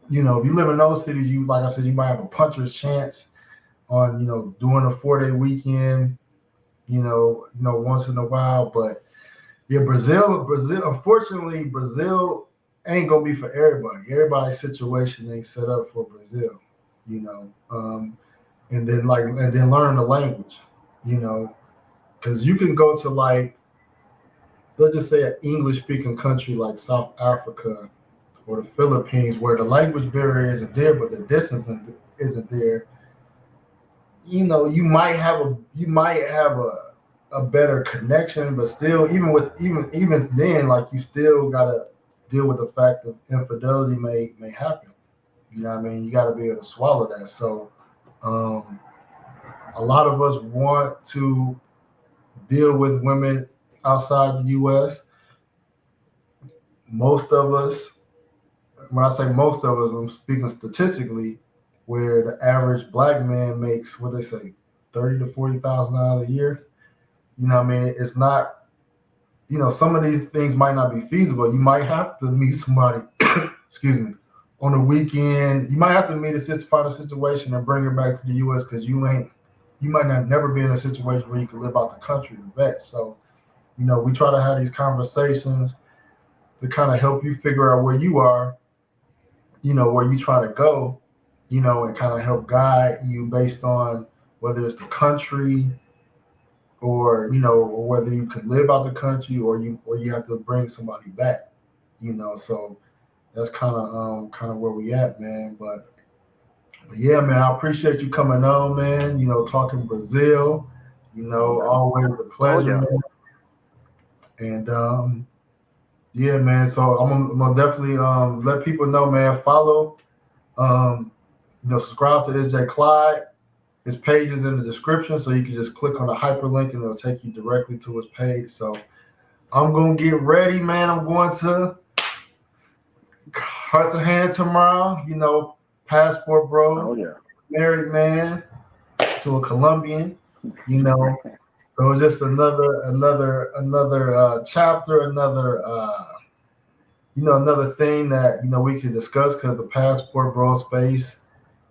If you live in those cities, like I said, you might have a puncher's chance on, doing a 4-day weekend, once in a while. But yeah, Brazil, unfortunately, Brazil ain't gonna be for everybody. Everybody's situation ain't set up for Brazil, and then learn the language, because you can go to, like, let's just say an English speaking country like South Africa or the Philippines, where the language barrier isn't there, but the distance isn't there. You might have a better connection, but still, even then, like, you still gotta deal with the fact that infidelity may happen. What I mean? You got to be able to swallow that. So, a lot of us want to deal with women outside the U.S. Most of us, when I say most of us, I'm speaking statistically, where the average black man makes, what they say, $30,000 to $40,000 a year. What I mean? It's not, some of these things might not be feasible. You might have to meet somebody, excuse me, on the weekend. You might have to find a situation and bring her back to the U.S. because you might not never be in a situation where you can live out the country the best. So, we try to have these conversations to kind of help you figure out where you are, where you try to go, and kind of help guide you based on whether it's the country, or or whether you can live out the country, or you have to bring somebody back, So that's kind of where we at, man. But yeah, man, I appreciate you coming on, man. Talking Brazil, always a pleasure, man. And yeah, man. So I'm gonna definitely let people know, man. Follow, subscribe to SJ Clyde. His page is in the description, so you can just click on the hyperlink and it'll take you directly to his page. So I'm gonna get ready, man. I'm going to heart to hand tomorrow. Passport bro. Oh yeah. Married man to a Colombian. So it's just another chapter, another thing that we can discuss, because the passport bro space.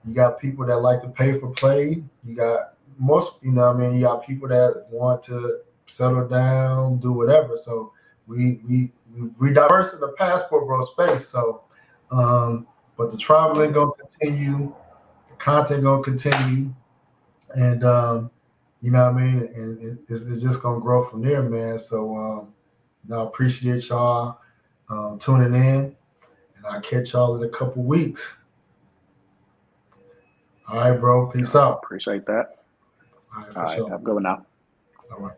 You got people that like to pay for play. You got you got people that want to settle down, do whatever. So we diverse in the passport bro space. So, but the traveling gonna continue, the content gonna continue, and and it's just gonna grow from there, man. So I appreciate y'all tuning in, and I'll catch y'all in a couple weeks. All right, bro. Peace out. Appreciate that. All right, All right. sure. Have a good one now. All right.